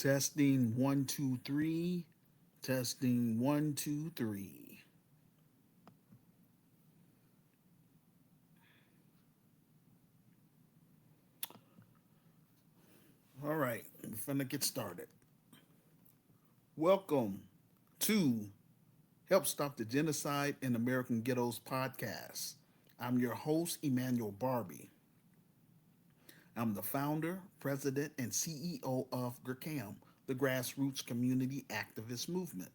Testing 1 2 3. Testing 1 2 3. All right, we're finna get started. Welcome to Help Stop the Genocide in American Ghettos podcast. I'm your host, Emmanuel Barbie. I'm the founder, president, and CEO of GRCAM, the Grassroots Community Activist Movement.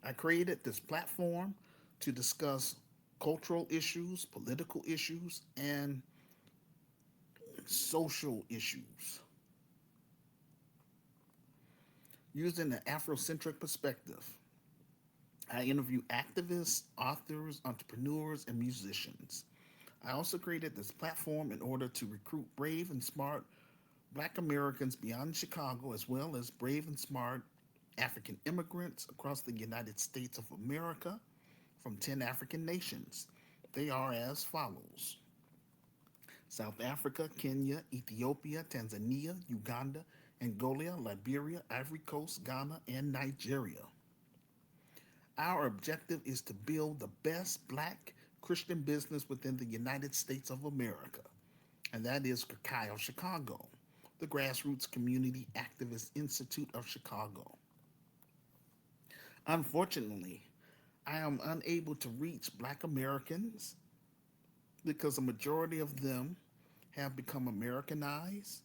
I created this platform to discuss cultural issues, political issues, and social issues using an Afrocentric perspective. I interview activists, authors, entrepreneurs, and musicians. I also created this platform in order to recruit brave and smart Black Americans beyond Chicago, as well as brave and smart African immigrants across the United States of America from 10 African nations. They are as follows: South Africa, Kenya, Ethiopia, Tanzania, Uganda, Angola, Liberia, Ivory Coast, Ghana, and Nigeria. Our objective is to build the best Black Christian business within the United States of America, and that is Cacao Chicago, the Grassroots Community Activist Institute of Chicago. Unfortunately, I am unable to reach Black Americans because a majority of them have become Americanized,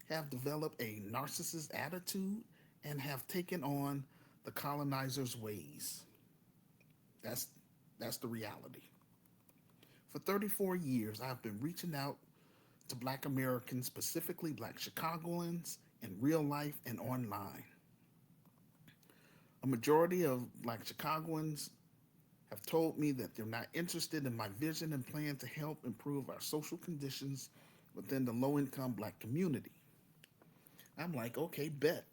have developed a narcissist attitude, and have taken on the colonizer's ways. That's that's the reality. For 34 years, I've been reaching out to Black Americans, specifically Black Chicagoans, in real life and online. A majority of Black Chicagoans have told me that they're not interested in my vision and plan to help improve our social conditions within the low income Black community. I'm like, okay, bet.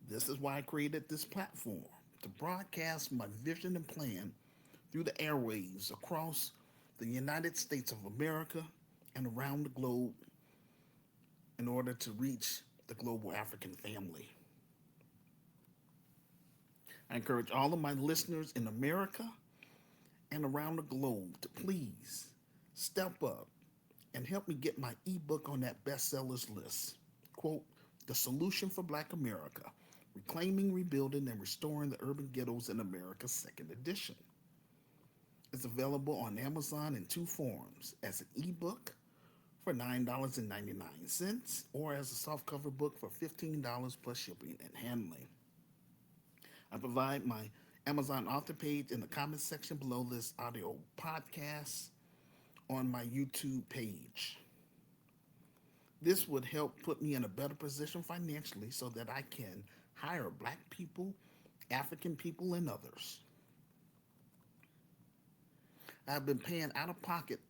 This is why I created this platform to broadcast my vision and plan through the airwaves across the United States of America and around the globe in order to reach the global African family. I encourage all of my listeners in America and around the globe to please step up and help me get my ebook on that bestsellers list. Quote, The Solution for Black America: Reclaiming, Rebuilding, and Restoring the Urban Ghettos in America, second edition. It's available on Amazon in two forms: as an ebook for $9.99 or as a softcover book for $15 plus shipping and handling. I provide my Amazon author page in the comments section below this audio podcast on my YouTube page. This would help put me in a better position financially so that I can hire Black people, African people, and others. I've been paying out of pocket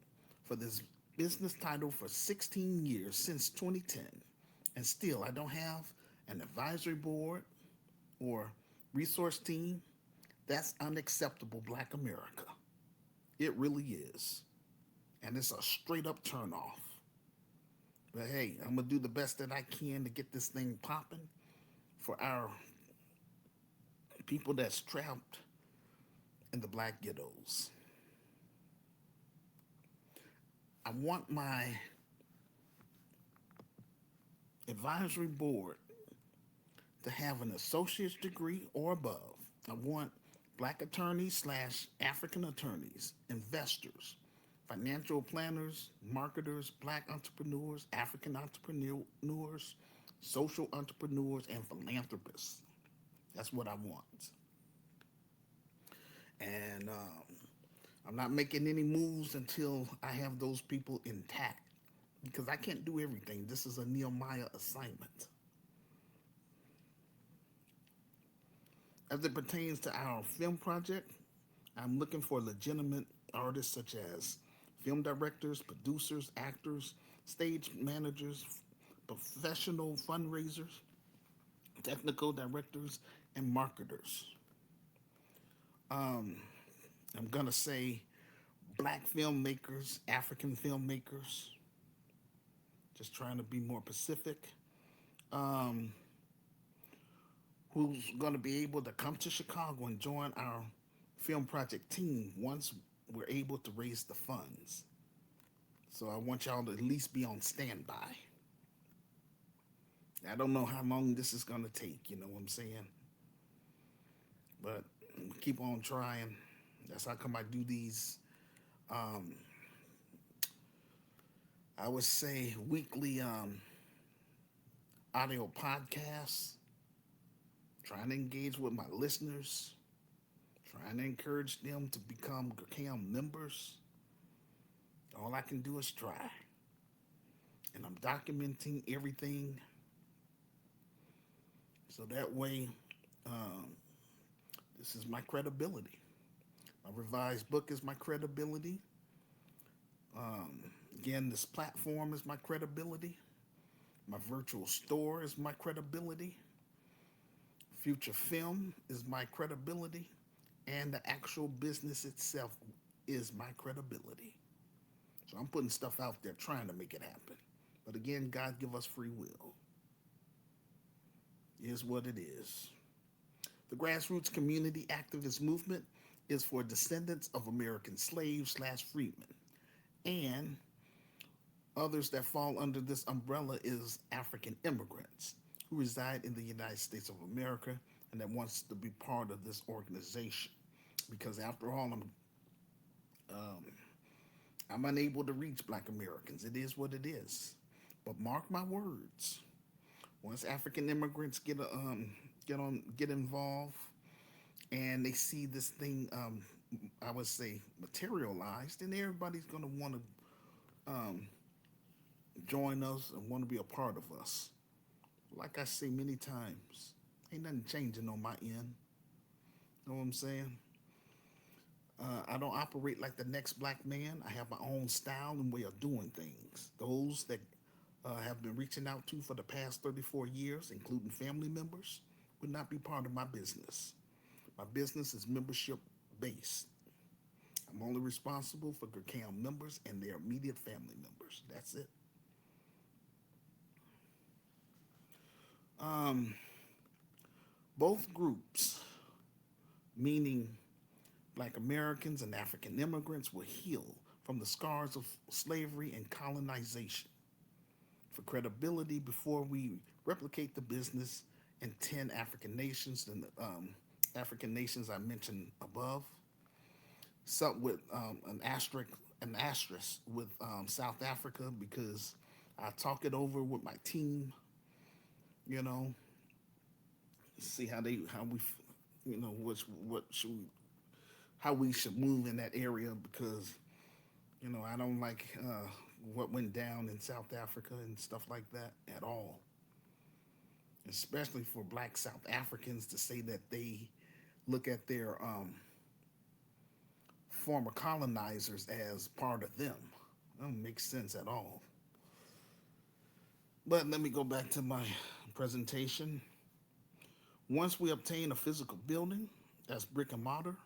for this business title for 16 years, since 2010, and still I don't have an advisory board or resource team. That's unacceptable, Black America. It really is. And it's a straight up turnoff. But hey, I'm going to do the best that I can to get this thing popping for our people that's trapped in the Black ghettos. I want my advisory board to have an associate's degree or above. I want Black attorneys slash African attorneys, investors, financial planners, marketers, Black entrepreneurs, African entrepreneurs, social entrepreneurs, and philanthropists. That's what I want. And I'm not making any moves until I have those people intact because I can't do everything. This is a Nehemiah assignment. As it pertains to our film project, I'm looking for legitimate artists such as film directors, producers, actors, stage managers, professional fundraisers, technical directors, and marketers. Um, I'm going to say Black filmmakers, African filmmakers, just trying to be more specific. Um, who's going to be able to come to Chicago and join our film project team once we're able to raise the funds. So I want y'all to at least be on standby. I don't know how long this is going to take, you know what I'm saying? But keep on trying. That's how come I do these, um, I would say, weekly audio podcasts, trying to engage with my listeners, trying to encourage them to become CAM members. All I can do is try. And I'm documenting everything so that way um, this is my credibility. My revised book is my credibility. Again, this platform is my credibility. My virtual store is my credibility. Future film is my credibility. And the actual business itself is my credibility. So I'm putting stuff out there trying to make it happen. But again, God give us free will. It is what it is. The grassroots community activist movement is for descendants of American slaves slash freedmen. And others that fall under this umbrella is African immigrants who reside in the United States of America and that wants to be part of this organization. Because after all, I'm unable to reach Black Americans. It is what it is. But mark my words, once African immigrants get involved and they see this thing, I would say materialized, then everybody's gonna want to join us and want to be a part of us. Like I say many times, ain't nothing changing on my end. Know what I'm saying? I don't operate like the next black man. I have my own style and way of doing things. Those that have been reaching out to for the past 34 years, including family members, would not be part of my business. My business is membership based. I'm only responsible for GCAM members and their immediate family members. That's it. Um, both groups, meaning Black Americans and African immigrants, will heal from the scars of slavery and colonization. For credibility, before we replicate the business in 10 African nations, and African nations I mentioned above, some with an asterisk with South Africa because I talk it over with my team, you know, see how we, what should we, how we should move in that area because I don't like what went down in South Africa and stuff like that at all. Especially for Black South Africans to say that they look at their former colonizers as part of them. That don't make sense at all. But let me go back to my presentation. Once we obtain a physical building that's brick and mortar,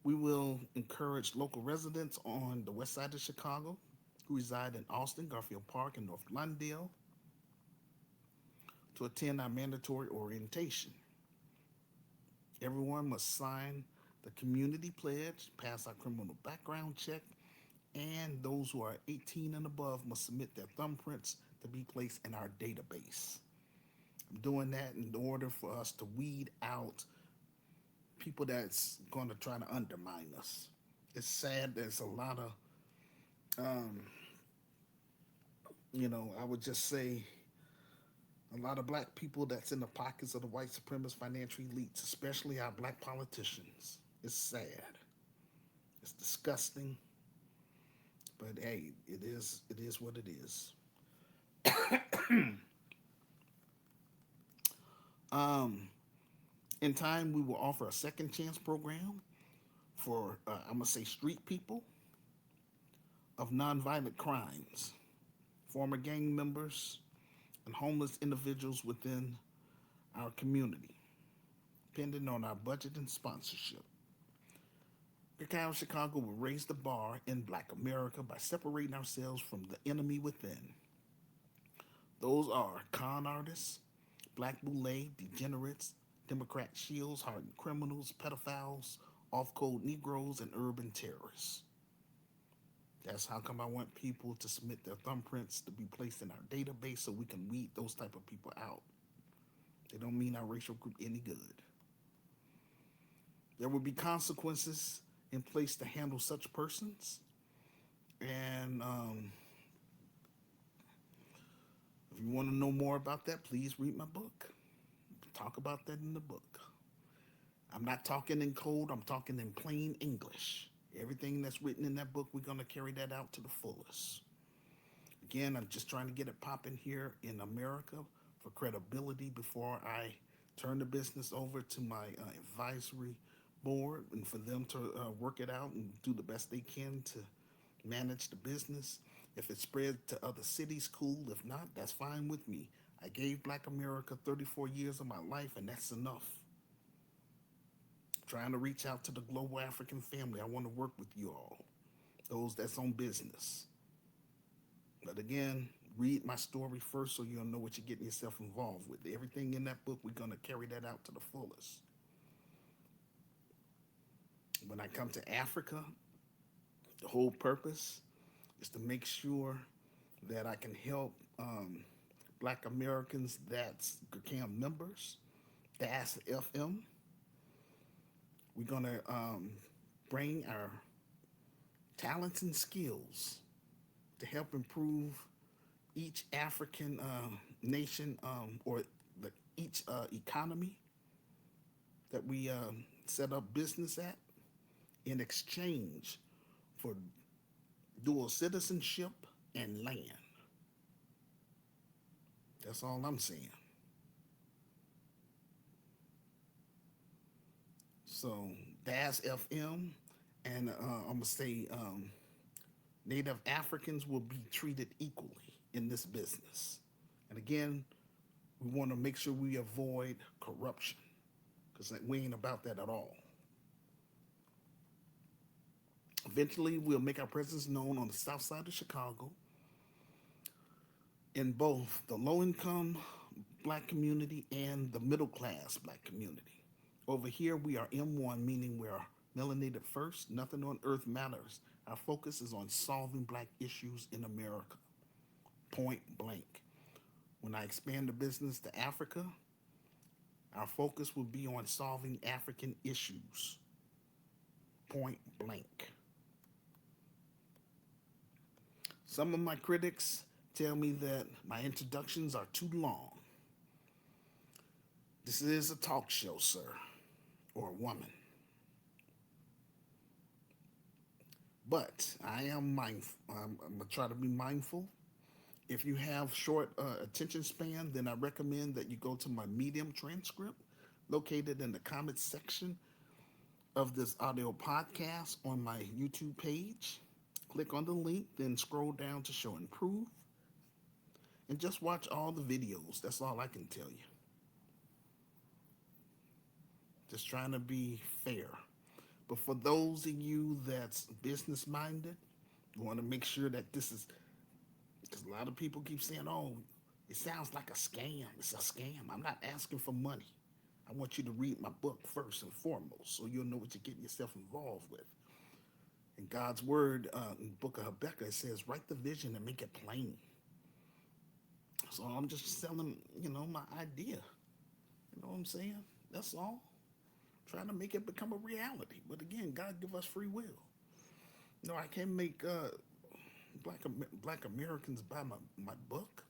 we will encourage local residents on the west side of Chicago who reside in Austin, Garfield Park, and North Lawndale to attend our mandatory orientation. Everyone must sign the community pledge, pass our criminal background check, and those who are 18 and above must submit their thumbprints to be placed in our database. I'm doing that in order for us to weed out people that's going to try to undermine us. It's sad there's a lot of, um, I would just say a lot of black people that's in the pockets of the white supremacist financial elites, especially our black politicians. It's sad. It's disgusting. But hey, it is what it is. Um, in time, we will offer a second chance program for I'm gonna say street people of nonviolent crimes, former gang members, and homeless individuals within our community, depending on our budget and sponsorship. Chicago, Chicago will raise the bar in Black America by separating ourselves from the enemy within. Those are con artists, Black boule, degenerates, Democrat shields, hardened criminals, pedophiles, off-code Negroes, and urban terrorists. That's how come I want people to submit their thumbprints to be placed in our database so we can weed those type of people out. They don't mean our racial group any good. There will be consequences in place to handle such persons. And if you want to know more about that, please read my book. Talk about that in the book. I'm not talking in code, I'm talking in plain English. Everything that's written in that book, we're going to carry that out to the fullest. Again, I'm just trying to get it popping here in America for credibility before I turn the business over to my advisory board and for them to work it out and do the best they can to manage the business. If it spreads to other cities, cool. If not, that's fine with me. I gave Black America 34 years of my life, and that's enough. Trying to reach out to the global African family. I want to work with you all, those that's on business. But again, read my story first so you'll know what you're getting yourself involved with. Everything in that book, we're going to carry that out to the fullest. When I come to Africa, the whole purpose is to make sure that I can help Black Americans that's GCAM members, that's FM. We're going to bring our talents and skills to help improve each African nation or each economy that we set up business at in exchange for dual citizenship and land. That's all I'm saying. So that's FM, and I'm gonna say Native Africans will be treated equally in this business. And again, we want to make sure we avoid corruption because we ain't about that at all. Eventually, we'll make our presence known on the south side of Chicago in both the low income Black community and the middle class Black community. Over here, we are M1, meaning we are melanated first. Nothing on earth matters. Our focus is on solving Black issues in America, point blank. When I expand the business to Africa, our focus will be on solving African issues, point blank. Some of my critics tell me that my introductions are too long. This is a talk show, sir, or woman. But I am mindful. I'm going to try to be mindful. If you have short attention span, then I recommend that you go to my Medium transcript located in the comments section of this audio podcast on my YouTube page. Click on the link, then scroll down to show and prove, and just watch all the videos. That's all I can tell you. Just trying to be fair. But for those of you that's business minded, you want to make sure that this is, because a lot of people keep saying, oh, it sounds like a scam. It's a scam. I'm not asking for money. I want you to read my book first and foremost so you'll know what you're getting yourself involved with. In God's word, in the book of Habakkuk, it says, write the vision and make it plain. So I'm just selling, my idea. You know what I'm saying? That's all. Trying to make it become a reality. But again, God give us free will. No, I can't make Black Americans buy my book.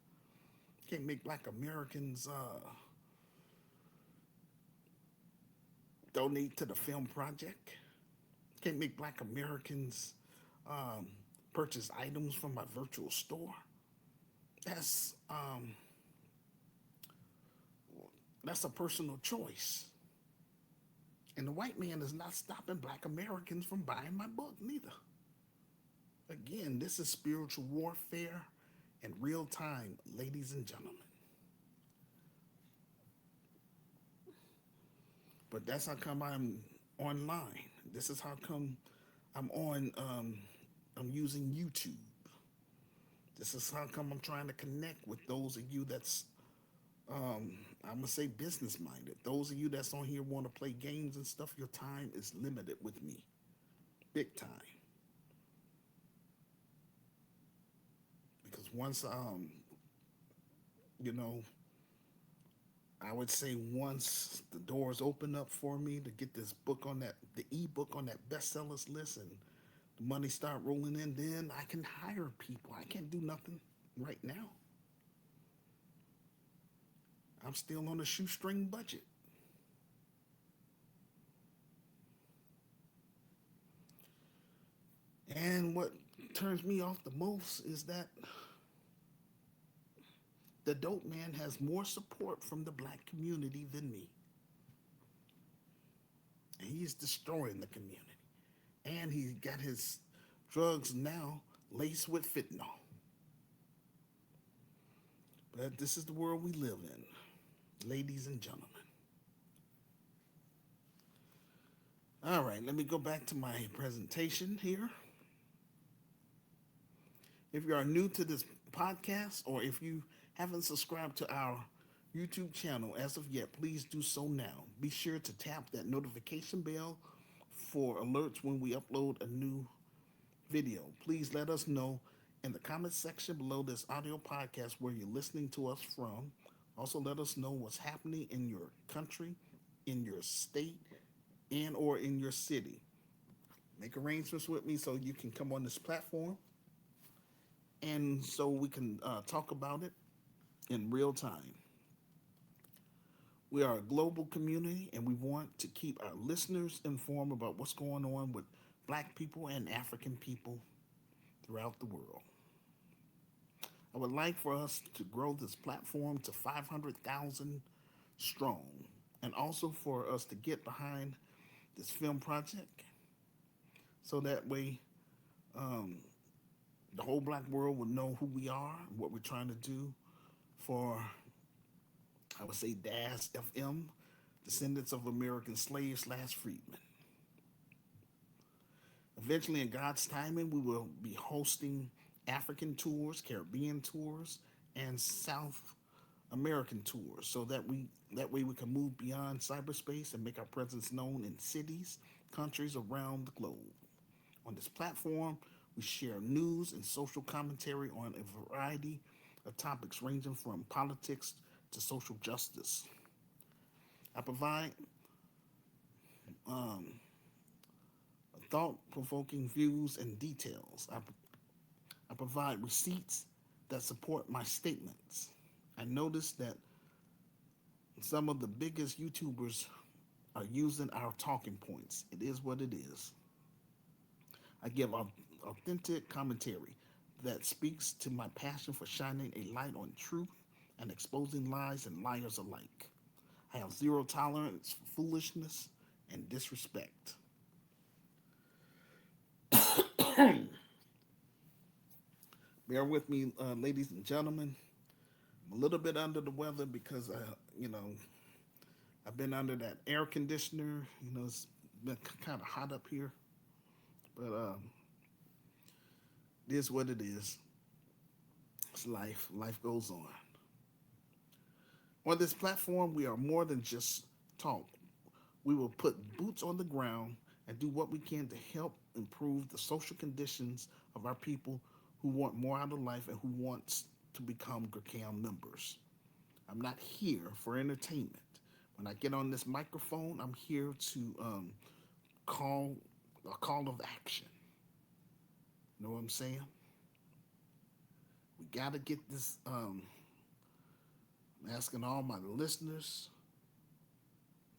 Can't make Black Americans donate to the film project. Can't make Black Americans purchase items from my virtual store. That's a personal choice. And the white man is not stopping Black Americans from buying my book, neither. Again, this is spiritual warfare in real time, ladies and gentlemen. But that's how come I'm online. This is how come I'm I'm using YouTube. This is how come I'm trying to connect with those of you that's I'm gonna say business minded. Those of you that's on here want to play games and stuff, your time is limited with me, big time. Because once you know, I would say once the doors open up for me to get this book on that, the ebook on that bestsellers list, and the money start rolling in, then I can hire people. I can't do nothing right now. I'm still on a shoestring budget. And what turns me off the most is that the dope man has more support from the black community than me. And he's destroying the community. And he got his drugs now laced with fentanyl. But this is the world we live in, ladies and gentlemen. All right, let me go back to my presentation here. If you are new to this podcast or if you haven't subscribed to our YouTube channel as of yet, please do so now. Be sure to tap that notification bell for alerts when we upload a new video. Please let us know in the comments section below this audio podcast where you're listening to us from. Also, let us know what's happening in your country, in your state, and or in your city. Make arrangements with me so you can come on this platform and so we can talk about it in real time. We are a global community and we want to keep our listeners informed about what's going on with black people and African people throughout the world. I would like for us to grow this platform to 500,000 strong and also for us to get behind this film project so that way the whole black world will know who we are, what we're trying to do for, I would say, DAS FM, descendants of American slaves slash freedmen. Eventually, in God's timing, we will be hosting African tours, Caribbean tours, and South American tours, so that way we can move beyond cyberspace and make our presence known in cities, countries around the globe. On this platform, we share news and social commentary on a variety of topics ranging from politics to social justice. I provide thought provoking views and details. I provide receipts that support my statements. I noticed that some of the biggest YouTubers are using our talking points. It is what it is. I give authentic commentary that speaks to my passion for shining a light on truth and exposing lies and liars alike. I have zero tolerance for foolishness and disrespect. Bear with me, ladies and gentlemen. I'm a little bit under the weather because I've been under that air conditioner. It's been kind of hot up here, but it is what it is. It's life. Life goes on. On this platform, we are more than just talk. We will put boots on the ground and do what we can to help improve the social conditions of our people who want more out of life and who wants to become Gurkhan members. I'm not here for entertainment. When I get on this microphone, I'm here to call a call of action. You know what I'm saying? We got to get this. I'm asking all my listeners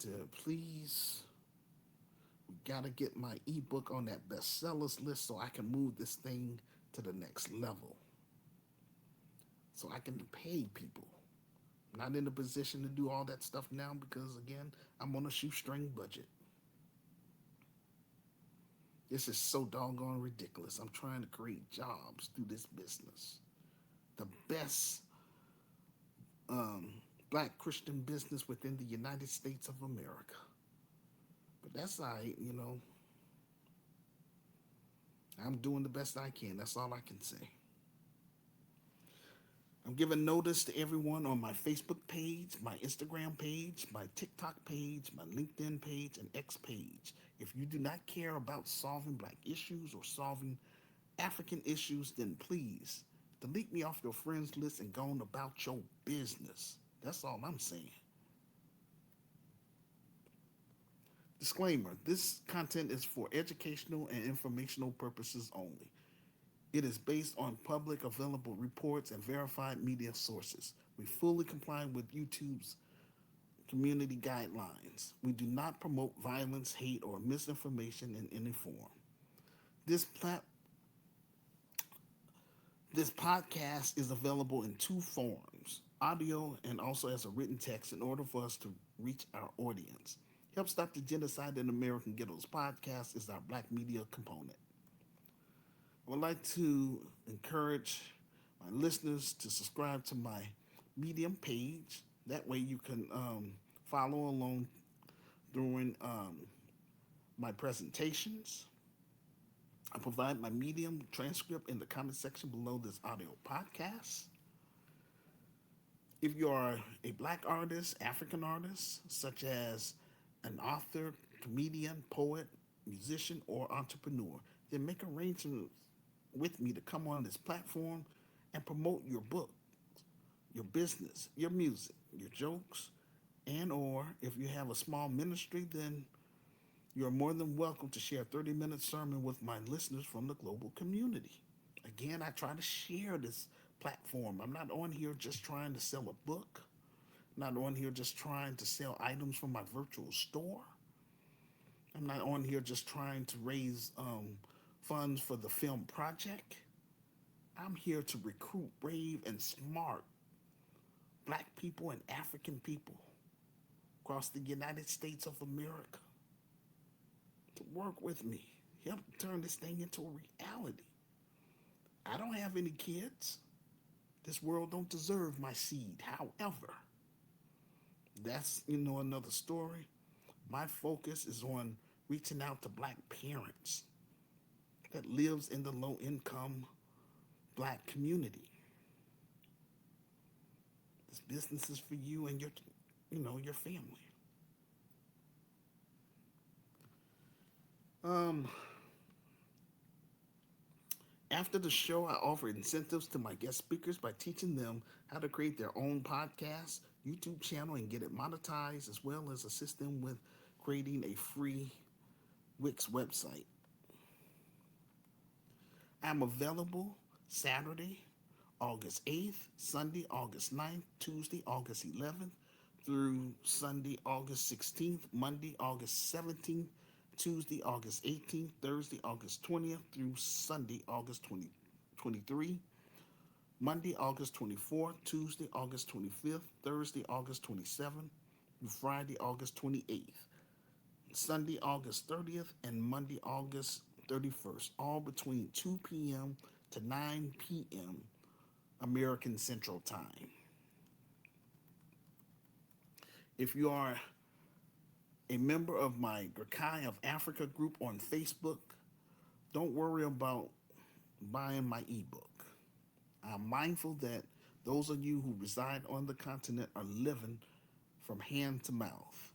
to please. We got to get my ebook on that bestsellers list so I can move this thing to the next level. So I can pay people. I'm not in a position to do all that stuff now because, again, I'm on a shoestring budget. This is so doggone ridiculous. I'm trying to create jobs through this business. The best um, black Christian business within the United States of America. But that's all right. I'm doing the best I can. That's all I can say. I'm giving notice to everyone on my Facebook page, my Instagram page, my TikTok page, my LinkedIn page, and X page. If you do not care about solving black issues or solving African issues, then please delete me off your friends list and go on about your business. That's all I'm saying. Disclaimer: this content is for educational and informational purposes only. It is based on public available reports and verified media sources. We fully comply with YouTube's community guidelines. We do not promote violence, hate, or misinformation in any form. This plat- this podcast is available in two forms: audio and also as a written text in order for us to reach our audience. Help Stop the Genocide in American Ghettos podcast is our black media component. I would like to encourage my listeners to subscribe to my Medium page. That way you can follow along during my presentations. I provide my Medium transcript in the comment section below this audio podcast. If you are a black artist, African artist, such as an author, comedian, poet, musician, or entrepreneur, then make arrangements with me to come on this platform and promote your book, your business, your music, your jokes, and or if you have a small ministry, then you're more than welcome to share a 30-minute sermon with my listeners from the global community. Again, I try to share this platform. I'm not on here just trying to sell a book. I'm not on here just trying to sell items from my virtual store. I'm not on here just trying to raise funds for the film project. I'm here to recruit brave and smart black people and African people across the United States of America to work with me, help turn this thing into a reality. I don't have any kids. This world don't deserve my seed. However, that's another story. My focus is on reaching out to black parents that lives in the low income black community. This business is for you and your family. Um, After the show, I offer incentives to my guest speakers by teaching them how to create their own podcast, YouTube channel, and get it monetized, as well as assist them with creating a free Wix website. I'm available Saturday, August 8th, Sunday, August 9th, Tuesday, August 11th, through Sunday, August 16th, Monday, August 17th, Tuesday, August 18th, Thursday, August 20th, through Sunday, August 23, Monday, August 24th, Tuesday, August 25th, Thursday, August 27th, through Friday, August 28th, Sunday, August 30th, and Monday, August 31st, all between 2 p.m. to 9 p.m. American Central Time. If you are a member of my Grakai of Africa group on Facebook, don't worry about buying my ebook. I'm mindful that those of you who reside on the continent are living from hand to mouth.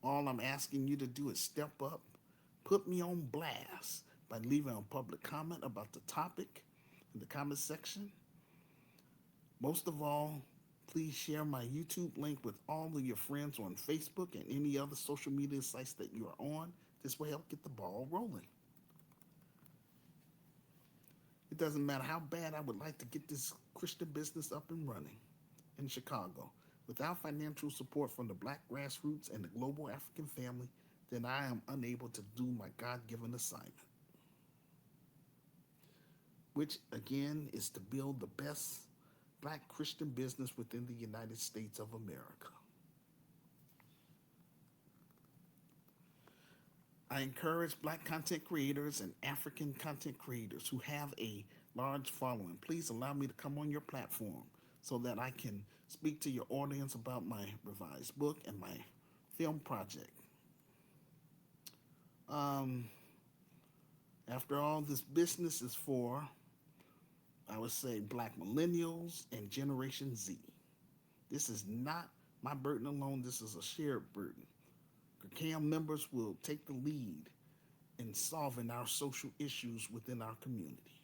All I'm asking you to do is step up, put me on blast by leaving a public comment about the topic in the comment section. Most of all, please share my YouTube link with all of your friends on Facebook and any other social media sites that you are on. This will help get the ball rolling. It doesn't matter how bad I would like to get this Christian business up and running in Chicago. Without financial support from the black grassroots and the global African family, then I am unable to do my God given assignment, which again is to build the best black Christian business within the United States of America. I encourage black content creators and African content creators who have a large following. Please allow me to come on your platform so that I can speak to your audience about my revised book and my film project. Um, After all, this business is for I would say black millennials and Generation Z. This is not my burden alone, this is a shared burden. CAM members will take the lead in solving our social issues within our community.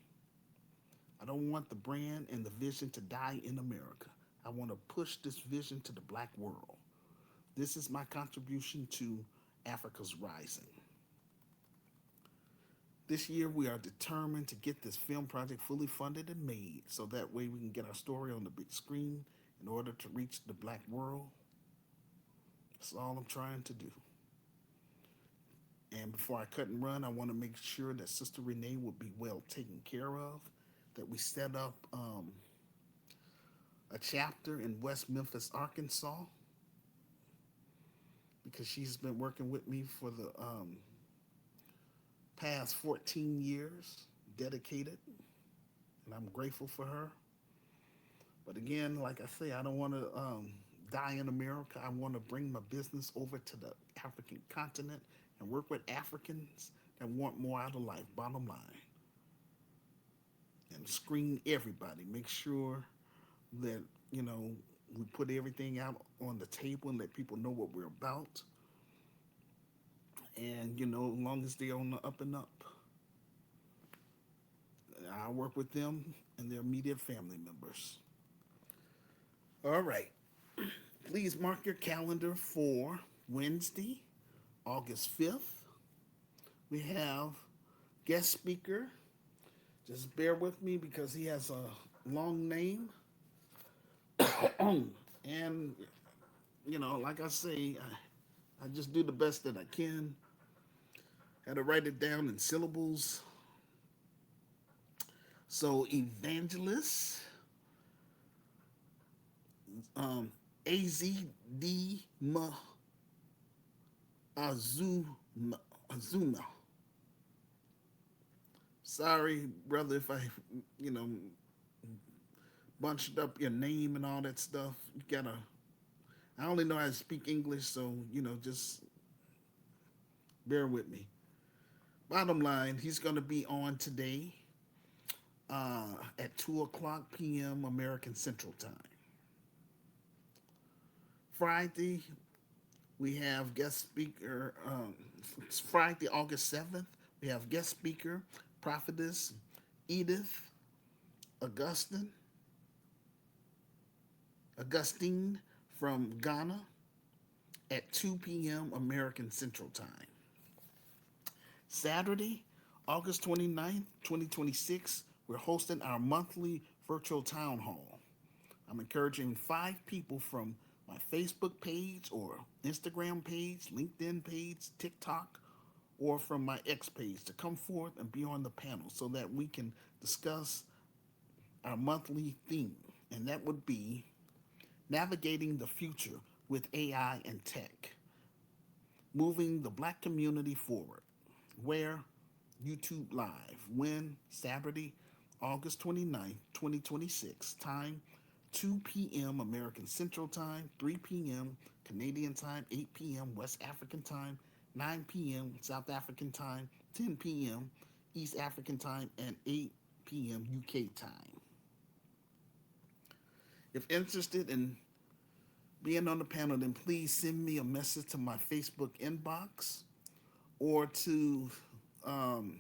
I don't want the brand and the vision to die in America. I want to push this vision to the black world. This is my contribution to Africa's rising. This year, we are determined to get this film project fully funded and made so that way we can get our story on the big screen in order to reach the black world. That's all I'm trying to do. And before I cut and run, I want to make sure that Sister Renee will be well taken care of, that we set up a chapter in West Memphis, Arkansas, because she's been working with me for the past 14 years, dedicated, and I'm grateful for her. But again, like I say, I don't want to die in America. I want to bring my business over to the African continent and work with Africans that want more out of life, bottom line. And screen everybody. Make sure that, we put everything out on the table and let people know what we're about. And, as long as they're on the up and up, I'll work with them and their immediate family members. All right. Please mark your calendar for Wednesday, August 5th. We have guest speaker. Just bear with me because he has a long name. And, like I say, I just do the best that I can. Had to write it down in syllables. So, evangelist, AZD Azuma. Sorry, brother, if I, you know, bunched up your name and all that stuff. You gotta. I only know how to speak English, so just bear with me. Bottom line, he's gonna be on today at 2 o'clock p.m. American Central Time. Friday, we have guest speaker. Friday, August 7th, we have guest speaker prophetess Edith Augustine Augustine from Ghana at 2 p.m. American Central Time. Saturday, August 29th, 2026, we're hosting our monthly virtual town hall. I'm encouraging 5 people from my Facebook page or Instagram page, LinkedIn page, TikTok, or from my X page to come forth and be on the panel so that we can discuss our monthly theme. And that would be navigating the future with AI and tech, moving the black community forward. Where? YouTube Live. When? Saturday, August 29th, 2026. Time 2 p.m. American Central Time, 3 p.m. Canadian Time, 8 p.m. West African Time, 9 p.m. South African Time, 10 p.m. East African Time, and 8 p.m. UK Time. If interested in being on the panel, then please send me a message to my Facebook inbox or to um,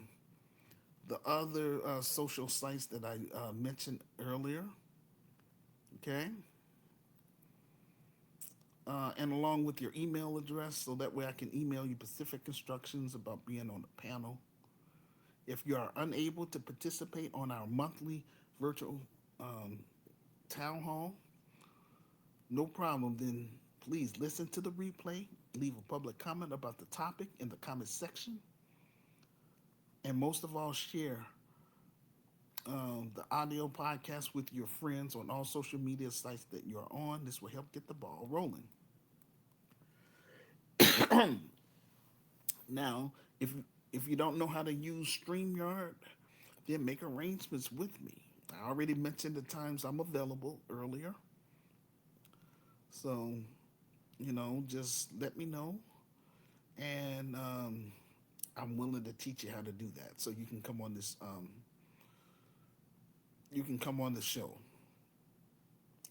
the other social sites that I mentioned earlier. Okay? And along with your email address, so that way I can email you specific instructions about being on the panel. If you are unable to participate on our monthly virtual um, town hall, no problem, then please listen to the replay, leave a public comment about the topic in the comment section, and most of all, share the audio podcast with your friends on all social media sites that you're on. This will help get the ball rolling. Now, if you don't know how to use StreamYard, then make arrangements with me. I already mentioned the times I'm available earlier. So, just let me know. And I'm willing to teach you how to do that. So you can come on this you can come on the show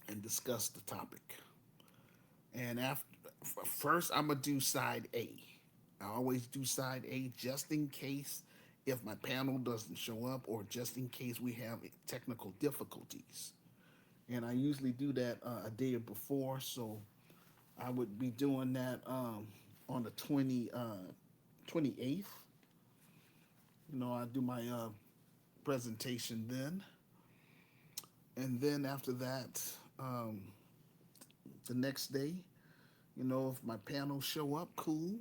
and discuss the topic. And after first, I'm gonna do side A. I always do side A just in case if my panel doesn't show up or just in case we have technical difficulties. And I usually do that a day before, so I would be doing that on the 28th. I do my presentation then. And then after that, um, the next day, if my panel show up, cool.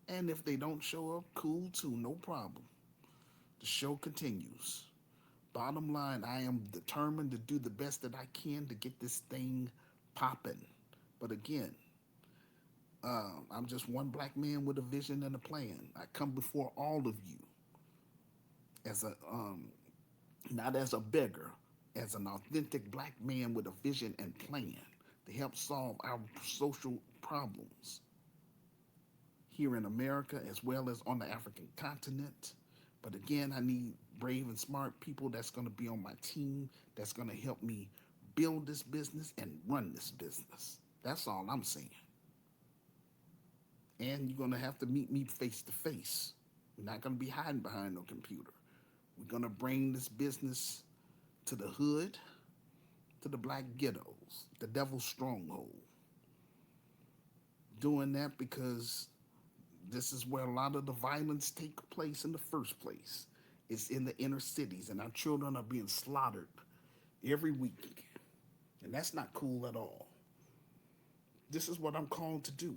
And if they don't show up, cool too, no problem. The show continues. Bottom line, I am determined to do the best that I can to get this thing popping. But again, I'm just one black man with a vision and a plan. I come before all of you as a not as a beggar, as an authentic black man with a vision and plan to help solve our social problems here in America as well as on the African continent. But again, I need brave and smart people that's going to be on my team, that's going to help me build this business and run this business. That's all I'm saying. And you're going to have to meet me face to face. We're not going to be hiding behind no computer. We're going to bring this business to the hood, to the black ghettos, the devil's stronghold. Doing that because this is where a lot of the violence take place in the first place. It's in the inner cities, and our children are being slaughtered every week. And that's not cool at all. This is what I'm called to do.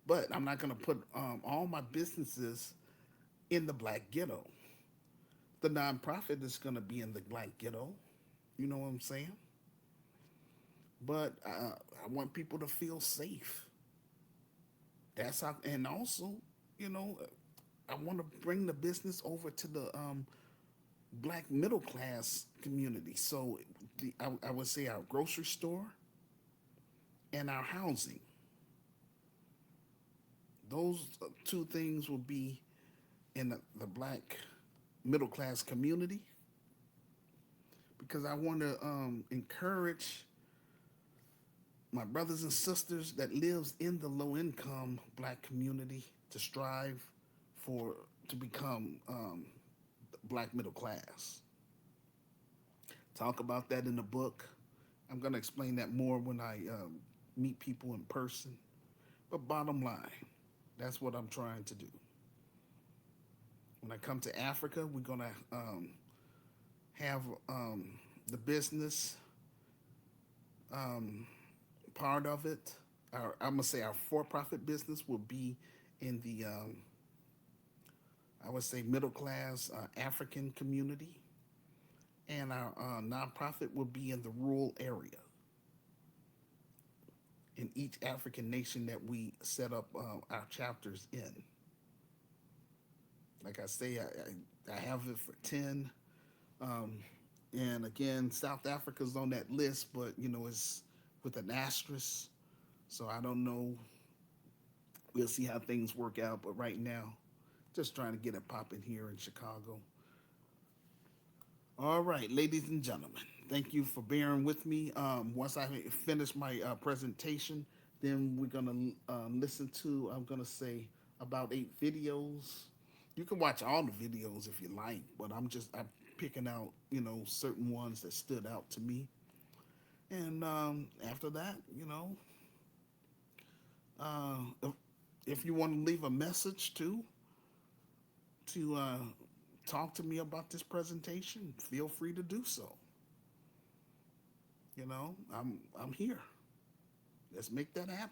But I'm not going to put all my businesses in the black ghetto. The nonprofit is going to be in the black ghetto. You know what I'm saying? But I want people to feel safe. That's how, and also, you know, I want to bring the business over to the black middle class community. So I would say our grocery store and our housing. Those two things will be in the black middle class community because I want to encourage my brothers and sisters that lives in the low income black community to strive for to become black middle class. Talk about that in the book. I'm going to explain that more when I meet people in person. But bottom line, that's what I'm trying to do. When I come to Africa, we're going to have the business um, part of it. I'm gonna say our for-profit business will be in the I would say middle class African community, and our nonprofit will be in the rural area in each African nation that we set up our chapters in. Like I say, I have it for 10. Um, and again, South Africa's on that list, but it's with an asterisk. So I don't know. We'll see how things work out. But right now, just trying to get it popping here in Chicago. All right, ladies and gentlemen, thank you for bearing with me. Once I finish my presentation, then we're gonna listen to. I'm gonna say about 8 videos. You can watch all the videos if you like, but I'm picking out certain ones that stood out to me. And after that, if you want to leave a message too to talk to me about this presentation, feel free to do so. I'm here. Let's make that happen.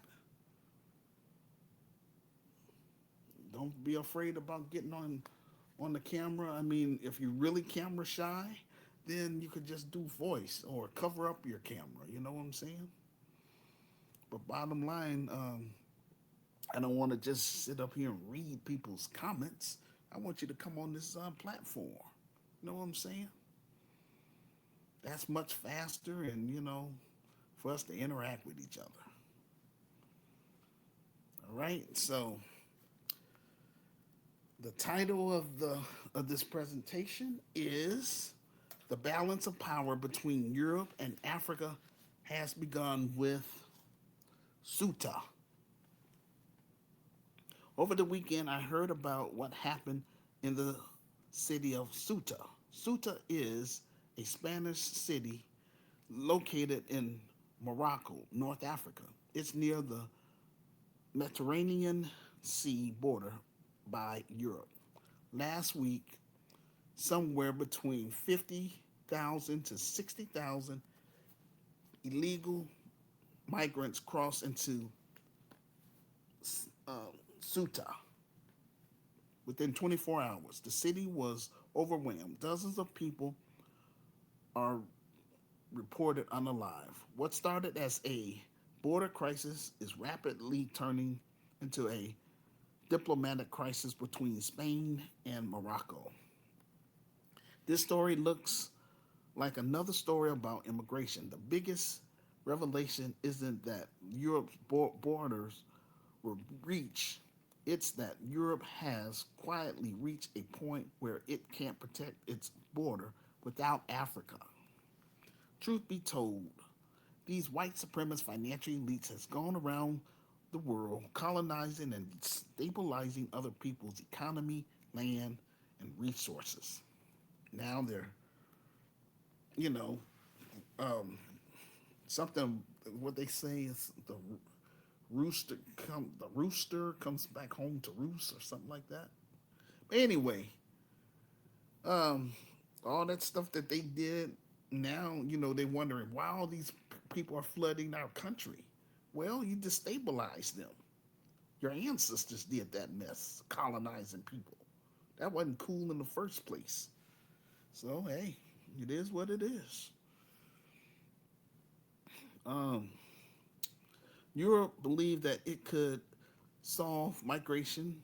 Don't be afraid about getting on the camera. I mean, if you're really camera shy, then you could just do voice or cover up your camera. You know what I'm saying? But bottom line, I don't want to just sit up here and read people's comments. I want you to come on this platform. You know what I'm saying? That's much faster and, for us to interact with each other. All right? So The title of this presentation is "The Balance of Power Between Europe and Africa Has Begun with Ceuta." Over the weekend, I heard about what happened in the city of Ceuta. Ceuta is a Spanish city located in Morocco, North Africa. It's near the Mediterranean Sea border by Europe. Last week, somewhere between 50,000 to 60,000 illegal migrants crossed into Ceuta within 24 hours. The city was overwhelmed. Dozens of people are reported unalive. What started as a border crisis is rapidly turning into a diplomatic crisis between Spain and Morocco. This story looks like another story about immigration. The biggest revelation isn't that Europe's borders were breached, it's that Europe has quietly reached a point where it can't protect its border without Africa. Truth be told, these white supremacist financial elites has gone around the world colonizing and stabilizing other people's economy, land, and resources. Now they're, you know, um, something. What they say is the rooster comes back home to roost or something like that. But anyway, um, all that stuff that they did. Now they're wondering why all these people are flooding our country. Well, you destabilized them. Your ancestors did that mess, colonizing people. That wasn't cool in the first place. So hey, it is what it is. Um, Europe believed that it could solve migration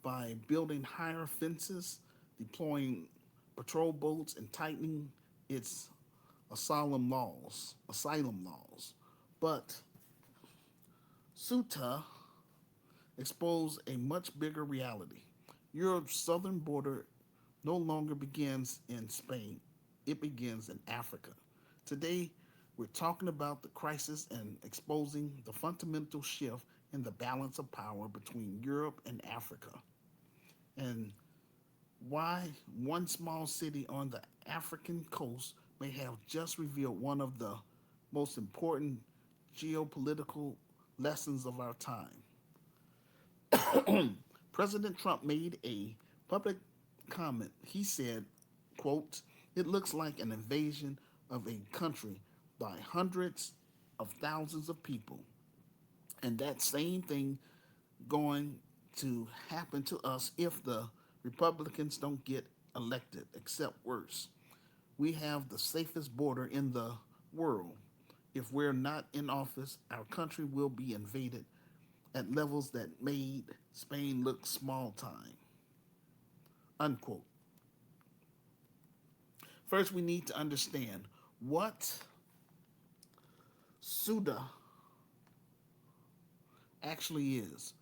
by building higher fences, deploying patrol boats, and tightening its asylum laws. But Ceuta exposed a much bigger reality. Europe's southern border no longer begins in Spain, it begins in Africa. Today, we're talking about the crisis and exposing the fundamental shift in the balance of power between Europe and Africa, and why one small city on the African coast may have just revealed one of the most important geopolitical lessons of our time. President Trump made a public comment. He said, quote, "It looks like an invasion of a country by hundreds of thousands of people. And that same thing going to happen to us if the Republicans don't get elected, except worse. We have the safest border in the world. If we're not in office, our country will be invaded at levels that made Spain look small time." Unquote. First, we need to understand what Ceuta actually is.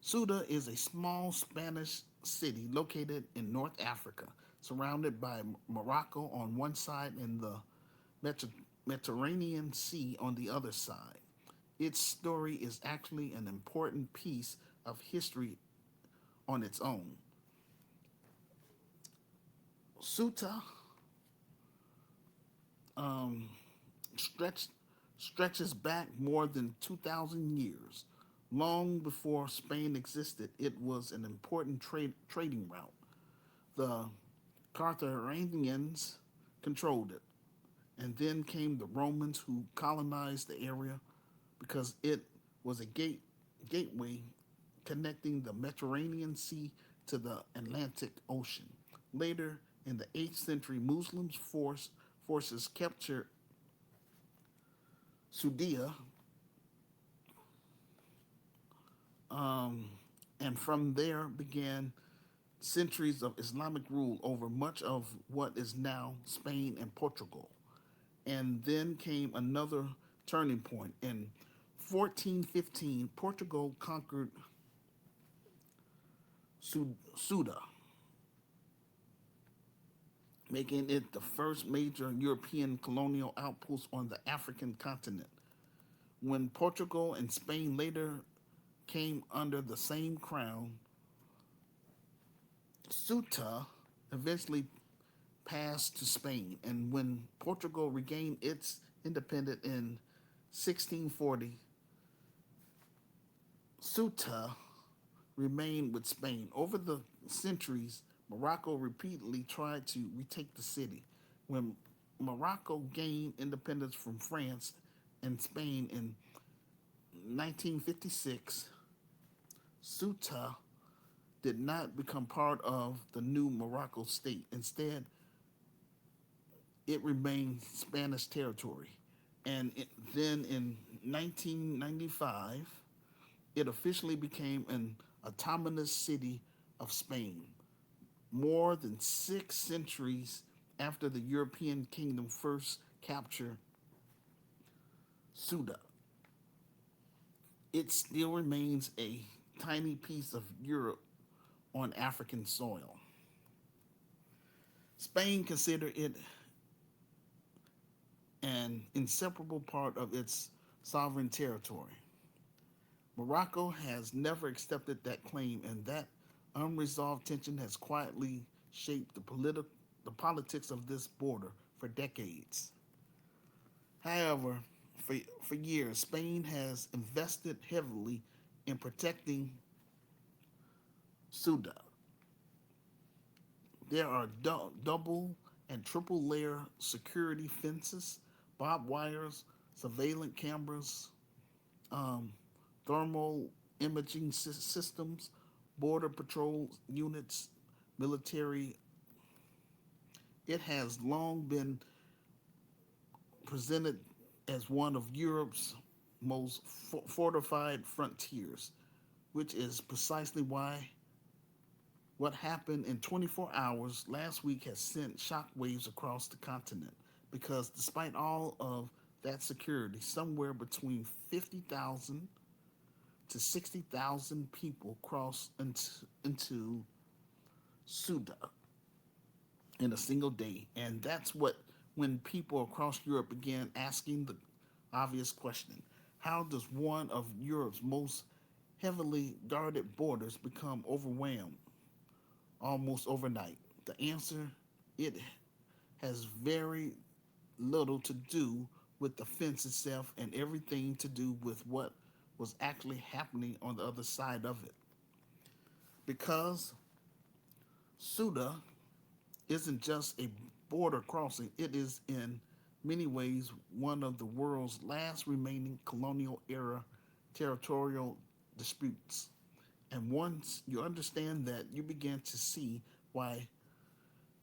Ceuta is a small Spanish city located in North Africa, surrounded by Morocco on one side and the Mediterranean Sea on the other side. Its story is actually an important piece of history on its own. Ceuta um, stretch, stretches back more than 2,000 years. Long before Spain existed, it was an important trading route. The Carthaginians controlled it, and then came the Romans who colonized the area because it was a gateway connecting the Mediterranean Sea to the Atlantic Ocean. Later, in the 8th century, forces captured Sudia, um, and from there began centuries of Islamic rule over much of what is now Spain and Portugal. And then came another turning point. In 1415, Portugal conquered Ceuta. making it the first major European colonial outpost on the African continent. When Portugal and Spain later came under the same crown, Ceuta eventually passed to Spain, and when Portugal regained its independence in 1640, Ceuta remained with Spain. Over the centuries, Morocco repeatedly tried to retake the city. When Morocco gained independence from France and Spain in 1956, Ceuta did not become part of the new Morocco state. Instead, it remained Spanish territory. Then in 1995, it officially became an autonomous city of Spain, more than 6 centuries after the European kingdom first captured Ceuta. It still remains a tiny piece of Europe on African soil. Spain considered it an inseparable part of its sovereign territory. Morocco has never accepted that claim, and that unresolved tension has quietly shaped the politics of this border for decades. However, for years, Spain has invested heavily in protecting Ceuta. There are double and triple layer security fences, barbed wires, surveillance cameras, um, thermal imaging systems, border patrol units, military. It has long been presented as one of Europe's most fortified frontiers, which is precisely why what happened in 24 hours last week has sent shockwaves across the continent. Because despite all of that security, somewhere between 50,000 to 60,000 people crossed into Ceuta in a single day. And that's when people across Europe began asking the obvious question: how does one of Europe's most heavily guarded borders become overwhelmed almost overnight? The answer: it has very little to do with the fence itself and everything to do with what was actually happening on the other side of it. Because Ceuta isn't just a border crossing, it is in many ways one of the world's last remaining colonial era territorial disputes. And once you understand that, you begin to see why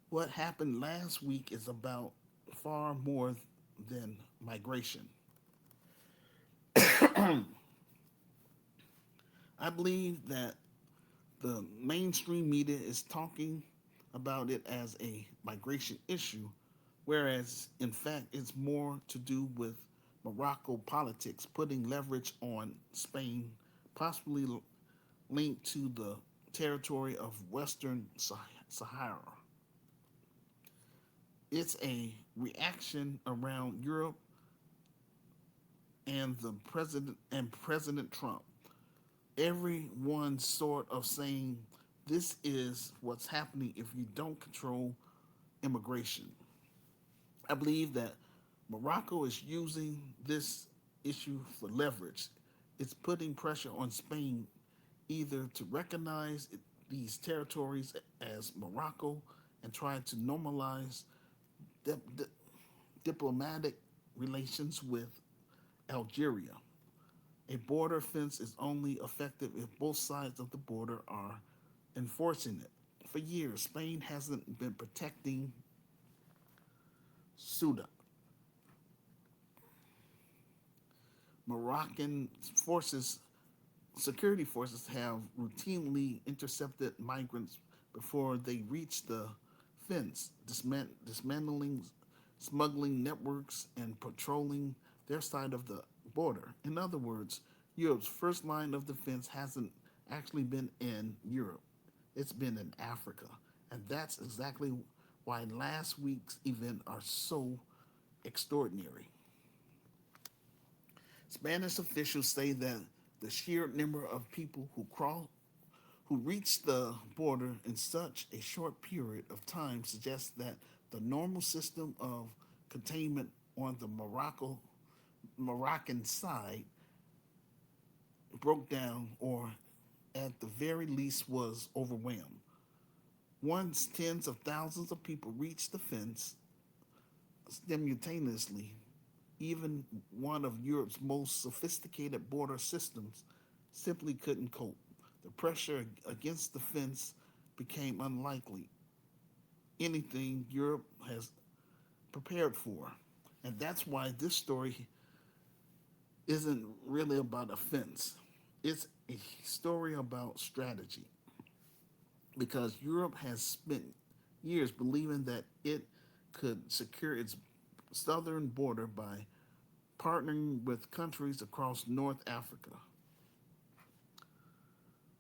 what happened last week is about far more than migration. I believe that the mainstream media is talking about it as a migration issue, whereas in fact it's more to do with Morocco politics, putting leverage on Spain, possibly linked to the territory of Western Sahara. It's a reaction around Europe and President Trump. Everyone's sort of saying this is what's happening if you don't control immigration. I believe that Morocco is using this issue for leverage. It's putting pressure on Spain either to recognize these territories as Morocco and try to normalize dip, dip, diplomatic relations with Algeria. A border fence is only effective if both sides of the border are enforcing it. For years, Spain hasn't been protecting Ceuta. Moroccan forces, security forces, have routinely intercepted migrants before they reach the fence, dismantling smuggling networks and patrolling their side of the border. In other words, Europe's first line of defense hasn't actually been in Europe, it's been in Africa. And that's exactly why last week's event are so extraordinary. Spanish officials say that the sheer number of people who reached the border in such a short period of time suggests that the normal system of containment on the Moroccan side broke down or at the very least was overwhelmed. Once tens of thousands of people reached the fence simultaneously, even one of Europe's most sophisticated border systems simply couldn't cope. The pressure against the fence became unlikely anything Europe has prepared for. And that's why this story isn't really about a fence. It's a story about strategy because Europe has spent years believing that it could secure its southern border by partnering with countries across North Africa.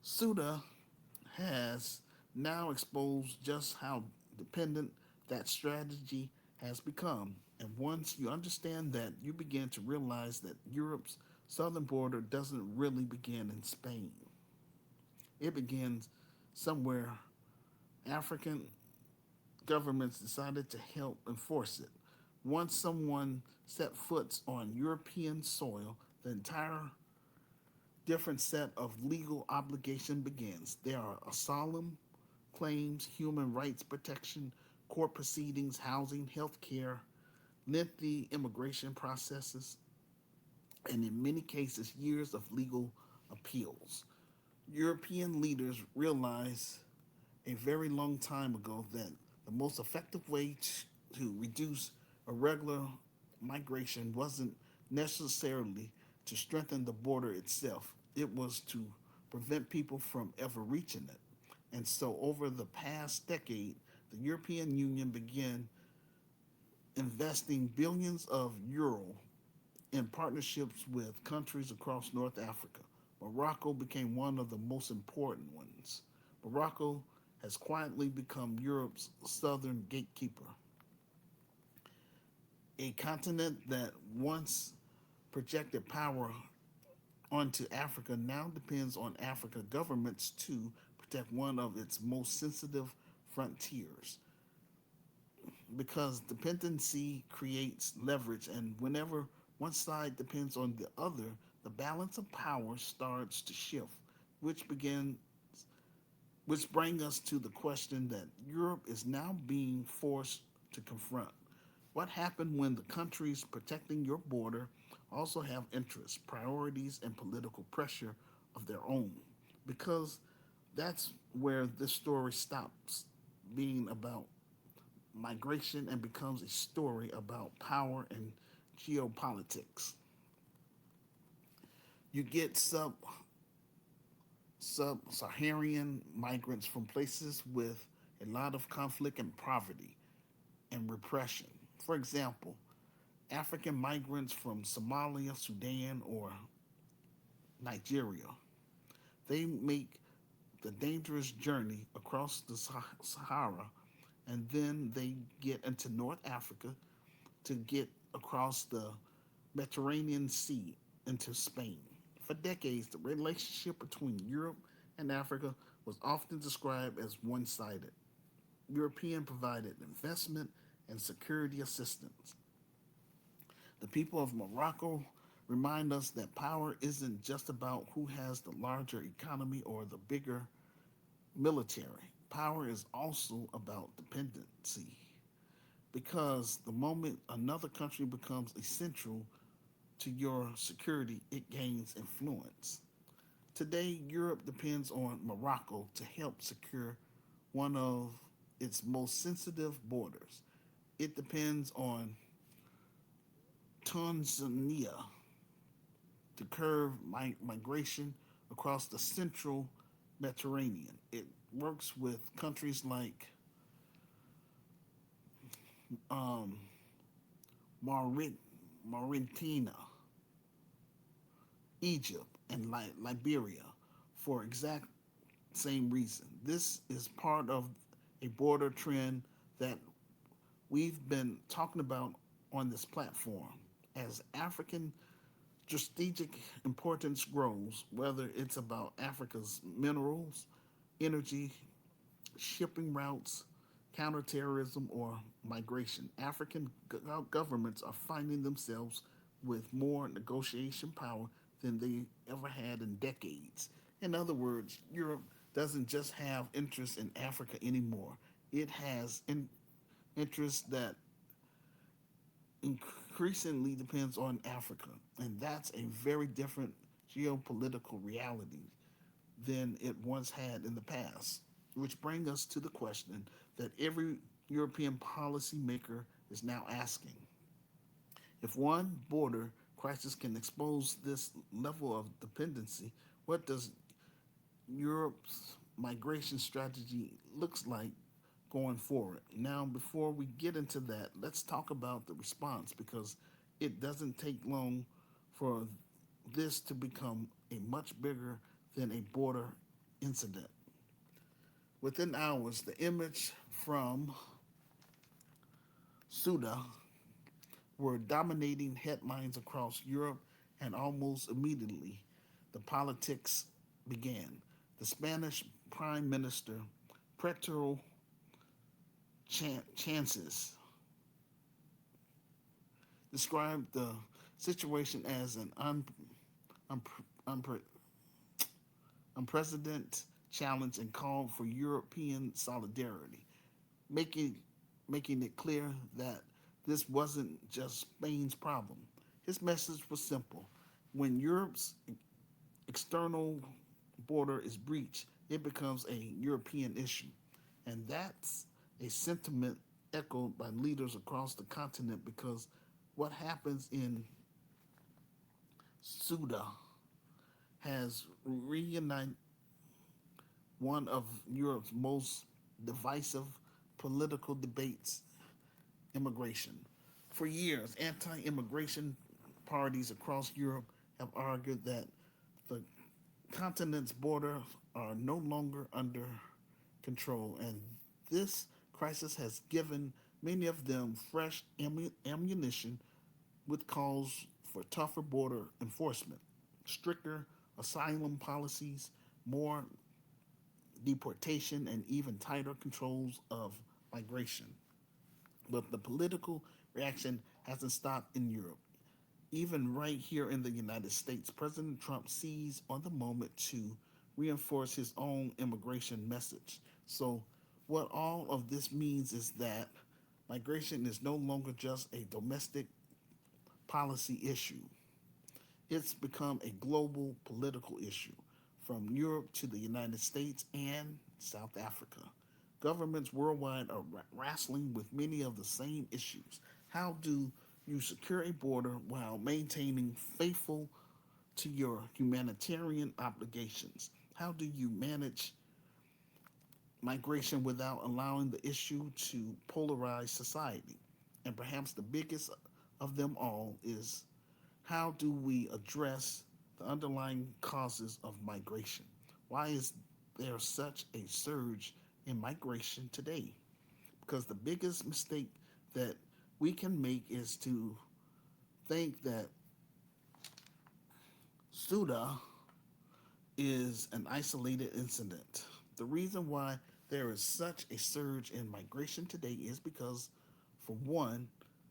Ceuta has now exposed just how dependent that strategy has become. And once you understand that, you begin to realize that Europe's southern border doesn't really begin in Spain. It begins somewhere African governments decided to help enforce it. Once someone set foot on European soil, the entire different set of legal obligation begins. There are asylum claims, human rights protection, court proceedings, housing, health care, lengthy immigration processes, and in many cases, years of legal appeals. European leaders realized a very long time ago that the most effective way to reduce irregular migration wasn't necessarily to strengthen the border itself, it was to prevent people from ever reaching it. And so, over the past decade, the European Union began investing billions of euro in partnerships with countries across North Africa. Morocco became one of the most important ones. Morocco has quietly become Europe's southern gatekeeper, a continent that once projected power onto Africa now depends on Africa governments to protect one of its most sensitive frontiers. Because dependency creates leverage, and whenever one side depends on the other, the balance of power starts to shift, which begins which brings us to the question that Europe is now being forced to confront. What happened when the countries protecting your border also have interests, priorities, and political pressure of their own? Because that's where this story stops being about migration and becomes a story about power and geopolitics. You get sub-Saharan migrants from places with a lot of conflict and poverty and repression. For example, African migrants from Somalia, Sudan, or Nigeria. They make the dangerous journey across the Sahara and then they get into North Africa to get across the Mediterranean Sea into Spain. For decades, the relationship between Europe and Africa was often described as one sided. European provided investment and security assistance. The people of Morocco remind us that power isn't just about who has the larger economy or the bigger military. Power is also about dependency. Because the moment another country becomes essential to your security, it gains influence. Today, Europe depends on Morocco to help secure one of its most sensitive borders. It depends on Tanzania to curb migration across the central Mediterranean. It works with countries like um, Mauritania, Egypt, and Liberia for exact same reason. This is part of a border trend that we've been talking about on this platform. As African strategic importance grows, whether it's about Africa's minerals, energy, shipping routes, counterterrorism, or migration, African governments are finding themselves with more negotiation power than they ever had in decades. In other words, Europe doesn't just have interest in Africa anymore. It has interests that increasingly depends on Africa, and that's a very different geopolitical reality than it once had in the past. Which brings us to the question that every European policymaker is now asking. If one border crisis can expose this level of dependency, what does Europe's migration strategy looks like going forward? Now, before we get into that, let's talk about the response because it doesn't take long for this to become a much bigger than a border incident. Within hours, the image from Ceuta were dominating headlines across Europe, and almost immediately, the politics began. The Spanish Prime Minister, Petro Chances, described the situation as an un, unpre, unprecedented challenge and called for European solidarity, making making it clear that this wasn't just Spain's problem. His message was simple. When Europe's external border is breached, it becomes a European issue. And that's a sentiment echoed by leaders across the continent because what happens in Suda has reunited one of Europe's most divisive political debates, immigration. For years, anti immigration parties across Europe have argued that the continent's borders are no longer under control, and this crisis has given many of them fresh ammunition with calls for tougher border enforcement, stricter asylum policies, more deportation, and even tighter controls of migration. But the political reaction hasn't stopped in Europe. Even right here in the United States, President Trump seized on the moment to reinforce his own immigration message. So, what all of this means is that migration is no longer just a domestic policy issue, it's become a global political issue from Europe to the United States and South Africa. Governments worldwide are wrestling with many of the same issues. How do you secure a border while maintaining faithful to your humanitarian obligations? How do you manage migration without allowing the issue to polarize society? And perhaps the biggest of them all is how do we address the underlying causes of migration? Why is there such a surge in migration today? Because the biggest mistake that we can make is to think that Suda is an isolated incident. The reason why there is such a surge in migration today is because, for one,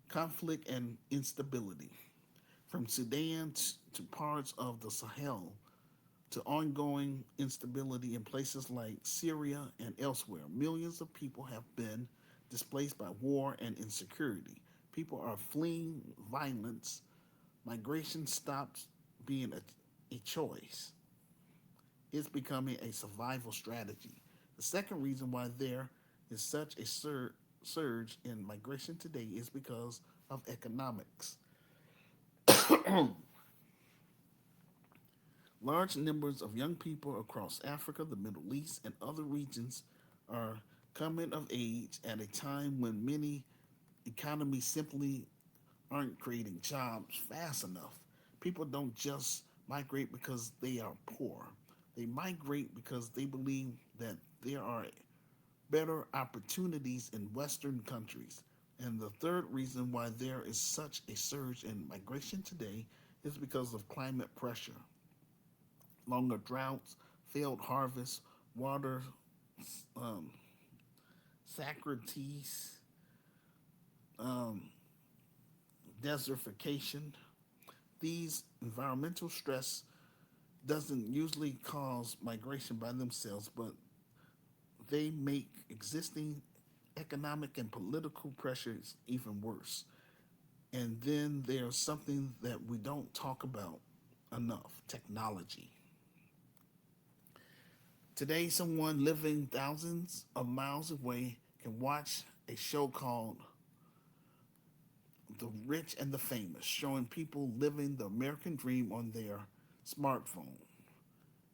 conflict and instability. From Sudan to parts of the Sahel to ongoing instability in places like Syria and elsewhere, millions of people have been displaced by war and insecurity. People are fleeing violence. Migration stops being a choice, it's becoming a survival strategy. The second reason why there is such a surge in migration today is because of economics. Large numbers of young people across Africa, the Middle East, and other regions are coming of age at a time when many economies simply aren't creating jobs fast enough. People don't just migrate because they are poor, they migrate because they believe that there are better opportunities in Western countries. And the third reason why there is such a surge in migration today is because of climate pressure, longer droughts, failed harvests, water um, scarcities, um, desertification. These environmental stress doesn't usually cause migration by themselves, but they make existing economic and political pressures even worse. And then there's something that we don't talk about enough: technology. Today, someone living thousands of miles away can watch a show called The Rich and the Famous, showing people living the American dream on their smartphone.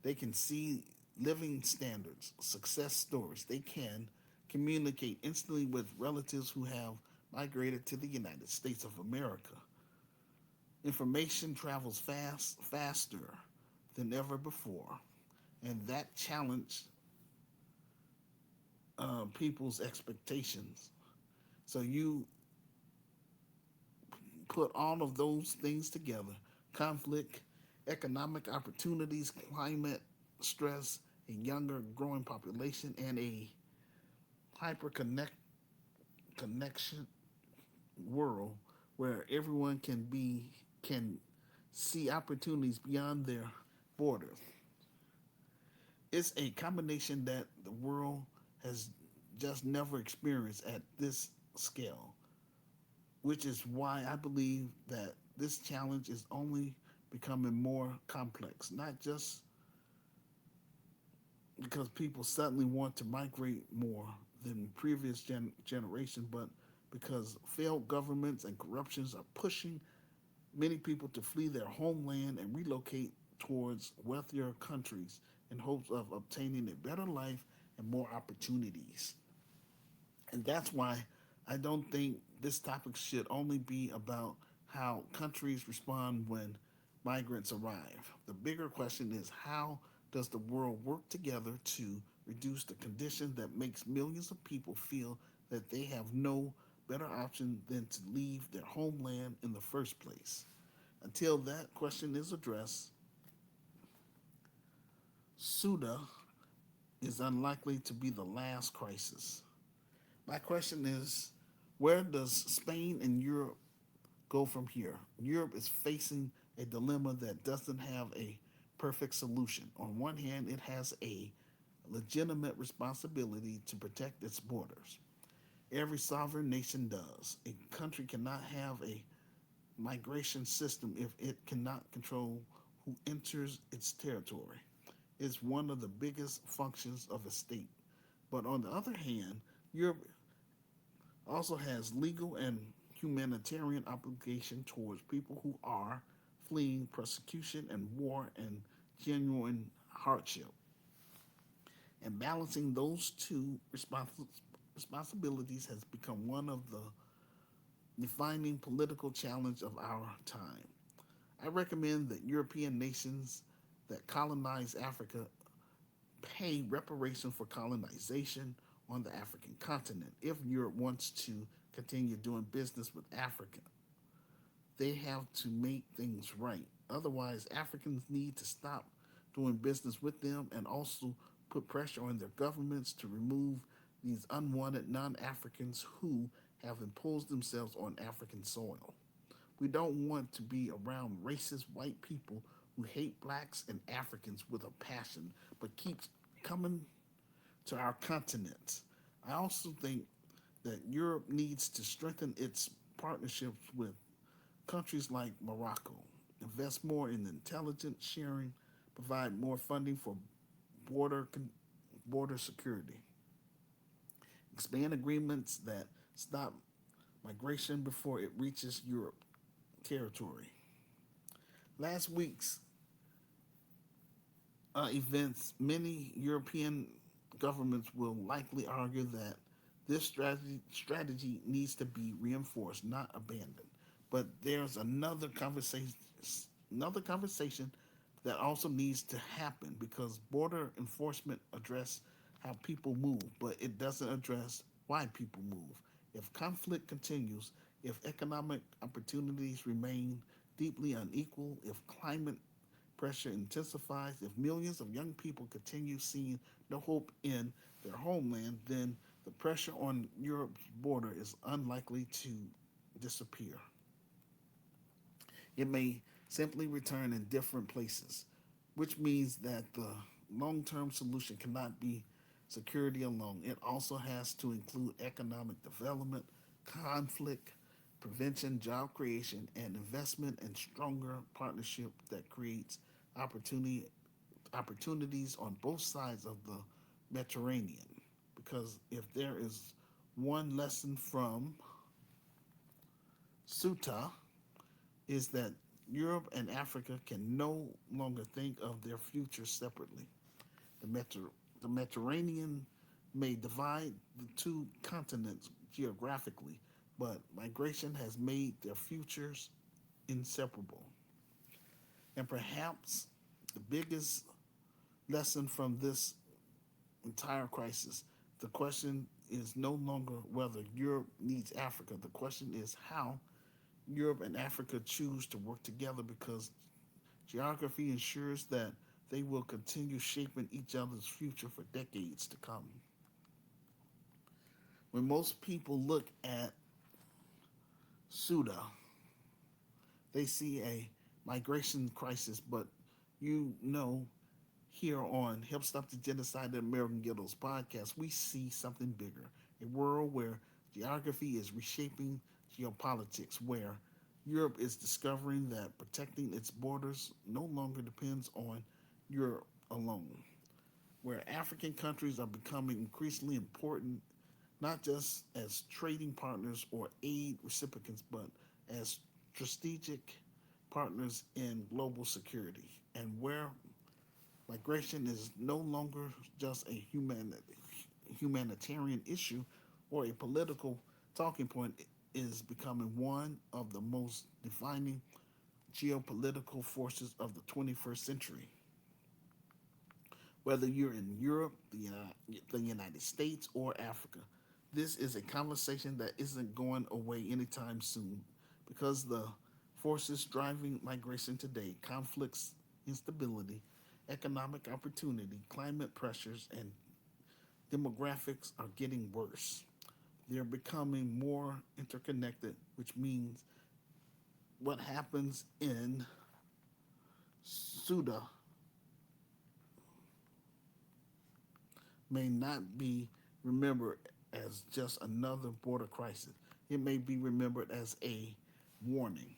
They can see living standards, success stories. They can communicate instantly with relatives who have migrated to the United States of America. Information travels faster than ever before, and that challenged people's expectations. So you put all of those things together: conflict, economic opportunities, climate stress, a younger growing population, and a hyper connection world where everyone can see opportunities beyond their borders. It's a combination that the world has just never experienced at this scale, which is why I believe that this challenge is only becoming more complex, not just because people suddenly want to migrate more than previous generation, but because failed governments and corruptions are pushing many people to flee their homeland and relocate towards wealthier countries in hopes of obtaining a better life and more opportunities. And that's why I don't think this topic should only be about how countries respond when migrants arrive. The bigger question is, how does the world work together to reduce the condition that makes millions of people feel that they have no better option than to leave their homeland in the first place? Until that question is addressed, Ceuta is unlikely to be the last crisis. My question is, where does Spain and Europe go from here? Europe is facing a dilemma that doesn't have a perfect solution. On one hand, it has a legitimate responsibility to protect its borders. Every sovereign nation does. A country cannot have a migration system if it cannot control who enters its territory. It's one of the biggest functions of a state. But on the other hand, Europe also has legal and humanitarian obligation towards people who are fleeing persecution and war and genuine hardship. And balancing those two responsibilities has become one of the defining political challenge of our time. I recommend that European nations that colonize Africa pay reparations for colonization on the African continent. If Europe wants to continue doing business with Africa, they have to make things right. Otherwise, Africans need to stop doing business with them and also put pressure on their governments to remove these unwanted non Africans who have imposed themselves on African soil. We don't want to be around racist white people who hate blacks and Africans with a passion, but keeps coming to our continent. I also think that Europe needs to strengthen its partnerships with countries like Morocco, invest more in intelligence sharing, provide more funding for border border security, expand agreements that stop migration before it reaches Europe territory. Last week's events, many European governments will likely argue that this strategy needs to be reinforced, not abandoned. But there's another conversation that also needs to happen because border enforcement address how people move, but it doesn't address why people move. If conflict continues, if economic opportunities remain deeply unequal, if climate pressure intensifies, if millions of young people continue seeing no hope in their homeland, then the pressure on Europe's border is unlikely to disappear. It may simply return in different places, which means that the long term solution cannot be security alone. It also has to include economic development, conflict prevention, job creation, and investment and stronger partnership that creates opportunity opportunities on both sides of the Mediterranean. Because if there is one lesson from Ceuta, is that Europe and Africa can no longer think of their future separately. The, the Mediterranean may divide the two continents geographically, but migration has made their futures inseparable. And perhaps the biggest lesson from this entire crisis, the question is no longer whether Europe needs Africa. The question is how Europe and Africa choose to work together because geography ensures that they will continue shaping each other's future for decades to come. When most people look at Suda, they see a migration crisis, but you know, here on Help Stop the Genocide in American Ghettos podcast, we see something bigger. A world where geography is reshaping geopolitics, where Europe is discovering that protecting its borders no longer depends on Europe alone, where African countries are becoming increasingly important not just as trading partners or aid recipients, but as strategic partners in global security, and where migration is no longer just a humanitarian issue or a political talking point, is becoming one of the most defining geopolitical forces of the 21st century. Whether you're in Europe, the United States, or Africa, this is a conversation that isn't going away anytime soon because the forces driving migration today, conflicts, instability, economic opportunity, climate pressures, and demographics are getting worse. They're becoming more interconnected, which means what happens in Suda may not be remembered as just another border crisis. It may be remembered as a warning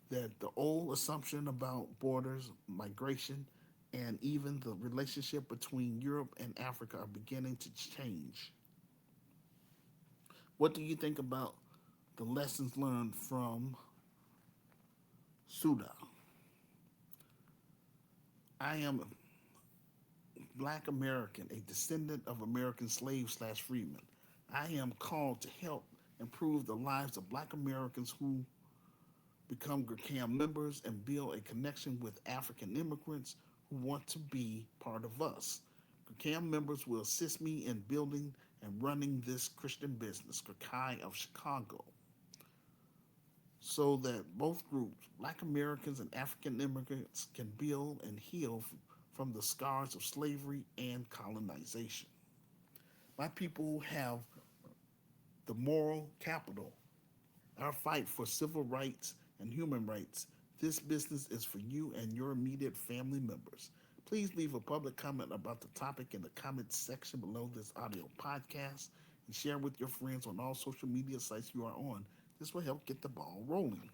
that the old assumption about borders, migration, and even the relationship between Europe and Africa are beginning to change. What do you think about the lessons learned from Suda? I am Black American, a descendant of American slaves slash freedmen. I am called to help improve the lives of Black Americans who become GRCAM members and build a connection with African immigrants who want to be part of us. GRCAM members will assist me in building and running this Christian business, GRCAI of Chicago, so that both groups, Black Americans and African immigrants, can build and heal from the scars of slavery and colonization. My people have the moral capital. Our fight for civil rights and human rights. This business is for you and your immediate family members. Please leave a public comment about the topic in the comments section below this audio podcast and share with your friends on all social media sites you are on. This will help get the ball rolling.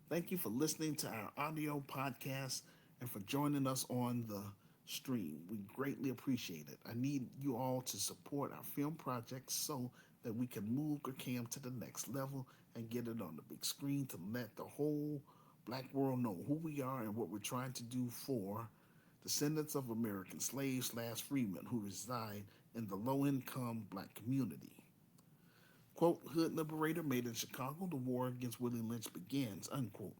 Thank you for listening to our audio podcast and for joining us on the stream. We greatly appreciate it. I need you all to support our film projects so that we can move Cam to the next level and get it on the big screen to let the whole black world know who we are and what we're trying to do for descendants of American slaves slash freemen who reside in the low income black community. Quote, Hood Liberator made in Chicago, the war against Willie Lynch begins, unquote.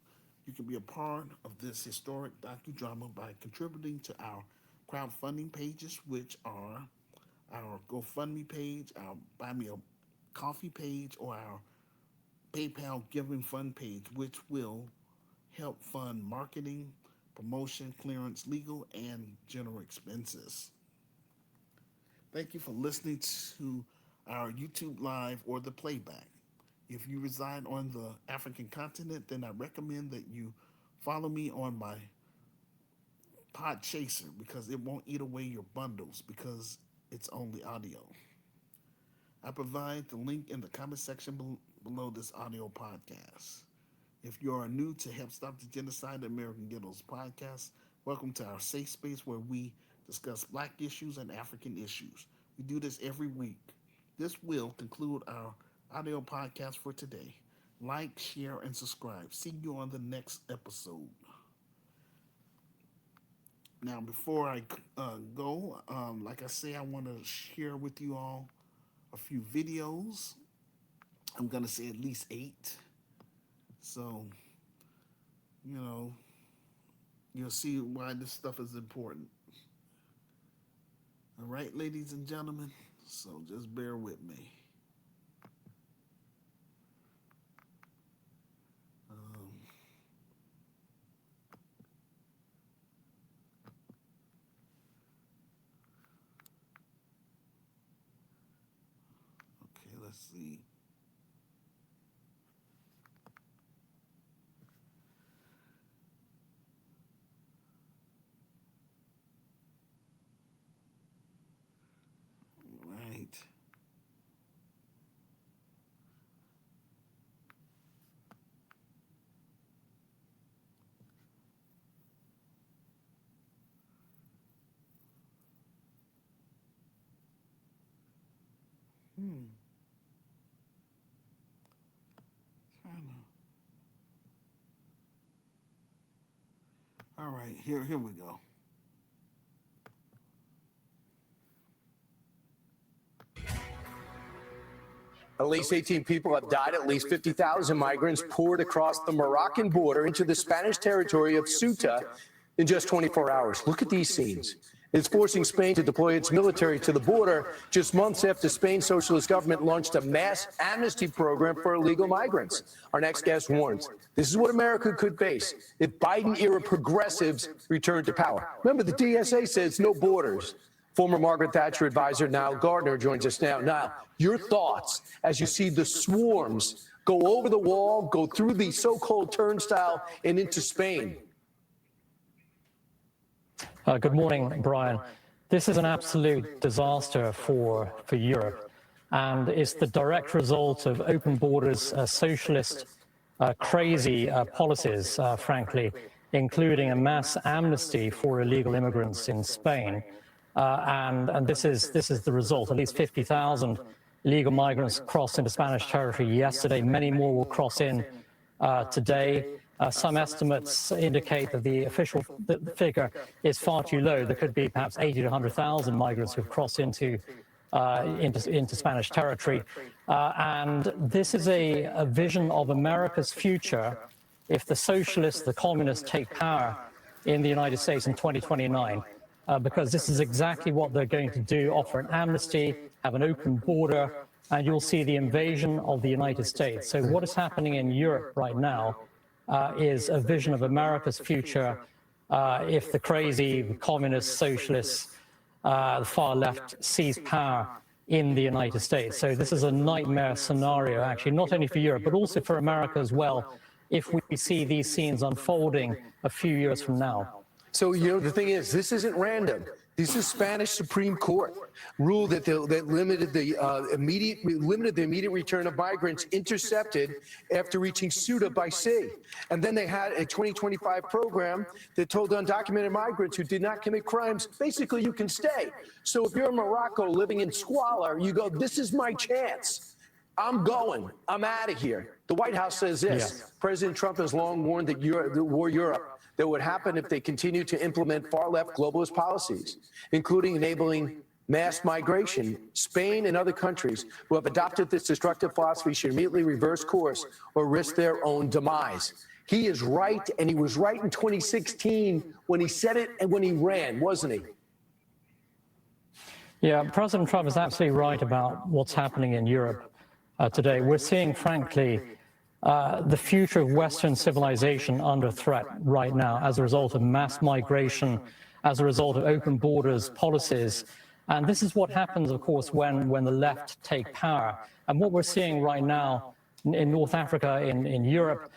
You can be a part of this historic docudrama by contributing to our crowdfunding pages, which are our GoFundMe page, our Buy Me a Coffee page, or our PayPal Giving Fund page, which will help fund marketing, promotion, clearance, legal, and general expenses. Thank you for listening to our YouTube Live or the playback. If you reside on the African continent, then I recommend that you follow me on my Pod Chaser because it won't eat away your bundles because it's only audio. I provide the link in the comment section below this audio podcast. If you are new to Help Stop the Genocide of American Ghettos podcast, welcome to our safe space where we discuss Black issues and African issues. We do this every week. This will conclude our audio podcast for today. Like, share, and subscribe. See you on the next episode. Now, before I go, like I say, I want to share with you all a few videos. I'm going to say at least 8. So, you know, you'll see why this stuff is important. All right, ladies and gentlemen, so just bear with me. Okay, let's see. Right. Hmm. All right, here we go. At least 18 people have died. At least 50,000 migrants poured across the Moroccan border into the Spanish territory of Ceuta in just 24 hours. Look at these scenes. It's forcing Spain to deploy its military to the border just months after Spain's socialist government launched a mass amnesty program for illegal migrants. Our next guest warns this is what America could face if Biden-era progressives return to power. Remember, the DSA says no borders. Former Margaret Thatcher advisor Niall Gardner joins us now. Niall, your thoughts as you see the swarms go over the wall, go through the so-called turnstile and into Spain? Good morning, Brian. This is an absolute disaster for Europe, and it's the direct result of open borders, socialist, crazy policies, frankly, including a mass amnesty for illegal immigrants in Spain. And this is the result. At least 50,000 illegal migrants crossed into Spanish territory yesterday. Many more will cross in today. Some estimates indicate that the official figure is far too low. There could be perhaps 80 to 100,000 migrants who've crossed into Spanish territory. And this is a vision of America's future if the socialists, the communists take power in the United States in 2029. Because this is exactly what they're going to do, offer an amnesty, have an open border, and you'll see the invasion of the United States. So what is happening in Europe right now is a vision of America's future if the crazy communist, socialists, the far left seize power in the United States. So this is a nightmare scenario, actually, not only for Europe, but also for America as well, if we see these scenes unfolding a few years from now. So, the thing is, this isn't random. This is Spanish Supreme Court ruled that limited the immediate return of migrants intercepted after reaching Ceuta by sea. And then they had a 2025 program that told undocumented migrants who did not commit crimes, basically, you can stay. So if you're in Morocco living in squalor, you go, this is my chance. I'm going. I'm out of here. The White House says this. Yes. President Trump has long warned that Europe that would happen if they continue to implement far-left globalist policies, including enabling mass migration. Spain and other countries who have adopted this destructive philosophy should immediately reverse course or risk their own demise. He is right, and he was right in 2016 when he said it and when he ran, wasn't he? Yeah, President Trump is absolutely right about what's happening in Europe today. We're seeing, frankly, the future of Western civilization under threat right now as a result of mass migration, as a result of open borders policies. And this is what happens, of course, when the left take power. And what we're seeing right now in North Africa, in Europe,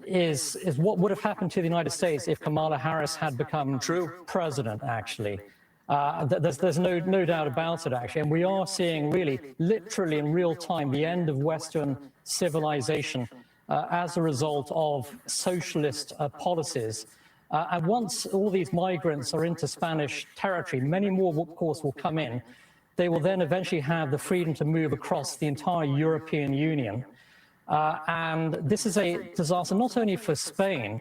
is what would have happened to the United States if Kamala Harris had become president, actually. There's no doubt about it, actually. And we are seeing really, literally in real time, the end of Western civilization as a result of socialist policies. And once all these migrants are into Spanish territory, many more, of course, will come in. They will then eventually have the freedom to move across the entire European Union. And this is a disaster not only for Spain,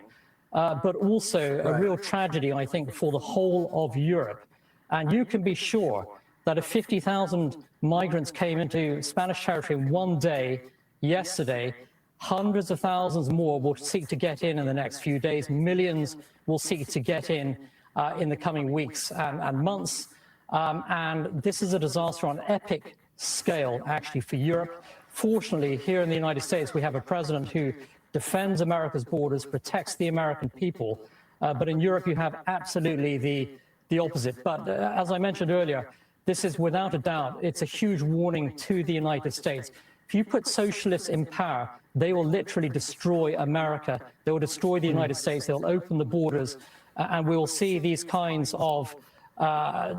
but also a real tragedy, I think, for the whole of Europe. And you can be sure that if 50,000 migrants came into Spanish territory in one day, yesterday, hundreds of thousands more will seek to get in the next few days. Millions will seek to get in the coming weeks and months. And this is a disaster on an epic scale, actually, for Europe. Fortunately, here in the United States, we have a president who defends America's borders, protects the American people. But in Europe, you have absolutely the opposite. But as I mentioned earlier, this is without a doubt, it's a huge warning to the United States. If you put socialists in power, they will literally destroy America. They will destroy the United States. They'll open the borders. And we will see these kinds of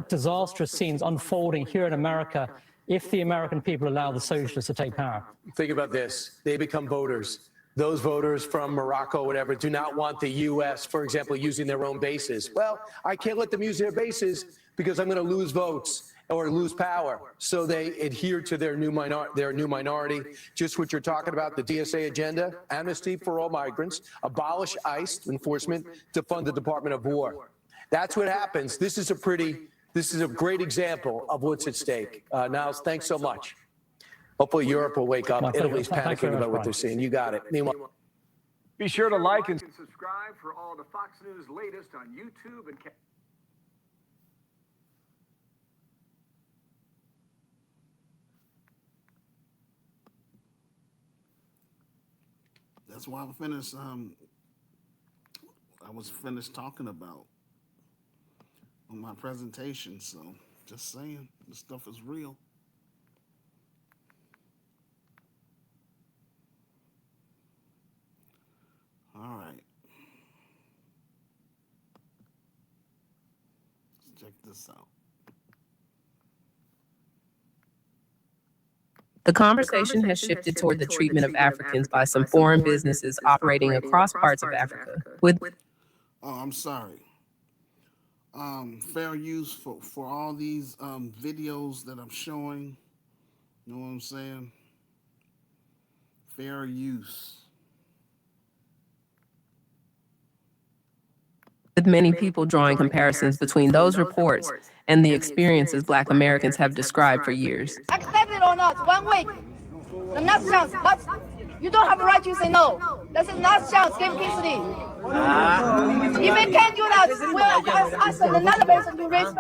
disastrous scenes unfolding here in America if the American people allow the socialists to take power. Think about this. They become voters. Those voters from Morocco, whatever, do not want the U.S., for example, using their own bases. Well, I can't let them use their bases because I'm going to lose votes or lose power. So they adhere to their new minority. Just what you're talking about, the DSA agenda, amnesty for all migrants, abolish ICE enforcement to fund the Department of War. That's what happens. This is a great example of what's at stake. Niles, thanks so much. Hopefully Europe will wake up. Italy's panicking about what they're seeing. You got it. Meanwhile, be sure to like and subscribe for all the Fox News latest on YouTube and. That's why I finished. I was finished talking about on my presentation. So just saying, this stuff is real. All right. Let's check this out. The conversation has shifted toward the treatment of Africans by some foreign businesses operating across parts of Africa. I'm sorry. Fair use for all these videos that I'm showing. You know what I'm saying? Fair use. With many people drawing comparisons between those reports and the experiences Black Americans have described for years. Accept it or not, 1 week. The next chance, but you don't have a right to say no. That's the next chance, give Kingsley. If we can't do that, we'll ask another person to replace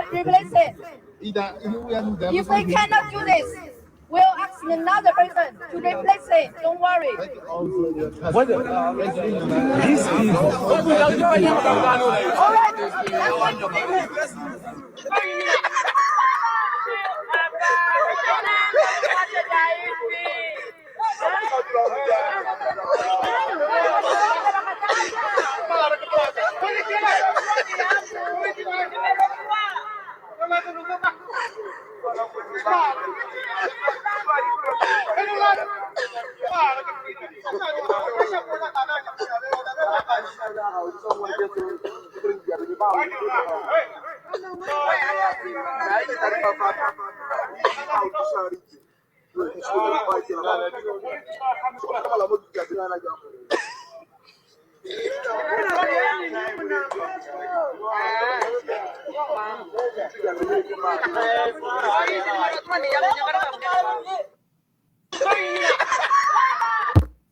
it. If we cannot do this, we'll ask another person to replace it. Don't worry. All right.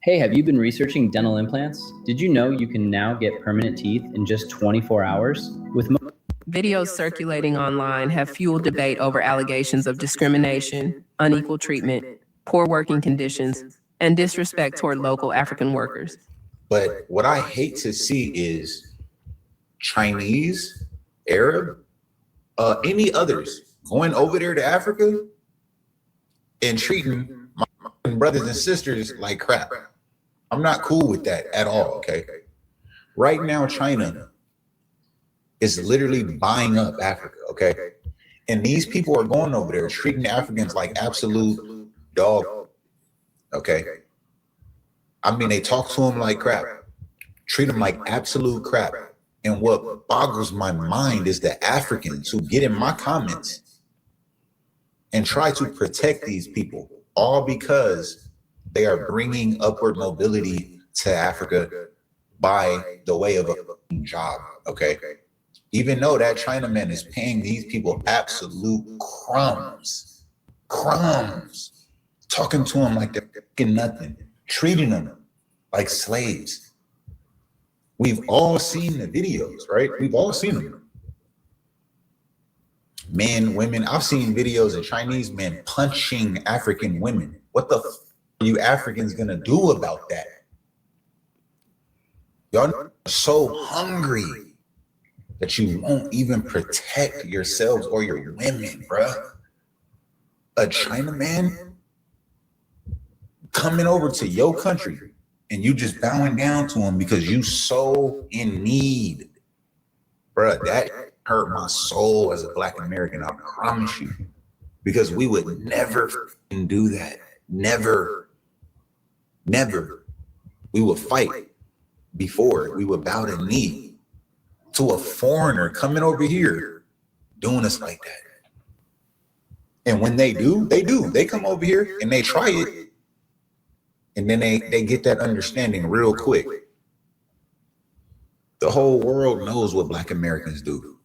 Hey, have you been researching dental implants? Did you know you can now get permanent teeth in just 24 hours? With Videos circulating online have fueled debate over allegations of discrimination, unequal treatment, poor working conditions, and disrespect toward local African workers. But what I hate to see is Chinese, Arab, any others going over there to Africa and treating my brothers and sisters like crap. I'm not cool with that at all, okay? Right now, China is literally buying up Africa, okay? And these people are going over there treating Africans like absolute dog, okay? I mean, they talk to them like crap, treat them like absolute crap. And what boggles my mind is the Africans who get in my comments and try to protect these people, all because they are bringing upward mobility to Africa by the way of a job, okay? Even though that Chinaman is paying these people absolute crumbs, talking to them like they're fucking nothing, treating them like slaves. We've all seen the videos, right? We've all seen them. Men, women, I've seen videos of Chinese men punching African women. What the f are you Africans gonna do about that? Y'all are so hungry that you won't even protect yourselves or your women, bruh. A Chinaman coming over to your country and you just bowing down to him because you so in need. Bruh, that hurt my soul as a Black American, I promise you. Because we would never do that. Never. We would fight before we would bow the knee to a foreigner coming over here doing us like that. And when they do. They come over here and they try it. And then they get that understanding real quick. The whole world knows what Black Americans do.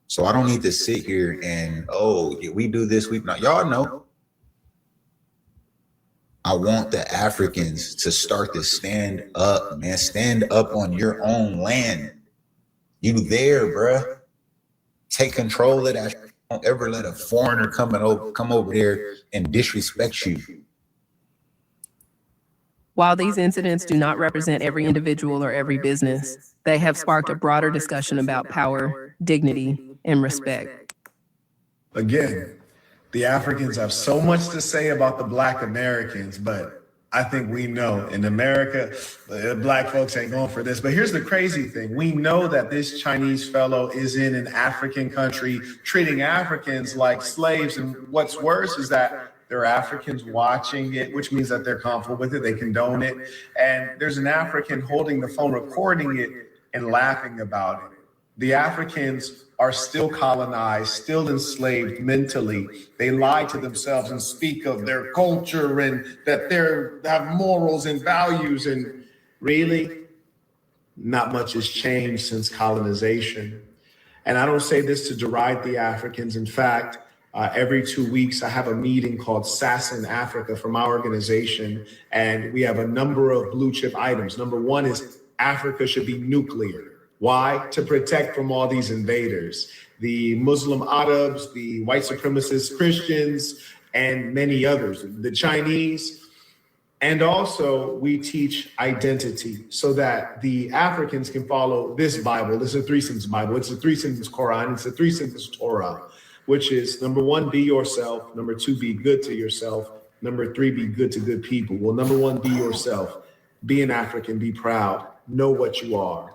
So I don't need to sit here and, oh, we do this, we not. Y'all know. I want the Africans to start to stand up, man. Stand up on your own land. You there, bruh. Take control of that. Don't ever let a foreigner come over there and disrespect you. While these incidents do not represent every individual or every business, they have sparked a broader discussion about power, dignity, and respect. Again, the Africans have so much to say about the Black Americans, but I think we know in America, the Black folks ain't going for this. But here's the crazy thing. We know that this Chinese fellow is in an African country treating Africans like slaves. And what's worse is that there are Africans watching it, which means that they're comfortable with it. They condone it. And there's an African holding the phone, recording it and laughing about it. The Africans are still colonized, still enslaved mentally. They lie to themselves and speak of their culture and that they have morals and values. And really, not much has changed since colonization. And I don't say this to deride the Africans. In fact, every 2 weeks, I have a meeting called SAS in Africa from our organization. And we have a number of blue chip items. Number one is Africa should be nuclear. Why? To protect from all these invaders, the Muslim Arabs, the white supremacist Christians, and many others, the Chinese. And also we teach identity so that the Africans can follow this Bible. This is a 3-sentence Bible. It's a 3-sentence Quran. It's a 3-sentence Torah, which is number 1, be yourself. Number 2, be good to yourself. Number 3, be good to good people. Well, number 1, be yourself. Be an African, be proud, know what you are.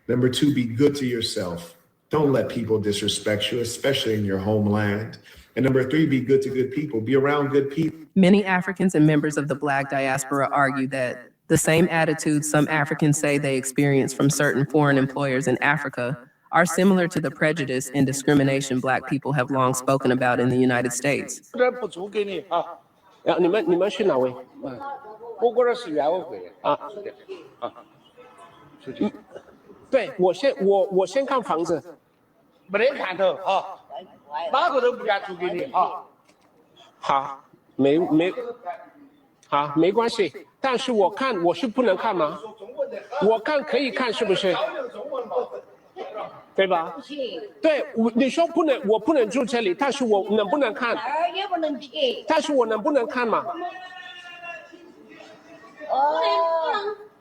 Number 2, be good to yourself. Don't let people disrespect you, especially in your homeland. And number 3, be good to good people. Be around good people. Many Africans and members of the Black diaspora argue that the same attitudes some Africans say they experience from certain foreign employers in Africa are similar to the prejudice and discrimination Black people have long spoken about in the United States. 你们去哪位？我过来是原委会啊。对，我先看房子，没得看头啊，哪个都不敢租给你啊。好，好，没关系。但是我看我是不能看吗？我看可以看是不是？对吧？对，你说不能，我不能住这里，但是我能不能看？哪儿也不能去。但是我能不能看嘛？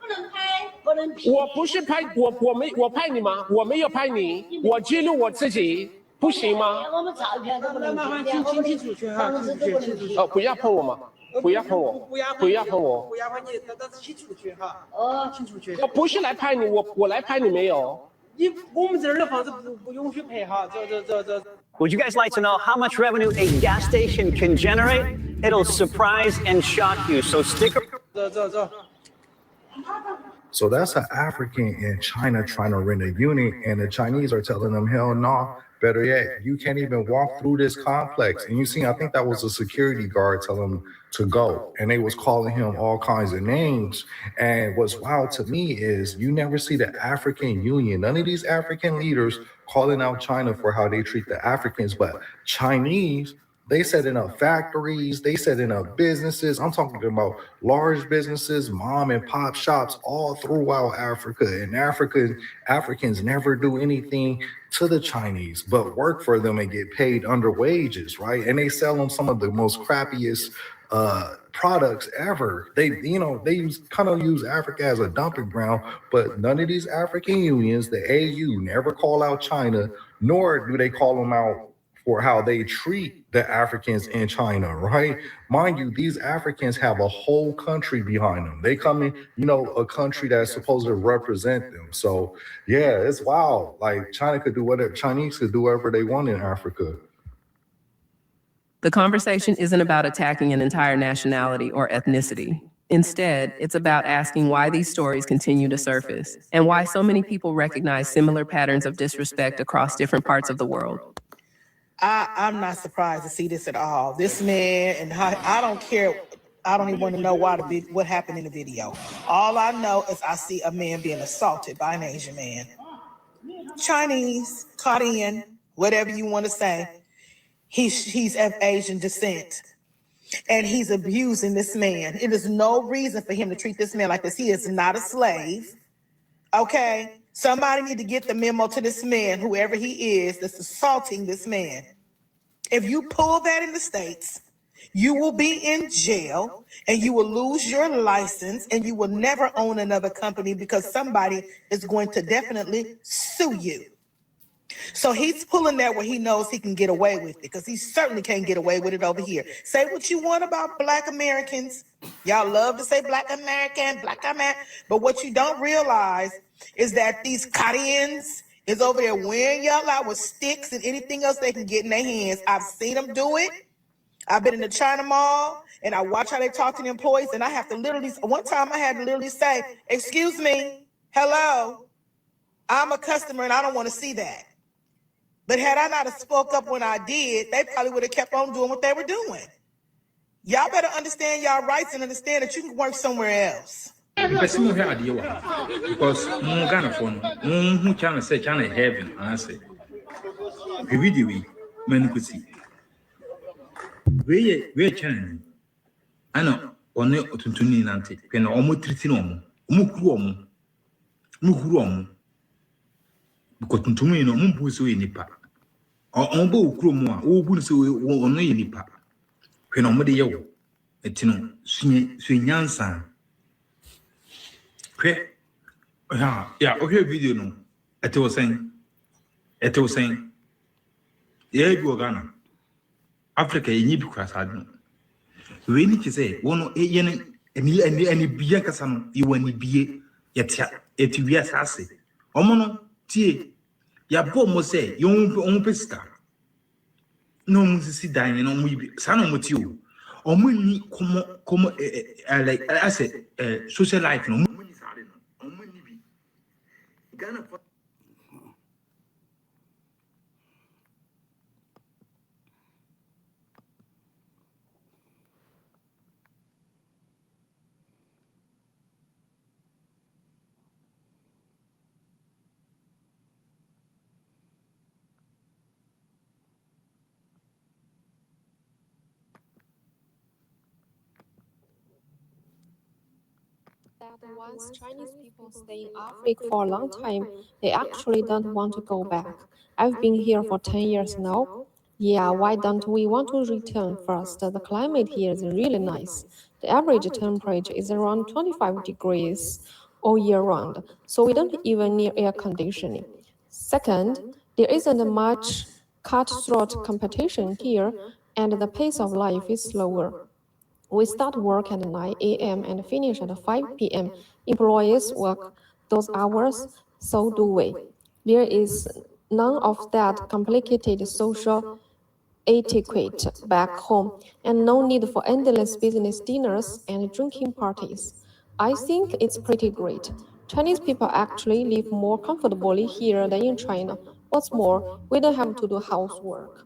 不能拍，不能拍。我不是拍我拍你吗？我没有拍你，我记录我自己，不行吗？连我们照片都不能拍，连我们的房子都不能拍。哦，不要碰我嘛，不要碰我，不要碰我。不要碰你，但是请出去哈。请出去。我不是来拍你，我来拍你没有。我们这儿的房子不允许拍哈，走。Would you guys like to know how much revenue a gas station can generate? It'll surprise and shock you. So stick around. 走。 So that's an African in China trying to rent a unit, and the Chinese are telling them, hell no. Better yet, you can't even walk through this complex. And you see, I think that was a security guard telling him to go. And they was calling him all kinds of names. And what's wild to me is you never see the African Union, none of these African leaders calling out China for how they treat the Africans, but Chinese, they setting up factories, they setting up businesses. I'm talking about large businesses, mom and pop shops all throughout Africa. And Africans never do anything to the Chinese, but work for them and get paid under wages, right? And they sell them some of the most crappiest products ever. They kind of use Africa as a dumping ground, but none of these African unions, the AU, never call out China, nor do they call them out for how they treat the Africans in China, right? Mind you, these Africans have a whole country behind them. They come in, a country that's supposed to represent them. So yeah, it's wild. Like Chinese could do whatever they want in Africa. The conversation isn't about attacking an entire nationality or ethnicity. Instead, it's about asking why these stories continue to surface and why so many people recognize similar patterns of disrespect across different parts of the world. I'm not surprised to see this at all. This man, and I don't care. I don't even want to know what happened in the video. All I know is I see a man being assaulted by an Asian man. Chinese, Korean, whatever you want to say. He's of Asian descent. And he's abusing this man. It is no reason for him to treat this man like this. He is not a slave. Okay? Somebody need to get the memo to this man, whoever he is, that's assaulting this man. If you pull that in the States, you will be in jail and you will lose your license and you will never own another company because somebody is going to definitely sue you. So he's pulling that where he knows he can get away with it because he certainly can't get away with it over here. Say what you want about Black Americans. Y'all love to say Black American, but what you don't realize is that these Koreans is over there wearing y'all out with sticks and anything else they can get in their hands. I've seen them do it. I've been in the China Mall and I watch how they talk to the employees and I have to one time I had to literally say, excuse me, hello, I'm a customer and I don't want to see that. But had I not have spoke up when I did, they probably would have kept on doing what they were doing. Y'all better understand y'all rights and understand that you can work somewhere else. Because Ghana for who China say China heaven, I say. We many could see. We China. I know on the Tuntuni Nante, can almost treating Mukurum. Because Tuntuni no Mumpusu in Nipa. Or Ombo Krumwa, who would so on the Nipa. When Omadi Yo, Etino, Swinyansan. Yeah, okay, video no. It was saying, yeah, you go Ghana. Africa, you need to cross. I don't know. We need to say, one, any Bianca San, you want be yet, if you be assassin. Omono, Tie, ya pomo say, you won't be star. No, Mrs. Dining on me, son with you. Or money, come, like I said, social life, no. Ghana. that once Chinese people stay in Africa for a long time, they actually don't want to go back. I've been here for 10 years now. Yeah, why don't we want to return first? The climate here is really nice. The average temperature is around 25 degrees all year round, so we don't even need air conditioning. Second, there isn't much cutthroat competition here, and the pace of life is slower. We start work at 9 a.m. and finish at 5 p.m. Employees work those hours, so do we. There is none of that complicated social etiquette back home, and no need for endless business dinners and drinking parties. I think it's pretty great. Chinese people actually live more comfortably here than in China. What's more, we don't have to do housework.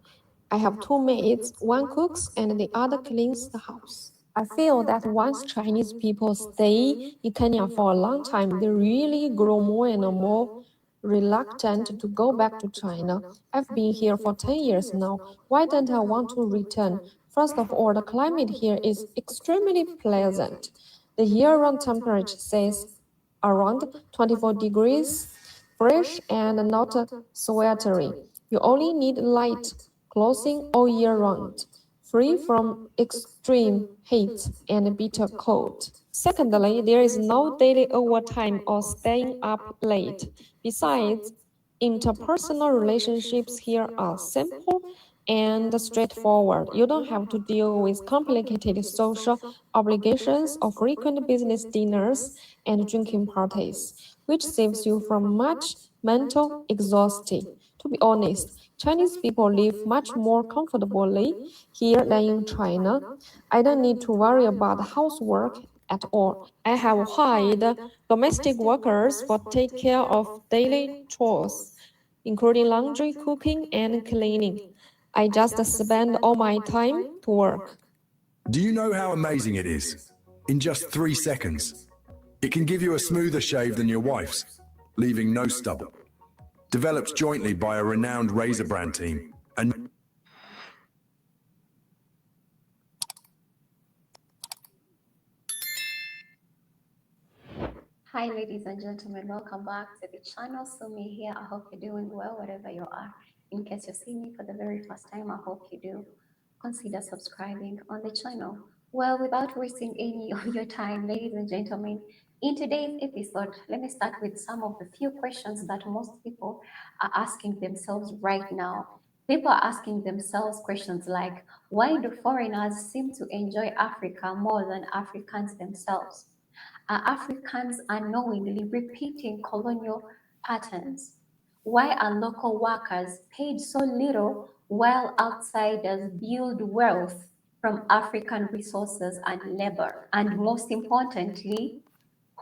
I have two maids, one cooks and the other cleans the house. I feel that once Chinese people stay in Kenya for a long time, they really grow more and more reluctant to go back to China. I've been here for 10 years now. Why don't I want to return? First of all, the climate here is extremely pleasant. The year-round temperature says around 24 degrees, fresh and not sweatery. You only need light clothing all year round, free from extreme heat and bitter cold. Secondly, there is no daily overtime or staying up late. Besides, interpersonal relationships here are simple and straightforward. You don't have to deal with complicated social obligations or frequent business dinners and drinking parties, which saves you from much mental exhaustion. To be honest, Chinese people live much more comfortably here than in China. I don't need to worry about housework at all. I have hired domestic workers for take care of daily chores, including laundry, cooking, and cleaning. I just spend all my time to work. Do you know how amazing it is? In just 3 seconds, it can give you a smoother shave than your wife's, leaving no stubble. Developed jointly by a renowned razor brand team. And Hi, ladies and gentlemen, welcome back to the channel. Sumi here. I hope you're doing well wherever you are. In case you see me for the very first time, I hope you do consider subscribing on the channel. Well, without wasting any of your time, ladies and gentlemen, in today's episode, let me start with some of the few questions that most people are asking themselves right now. People are asking themselves questions like, why do foreigners seem to enjoy Africa more than Africans themselves? Are Africans unknowingly repeating colonial patterns? Why are local workers paid so little while outsiders build wealth from African resources and labor? And most importantly,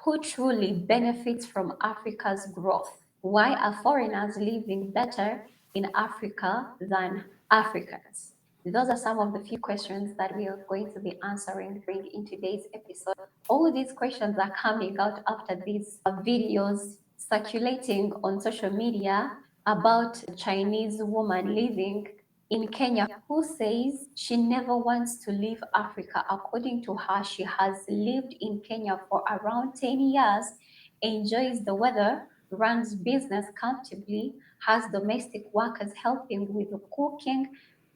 who truly benefits from Africa's growth? Why are foreigners living better in Africa than Africans? Those are some of the few questions that we are going to be answering in today's episode. All these questions are coming out after these videos circulating on social media about a Chinese woman living in Kenya who says she never wants to leave Africa. According to her, she has lived in Kenya for around 10 years, enjoys the weather, runs business comfortably, has domestic workers helping with the cooking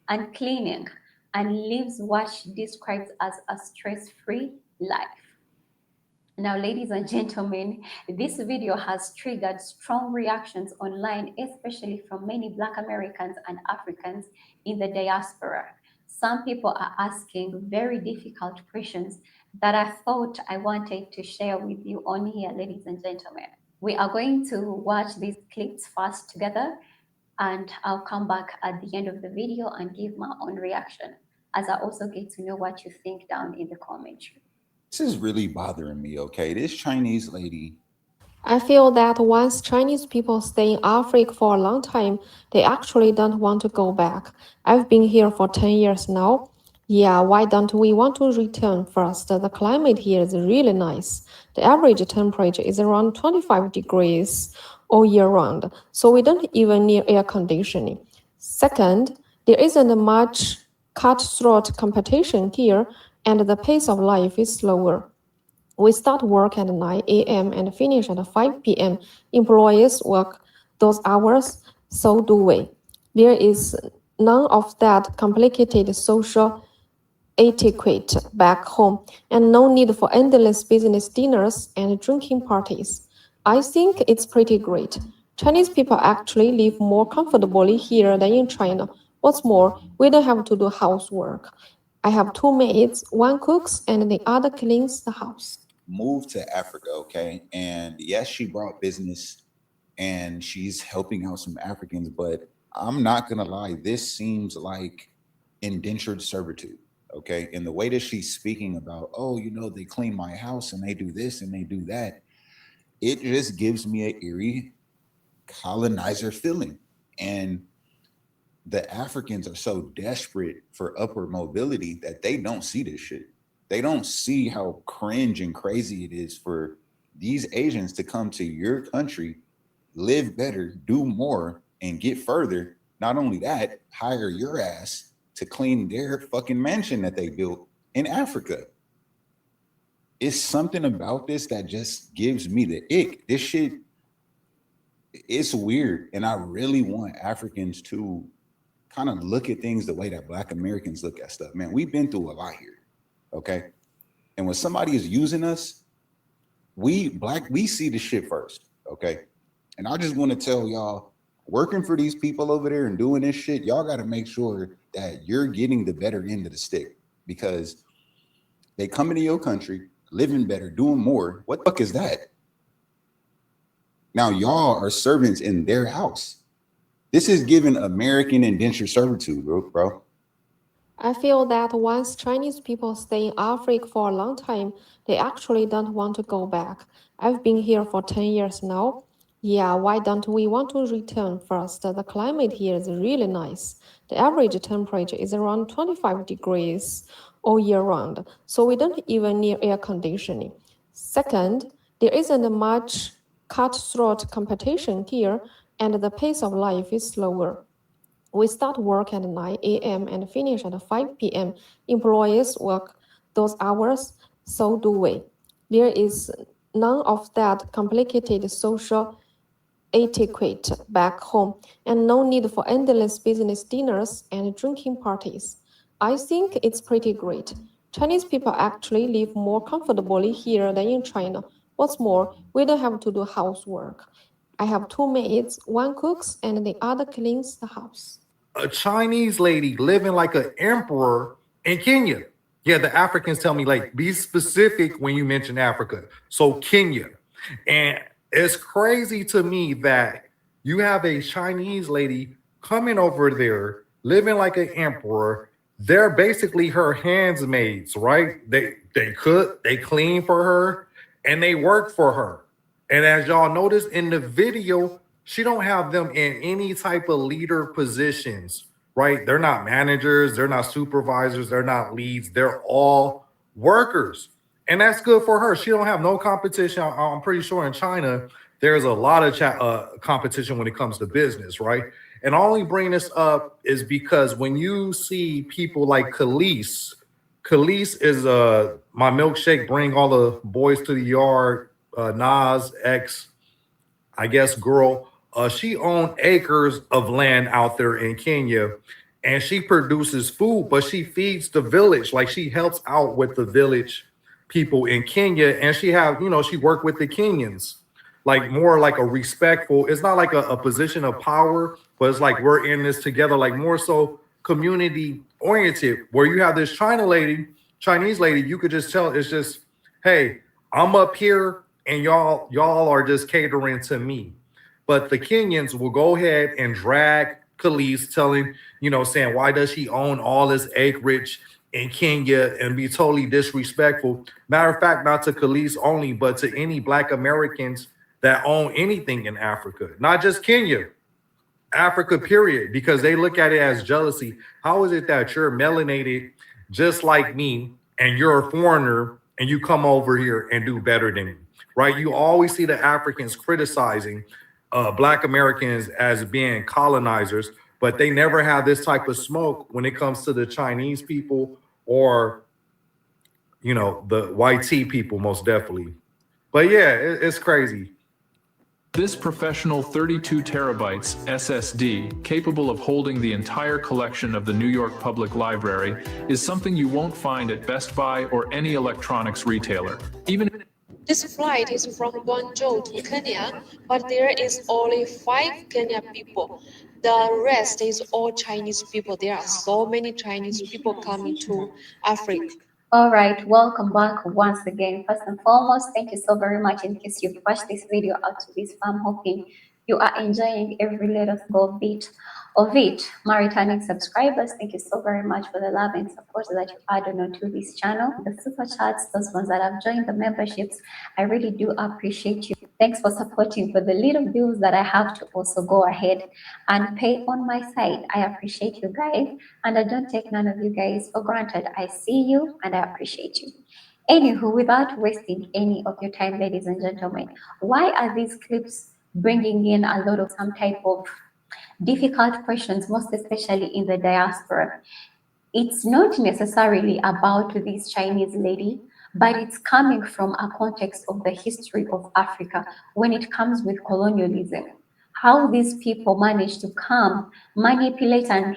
and cleaning, and lives what she describes as a stress-free life. Now, ladies and gentlemen, this video has triggered strong reactions online, especially from many Black Americans and Africans in the diaspora. Some people are asking very difficult questions that I thought I wanted to share with you on here, ladies and gentlemen. We are going to watch these clips first together, and I'll come back at the end of the video and give my own reaction, as I also get to know what you think down in the commentary. This is really bothering me, okay? This Chinese lady. I feel that once Chinese people stay in Africa for a long time, they actually don't want to go back. I've been here for 10 years now. Yeah, why don't we want to return first? The climate here is really nice. The average temperature is around 25 degrees all year round, so we don't even need air conditioning. Second, there isn't much cutthroat competition here, and the pace of life is slower. We start work at 9 a.m. and finish at 5 p.m. Employees work those hours, so do we. There is none of that complicated social etiquette back home, and no need for endless business dinners and drinking parties. I think it's pretty great. Chinese people actually live more comfortably here than in China. What's more, we don't have to do housework. I have two maids, one cooks and the other cleans the house. Moved to Africa, okay? And yes, she brought business and she's helping out some Africans, but I'm not gonna lie, this seems like indentured servitude, okay? And the way that she's speaking about, oh, you know, they clean my house and they do this and they do that, it just gives me an eerie colonizer feeling. And the Africans are so desperate for upward mobility that they don't see this shit. They don't see how cringe and crazy it is for these Asians to come to your country, live better, do more, and get further. Not only that, hire your ass to clean their fucking mansion that they built in Africa. It's something about this that just gives me the ick. This shit, it's weird. And I really want Africans to kind of look at things the way that Black Americans look at stuff. Man, we've been through a lot here. Okay. And when somebody is using us, we see the shit first. Okay. And I just want to tell y'all, working for these people over there and doing this shit, y'all got to make sure that you're getting the better end of the stick, because they come into your country, living better, doing more. What the fuck is that? Now y'all are servants in their house. This is giving American indentured servitude, bro. I feel that once Chinese people stay in Africa for a long time, they actually don't want to go back. I've been here for 10 years now. Yeah, why don't we want to return first? The climate here is really nice. The average temperature is around 25 degrees all year round, so we don't even need air conditioning. Second, there isn't much cutthroat competition here, and the pace of life is slower. We start work at 9 a.m. and finish at 5 p.m. Employees work those hours, so do we. There is none of that complicated social etiquette back home, and no need for endless business dinners and drinking parties. I think it's pretty great. Chinese people actually live more comfortably here than in China. What's more, we don't have to do housework. I have two maids, one cooks and the other cleans the house. A Chinese lady living like an emperor in Kenya. Yeah, the Africans tell me, like, be specific when you mention Africa. So Kenya. And it's crazy to me that you have a Chinese lady coming over there, living like an emperor. They're basically her handsmaids, right? They cook, they clean for her, and they work for her. And as y'all notice in the video, she don't have them in any type of leader positions, right? They're not managers, they're not supervisors, they're not leads, they're all workers. And that's good for her. She don't have no competition. I'm pretty sure in China, there's a lot of competition when it comes to business, right? And I only bring this up is because when you see people like Khalees is my milkshake, bring all the boys to the yard, Nas ex, I guess, girl. She owned acres of land out there in Kenya, and she produces food, but she feeds the village. Like, she helps out with the village people in Kenya, and she worked with the Kenyans, like more like a respectful. It's not like a position of power, but it's like we're in this together, like more so community oriented. Where you have this Chinese lady, you could just tell it's just, hey, I'm up here and y'all are just catering to me. But the Kenyans will go ahead and drag Khalees, telling, saying, why does she own all this acreage in Kenya, and be totally disrespectful. Matter of fact, not to Khalees only, but to any Black Americans that own anything in Africa, not just Kenya, Africa, period, because they look at it as jealousy. How is it that you're melanated just like me and you're a foreigner and you come over here and do better than me, right? You always see the Africans criticizing Black Americans as being colonizers, but they never have this type of smoke when it comes to the Chinese people or the YT people most definitely. But yeah, it's crazy. This professional 32 terabytes SSD, capable of holding the entire collection of the New York Public Library, is something you won't find at Best Buy or any electronics retailer. This flight is from Guangzhou to Kenya, but there is only 5 Kenyan people. The rest is all Chinese people. There are so many Chinese people coming to Africa. All right, welcome back once again. First and foremost, thank you so very much. In case you've watched this video out to this far, I'm hoping you are enjoying every little single bit of it. My returning subscribers, thank you so very much for the love and support that you add on to this channel. The super chats, those ones that have joined the memberships, I really do appreciate you. Thanks for supporting. For the little bills that I have to also go ahead and pay on my side, I appreciate you guys, and I don't take none of you guys for granted. I see you and I appreciate you. Anywho, without wasting any of your time, ladies and gentlemen, why are these clips bringing in a lot of some type of difficult questions, most especially in the diaspora? It's not necessarily about this Chinese lady, but it's coming from a context of the history of Africa when it comes with colonialism. How these people managed to come, manipulate, and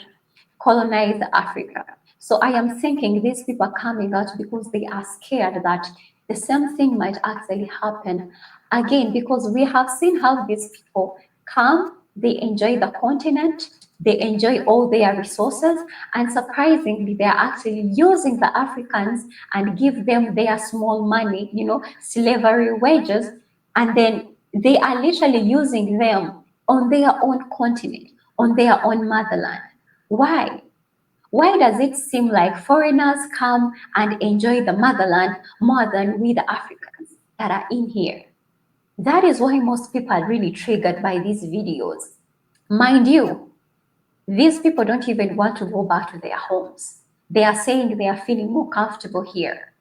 colonize Africa. So I am thinking these people are coming out because they are scared that the same thing might actually happen again, because we have seen how these people come, they enjoy the continent, they enjoy all their resources, and surprisingly, they are actually using the Africans and give them their small money, slavery wages, and then they are literally using them on their own continent, on their own motherland. Why? Why does it seem like foreigners come and enjoy the motherland more than we, the Africans that are in here? That is why most people are really triggered by these videos. Mind you, these people don't even want to go back to their homes. They are saying they are feeling more comfortable here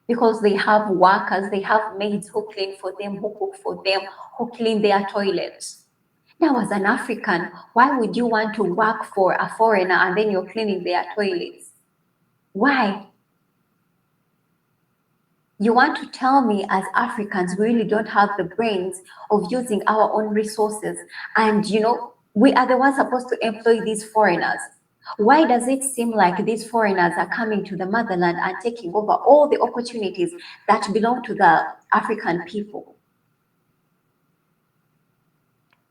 because they have workers, they have maids who clean for them, who cook for them, who clean their toilets. Now, as an African, why would you want to work for a foreigner and then you're cleaning their toilets? Why? You want to tell me as Africans, we really don't have the brains of using our own resources, and we are the ones supposed to employ these foreigners. Why does it seem like these foreigners are coming to the motherland and taking over all the opportunities that belong to the African people?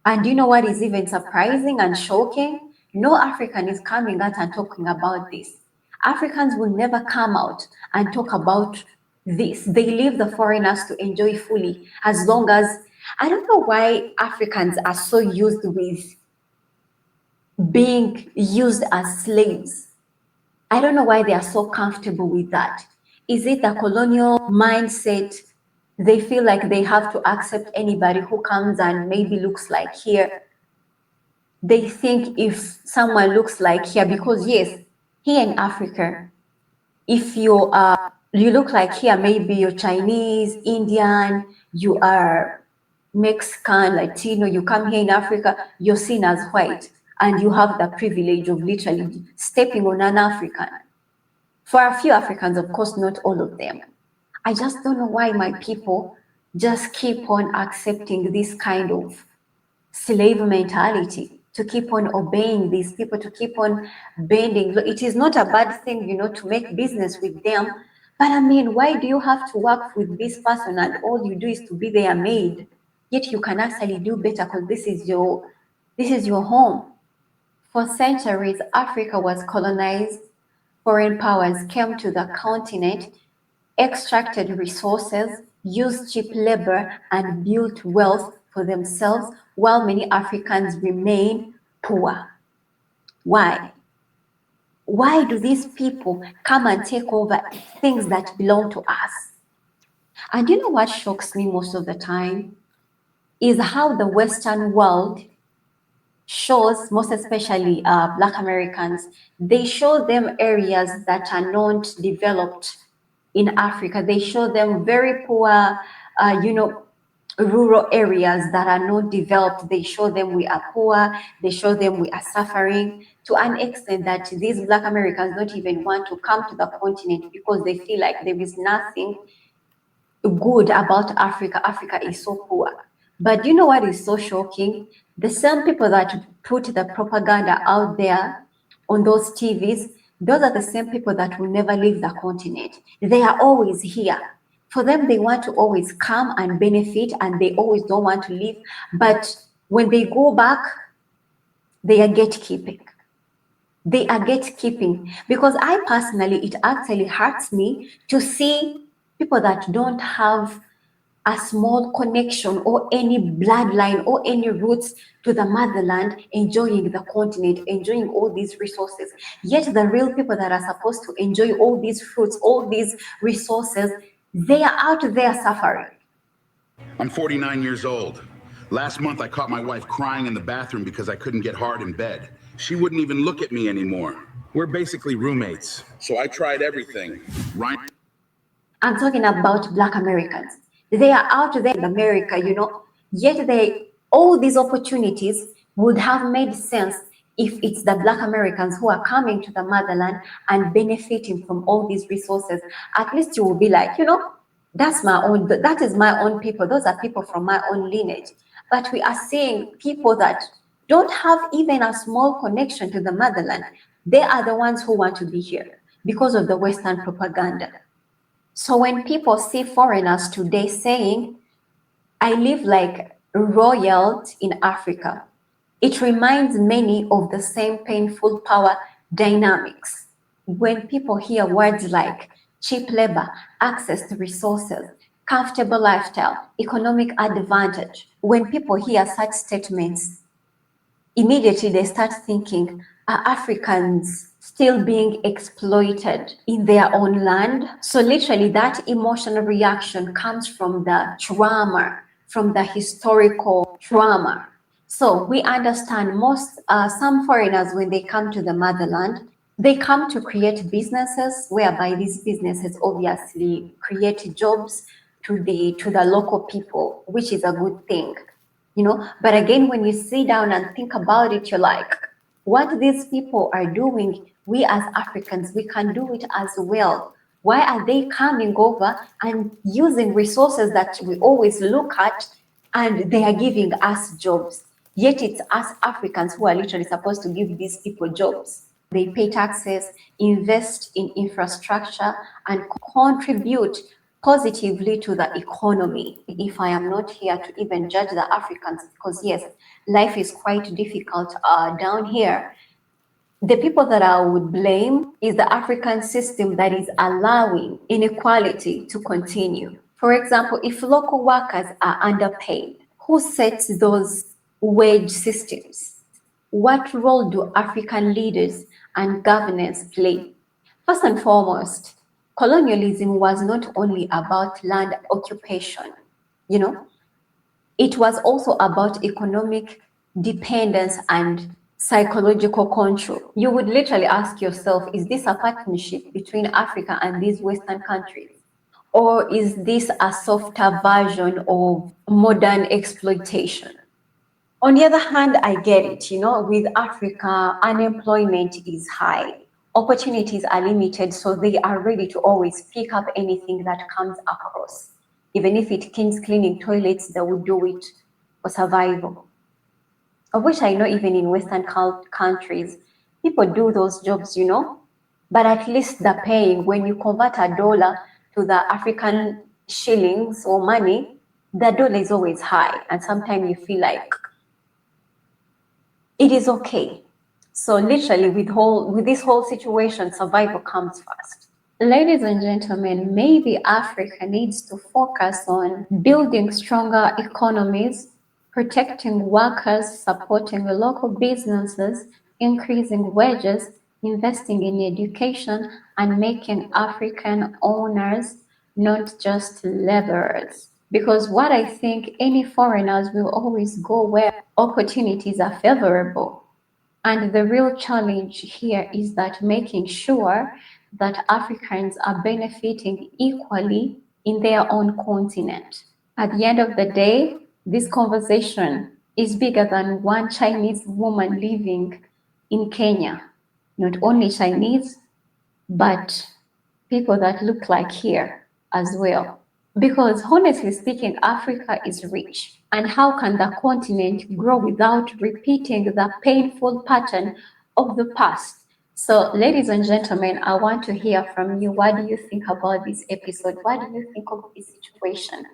And you know what is even surprising and shocking? No African is coming out and talking about this. Africans will never come out and talk about this. They leave the foreigners to enjoy fully, as long as, I don't know why Africans are so used with being used as slaves. I don't know why they are so comfortable with that. Is it the colonial mindset? They feel like they have to accept anybody who comes and maybe looks like here. They think if someone looks like here, because yes, here in Africa, if you look like here, maybe you're Chinese, Indian, you are Mexican, Latino, you come here in Africa, you're seen as white, and you have the privilege of literally stepping on an African. For a few Africans, of course, not all of them. I just don't know why my people just keep on accepting this kind of slave mentality, to keep on obeying these people, to keep on bending. It is not a bad thing, to make business with them. But I mean, why do you have to work with this person and all you do is to be their maid? Yet you can actually do better because this is your home. For centuries, Africa was colonized. Foreign powers came to the continent, extracted resources, used cheap labor, and built wealth for themselves, while many Africans remain poor. Why? Why do these people come and take over things that belong to us? And you know what shocks me most of the time? Is how the Western world shows, most especially Black Americans, they show them areas that are not developed in Africa. They show them very poor, rural areas that are not developed. They show them we are poor, they show them we are suffering to an extent that these Black Americans don't even want to come to the continent because they feel like there is nothing good about Africa. Africa is so poor. But you know what is so shocking? The same people that put the propaganda out there on those TVs, those are the same people that will never leave the continent. They are always here. For them, they want to always come and benefit and they always don't want to leave. But when they go back, they are gatekeeping. They are gatekeeping because I personally, it actually hurts me to see people that don't have a small connection or any bloodline or any roots to the motherland, enjoying the continent, enjoying all these resources. Yet the real people that are supposed to enjoy all these fruits, all these resources, they are out there suffering. I'm 49 years old. Last month, I caught my wife crying in the bathroom because I couldn't get hard in bed. She wouldn't even look at me anymore. We're basically roommates. So I tried everything. Right? I'm talking about Black Americans. They are out there in America, you know, yet all these opportunities would have made sense if it's the Black Americans who are coming to the motherland and benefiting from all these resources. At least you will be like, you know, that is my own people. Those are people from my own lineage. But we are seeing people that don't have even a small connection to the motherland. They are the ones who want to be here because of the Western propaganda. So when people see foreigners today saying, I live like royalty in Africa, it reminds many of the same painful power dynamics. When people hear words like cheap labor, access to resources, comfortable lifestyle, economic advantage, when people hear such statements, immediately they start thinking, are Africans still being exploited in their own land? So literally that emotional reaction comes from the trauma, from the historical trauma. So we understand some foreigners, when they come to the motherland, they come to create businesses, whereby these businesses obviously create jobs to the local people, which is a good thing. You know, but again, when you sit down and think about it, you're like, what these people are doing, we as Africans, we can do it as well. Why are they coming over and using resources that we always look at, and they are giving us jobs? Yet it's us Africans who are literally supposed to give these people jobs. They pay taxes, invest in infrastructure, and contribute positively to the economy. If I am not here to even judge the Africans, because yes, life is quite difficult down here, the people that I would blame is the African system that is allowing inequality to continue. For example, if local workers are underpaid, who sets those wage systems? What role do African leaders and governance play? First and foremost, colonialism was not only about land occupation, you know, it was also about economic dependence and psychological control. You would literally ask yourself, is this a partnership between Africa and these Western countries? Or is this a softer version of modern exploitation? On the other hand, I get it, you know, with Africa, unemployment is high, opportunities are limited, so they are ready to always pick up anything that comes across. Even if it means cleaning toilets, they would do it for survival. Of which I know even in Western countries, people do those jobs, you know, but at least the paying, when you convert a dollar to the African shillings or money, the dollar is always high. And sometimes you feel like it is okay. So literally with this whole situation, survival comes first. Ladies and gentlemen, maybe Africa needs to focus on building stronger economies, protecting workers, supporting the local businesses, increasing wages, investing in education, and making African owners not just laborers. Because what I think, any foreigners will always go where opportunities are favorable. And the real challenge here is that making sure that Africans are benefiting equally in their own continent. At the end of the day, this conversation is bigger than one Chinese woman living in Kenya. Not only Chinese, but people that look like here as well. Because honestly speaking, Africa is rich. And how can the continent grow without repeating the painful pattern of the past? So, ladies and gentlemen, I want to hear from you. What do you think about this episode? What do you think of this situation?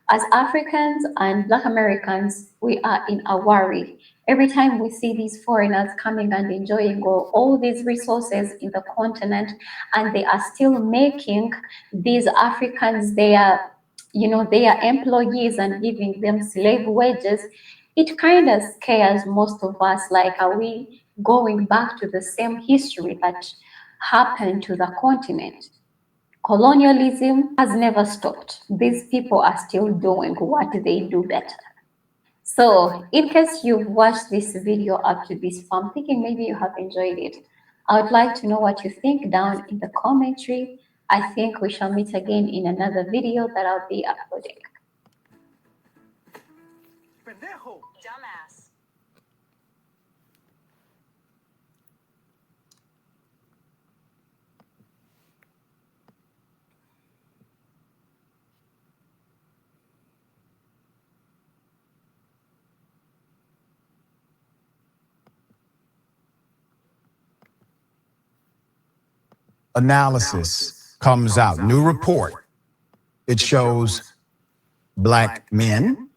As Africans and Black Americans, we are in a worry. Every time we see these foreigners coming and enjoying all these resources in the continent, and they are still making these Africans their employees and giving them slave wages, it kind of scares most of us. Like, are we going back to the same history that happened to the continent? Colonialism has never stopped. These people are still doing what they do better. So, in case you've watched this video up to this point, I'm thinking maybe you have enjoyed it. I would like to know what you think down in the commentary. I think we shall meet again in another video that I'll be uploading. Pendejo. Dumbass. Analysis comes out, new report. It shows Black men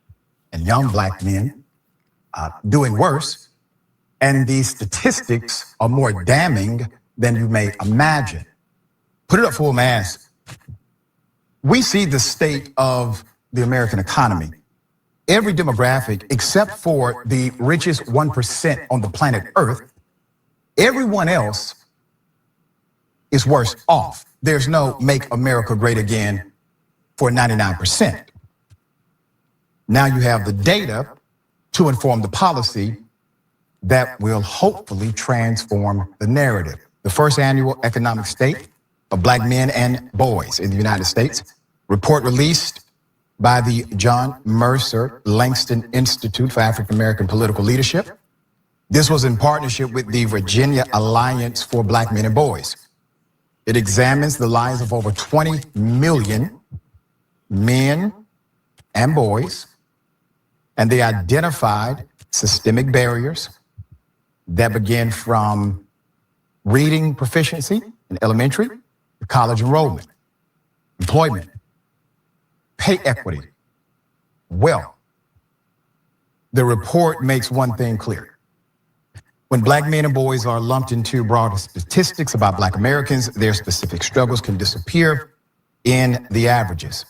and young Black men doing worse, and these statistics are more damning than you may imagine. Put it up full mass. We see the state of the American economy. Every demographic, except for the richest 1% on the planet Earth, everyone else is worse off. There's no make America great again for 99%. Now you have the data to inform the policy that will hopefully transform the narrative. The first annual economic state of Black men and boys in the United States, report released by the John Mercer Langston Institute for African American Political Leadership. This was in partnership with the Virginia Alliance for Black Men and Boys. It examines the lives of over 20 million men and boys, and they identified systemic barriers that begin from reading proficiency in elementary to college enrollment, employment, pay equity, wealth. The report makes one thing clear. When Black men and boys are lumped into broader statistics about Black Americans, their specific struggles can disappear in the averages.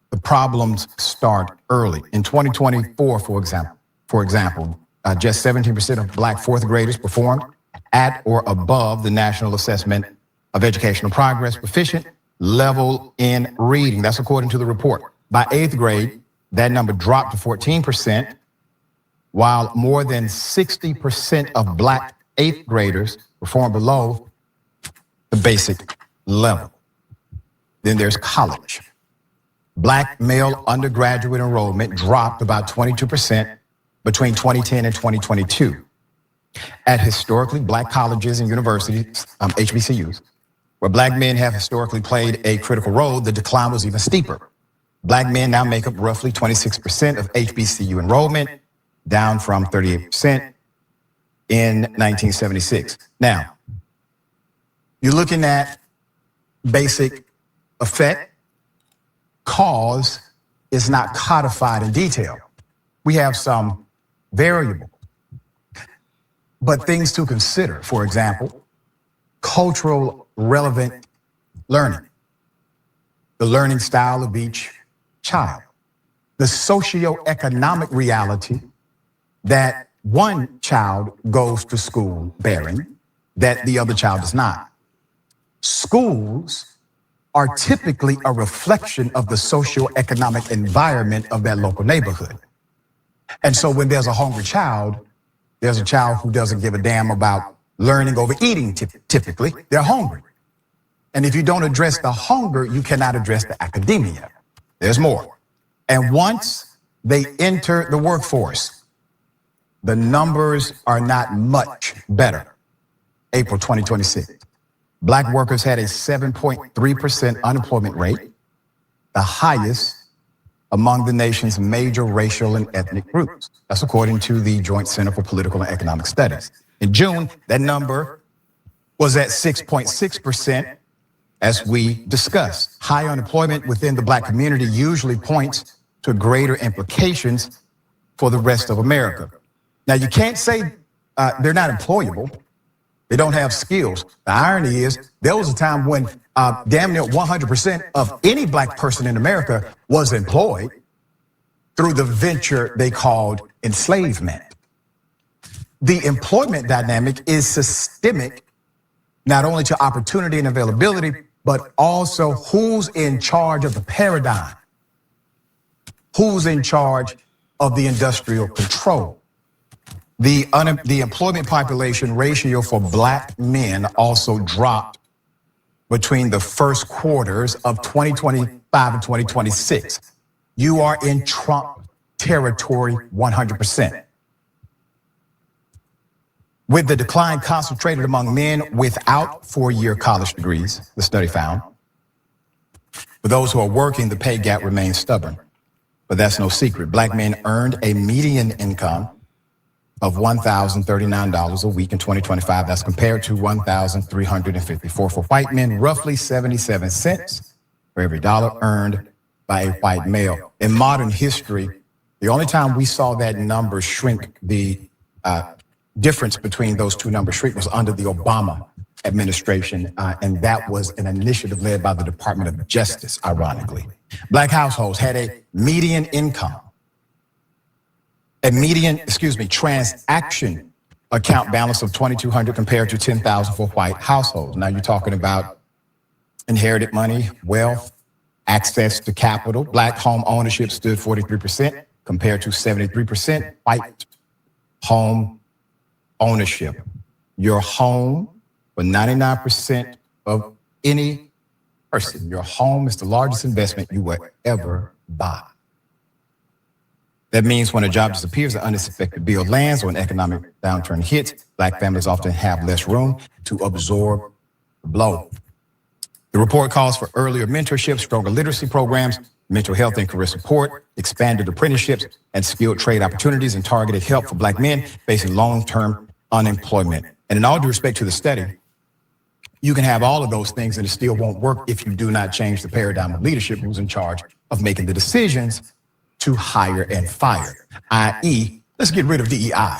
The problems start early. In 2024, for example, just 17% of Black fourth graders performed at or above the National Assessment of Educational Progress proficient level in reading. That's according to the report. By eighth grade, that number dropped to 14%, while more than 60% of Black eighth graders perform below the basic level. Then there's college. Black male undergraduate enrollment dropped about 22% between 2010 and 2022. At historically Black colleges and universities, HBCUs, where Black men have historically played a critical role, the decline was even steeper. Black men now make up roughly 26% of HBCU enrollment, down from 38% in 1976. Now, you're looking at basic effect. Cause is not codified in detail. We have some variable, but things to consider. For example, cultural relevant learning, the learning style of each child, the socioeconomic reality that one child goes to school bearing, that the other child does not. Schools are typically a reflection of the socioeconomic environment of that local neighborhood. And so when there's a hungry child, there's a child who doesn't give a damn about learning over eating typically. They're hungry. And if you don't address the hunger, you cannot address the academia. There's more. And once they enter the workforce, the numbers are not much better. April 2026. Black workers had a 7.3% unemployment rate, the highest among the nation's major racial and ethnic groups. That's according to the Joint Center for Political and Economic Studies. In June, that number was at 6.6%, as we discussed. High unemployment within the Black community usually points to greater implications for the rest of America. Now, you can't say they're not employable. They don't have skills. The irony is there was a time when damn near 100% of any Black person in America was employed through the venture they called enslavement. The employment dynamic is systemic, not only to opportunity and availability, but also who's in charge of the paradigm, who's in charge of the industrial control. The employment population ratio for Black men also dropped between the first quarters of 2025 and 2026. You are in Trump territory 100%. With the decline concentrated among men without four-year college degrees, the study found. For those who are working, the pay gap remains stubborn. But that's no secret. Black men earned a median income of $1,039 a week in 2025. That's compared to $1,354 for white men, roughly 77 cents for every dollar earned by a white male. In modern history, the only time we saw that number shrink, the difference between those two numbers shrink, was under the Obama administration, and that was an initiative led by the Department of Justice, ironically. Black households had a median income, transaction account balance of $2,200 compared to $10,000 for white households. Now you're talking about inherited money, wealth, access to capital. Black home ownership stood 43% compared to 73% white home ownership. Your home, for 99% of any person, your home is the largest investment you will ever buy. That means when a job disappears, an unexpected bill lands, or an economic downturn hits, Black families often have less room to absorb the blow. The report calls for earlier mentorship, stronger literacy programs, mental health and career support, expanded apprenticeships, and skilled trade opportunities, and targeted help for Black men facing long-term unemployment. And in all due respect to the study, you can have all of those things and it still won't work if you do not change the paradigm of leadership who's in charge of making the decisions to hire and fire, i.e., let's get rid of DEI.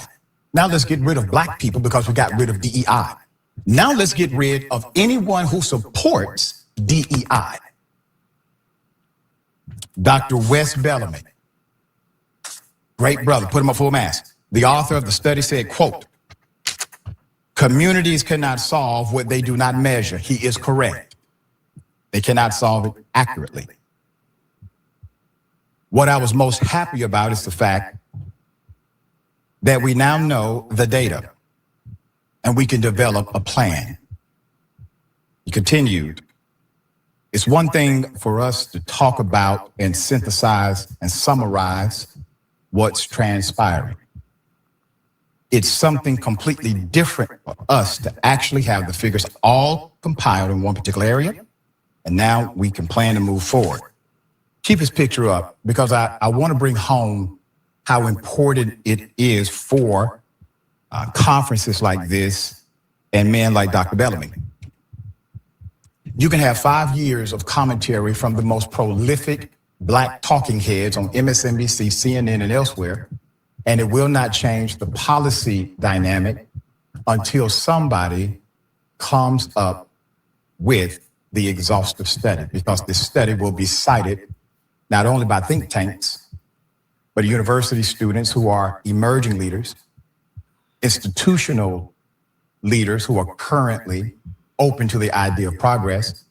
Now let's get rid of Black people because we got rid of DEI. Now let's get rid of anyone who supports DEI. Dr. Wes Bellamy, great brother, put him up full mask. The author of the study said, quote, "Communities cannot solve what they do not measure." He is correct. They cannot solve it accurately. What I was most happy about is the fact that we now know the data and we can develop a plan. He continued, "It's one thing for us to talk about and synthesize and summarize what's transpiring. It's something completely different for us to actually have the figures all compiled in one particular area, and now we can plan to move forward." Keep his picture up because I want to bring home how important it is for conferences like this and men like Dr. Bellamy. You can have 5 years of commentary from the most prolific Black talking heads on MSNBC, CNN, and elsewhere, and it will not change the policy dynamic until somebody comes up with the exhaustive study, because this study will be cited not only by think tanks, but university students who are emerging leaders, institutional leaders who are currently open to the idea of progress,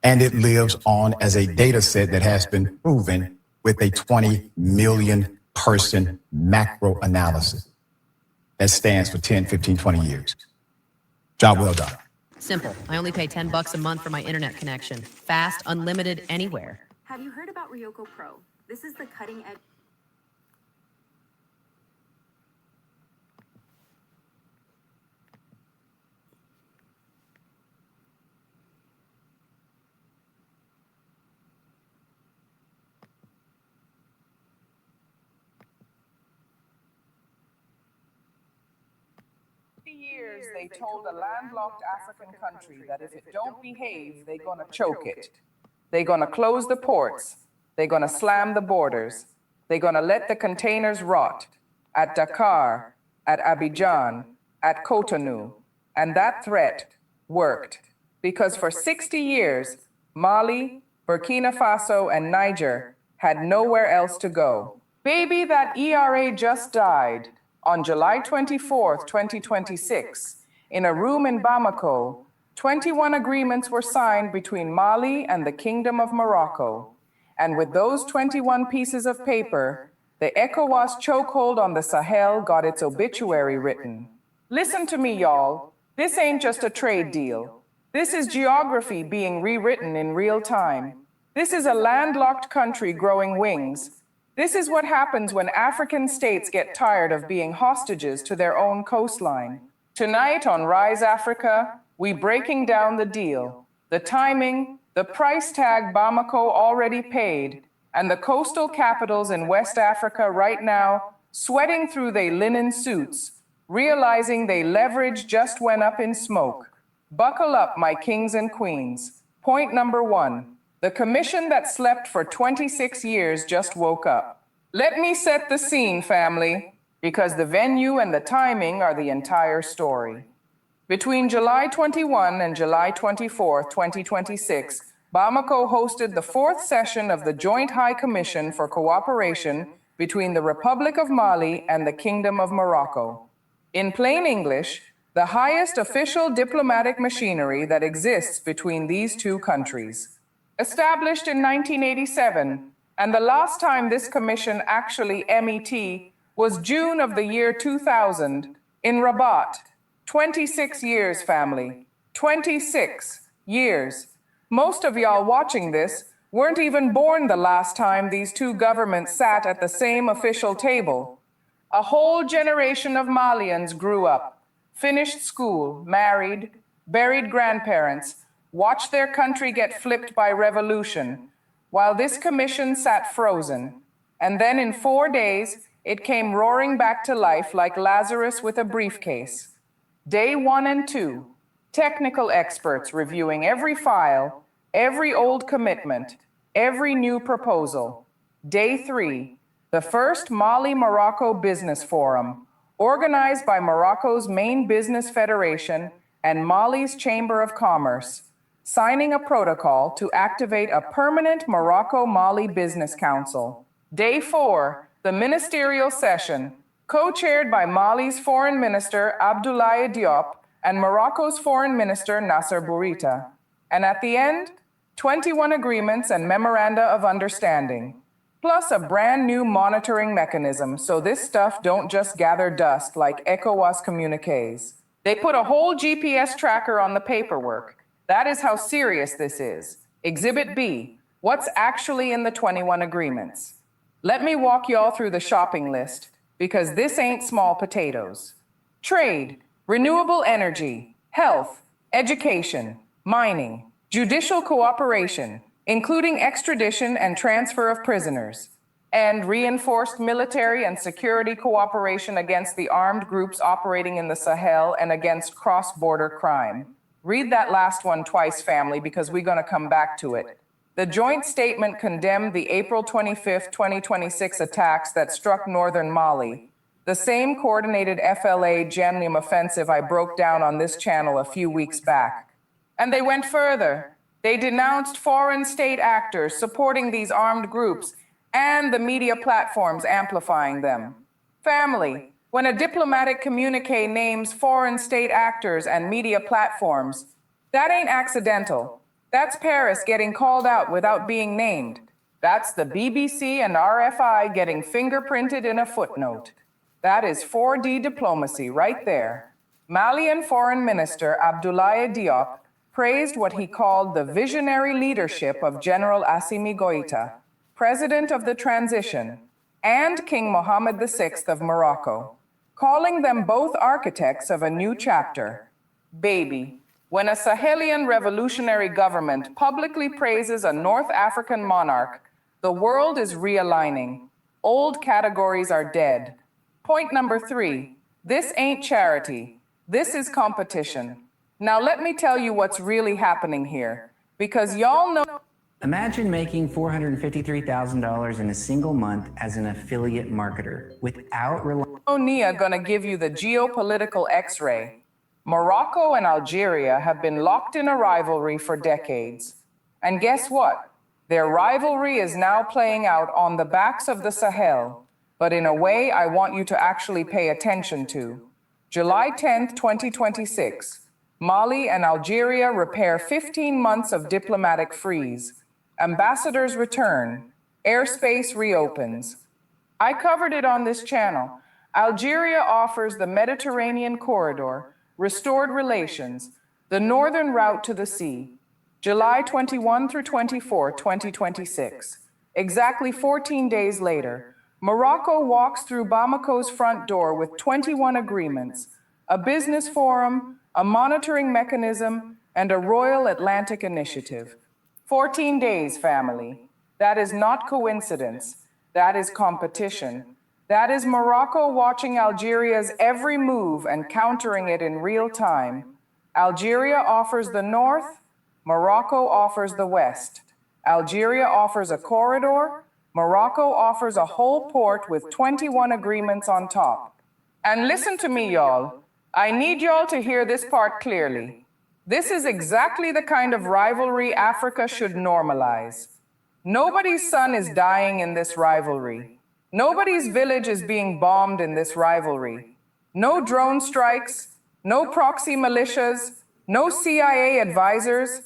and it lives on as a data set that has been proven with a 20 million person macro analysis that stands for 10, 15, 20 years. Job well done. Simple. I only pay $10 a month for my internet connection. Fast, unlimited, anywhere. Have you heard about Ryoko Pro? This is the cutting edge. Years they told a landlocked African country that if it don't behave, they're gonna choke it. They're gonna close the ports. They're gonna slam the borders. They're gonna let the containers rot at Dakar, at Abidjan, at Cotonou. And that threat worked because for 60 years, Mali, Burkina Faso, and Niger had nowhere else to go. Baby, that ERA just died on July 24th, 2026. In a room in Bamako, 21 agreements were signed between Mali and the Kingdom of Morocco. And with those 21 pieces of paper, the ECOWAS chokehold on the Sahel got its obituary written. Listen to me, y'all. This ain't just a trade deal. This is geography being rewritten in real time. This is a landlocked country growing wings. This is what happens when African states get tired of being hostages to their own coastline. Tonight on Rise Africa, we breaking down the deal, the timing, the price tag Bamako already paid, and the coastal capitals in West Africa right now sweating through their linen suits, realizing they leverage just went up in smoke. Buckle up, my kings and queens. Point number 1. The commission that slept for 26 years just woke up. Let me set the scene, family, because the venue and the timing are the entire story. Between July 21 and July 24, 2026, Bamako hosted the 4th session of the Joint High Commission for Cooperation between the Republic of Mali and the Kingdom of Morocco. In plain English, the highest official diplomatic machinery that exists between these two countries. Established in 1987, and the last time this commission actually MET was June of the year 2000 in Rabat. 26 years, family. 26 years. Most of y'all watching this weren't even born the last time these two governments sat at the same official table. A whole generation of Malians grew up, finished school, married, buried grandparents, watched their country get flipped by revolution, while this commission sat frozen. And then in 4 days, it came roaring back to life like Lazarus with a briefcase. Day 1 and 2, technical experts reviewing every file, every old commitment, every new proposal. Day 3, the first Mali-Morocco Business Forum, organized by Morocco's main business federation and Mali's Chamber of Commerce, signing a protocol to activate a permanent Morocco-Mali Business Council. Day 4, the ministerial session, co-chaired by Mali's Foreign Minister Abdoulaye Diop and Morocco's Foreign Minister Nasser Bourita. And at the end, 21 agreements and memoranda of understanding, plus a brand new monitoring mechanism so this stuff don't just gather dust like ECOWAS communiques. They put a whole GPS tracker on the paperwork. That is how serious this is. Exhibit B, what's actually in the 21 agreements? Let me walk y'all through the shopping list, because this ain't small potatoes. Trade, renewable energy, health, education, mining, judicial cooperation, including extradition and transfer of prisoners, and reinforced military and security cooperation against the armed groups operating in the Sahel and against cross-border crime. Read that last one twice, family, because we're going to come back to it. The joint statement condemned the April 25, 2026 attacks that struck northern Mali, the same coordinated FLA Jannium offensive I broke down on this channel a few weeks back. And they went further. They denounced foreign state actors supporting these armed groups and the media platforms amplifying them. Family, when a diplomatic communique names foreign state actors and media platforms, that ain't accidental. That's Paris getting called out without being named. That's the BBC and RFI getting fingerprinted in a footnote. That is 4D diplomacy right there. Malian Foreign Minister Abdoulaye Diop praised what he called the visionary leadership of General Assimi Goïta, president of the transition, and King Mohammed VI of Morocco, calling them both architects of a new chapter. Baby, when a Sahelian revolutionary government publicly praises a North African monarch, the world is realigning. Old categories are dead. Point number 3, this ain't charity. This is competition. Now let me tell you what's really happening here, because y'all know. Imagine making $453,000 in a single month as an affiliate marketer without relying. Nia gonna give you the geopolitical X-ray. Morocco and Algeria have been locked in a rivalry for decades. And guess what? Their rivalry is now playing out on the backs of the Sahel, but in a way I want you to actually pay attention to. July 10th, 2026, Mali and Algeria repair 15 months of diplomatic freeze. Ambassadors return. Airspace reopens. I covered it on this channel. Algeria offers the Mediterranean corridor, restored relations, the northern route to the sea. July 21 through 24, 2026. Exactly 14 days later, Morocco walks through Bamako's front door with 21 agreements, a business forum, a monitoring mechanism, and a Royal Atlantic Initiative. 14 days, family. That is not coincidence. That is competition. That is Morocco watching Algeria's every move and countering it in real time. Algeria offers the north, Morocco offers the west. Algeria offers a corridor, Morocco offers a whole port with 21 agreements on top. And listen to me, y'all. I need y'all to hear this part clearly. This is exactly the kind of rivalry Africa should normalize. Nobody's son is dying in this rivalry. Nobody's village is being bombed in this rivalry. No drone strikes, no proxy militias, no CIA advisors,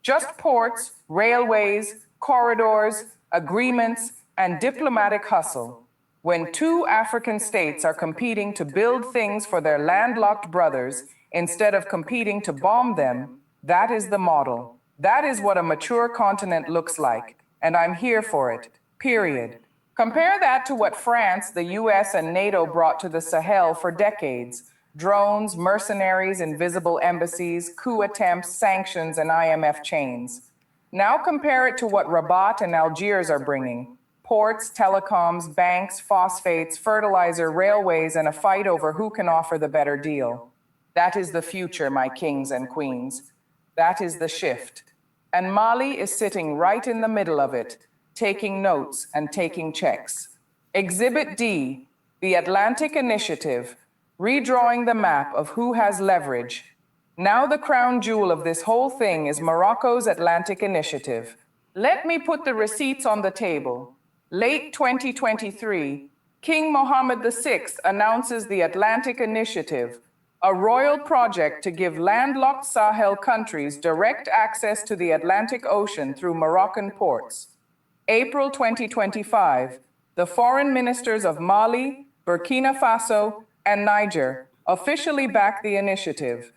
just ports, railways, corridors, agreements, and diplomatic hustle. When two African states are competing to build things for their landlocked brothers instead of competing to bomb them, that is the model. That is what a mature continent looks like, and I'm here for it, period. Compare that to what France, the US, and NATO brought to the Sahel for decades. Drones, mercenaries, invisible embassies, coup attempts, sanctions, and IMF chains. Now compare it to what Rabat and Algiers are bringing. Ports, telecoms, banks, phosphates, fertilizer, railways, and a fight over who can offer the better deal. That is the future, my kings and queens. That is the shift. And Mali is sitting right in the middle of it, taking notes and taking checks. Exhibit D, the Atlantic Initiative, redrawing the map of who has leverage. Now the crown jewel of this whole thing is Morocco's Atlantic Initiative. Let me put the receipts on the table. Late 2023, King Mohammed VI announces the Atlantic Initiative, a royal project to give landlocked Sahel countries direct access to the Atlantic Ocean through Moroccan ports. April 2025, the foreign ministers of Mali, Burkina Faso, and Niger officially back the initiative.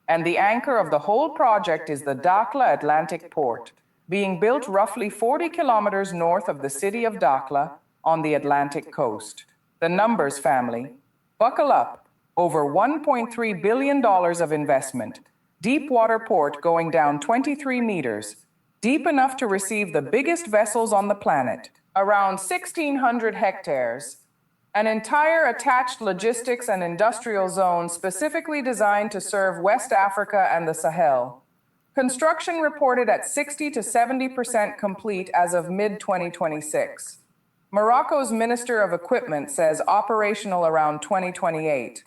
And the anchor of the whole project is the Dakhla Atlantic Port, being built roughly 40 kilometers north of the city of Dakhla on the Atlantic coast. The numbers, family. Buckle up. Over $1.3 billion of investment. Deep water port going down 23 meters. Deep enough to receive the biggest vessels on the planet. Around 1,600 hectares. An entire attached logistics and industrial zone specifically designed to serve West Africa and the Sahel. Construction reported at 60 to 70% complete as of mid-2026. Morocco's Minister of Equipment says operational around 2028.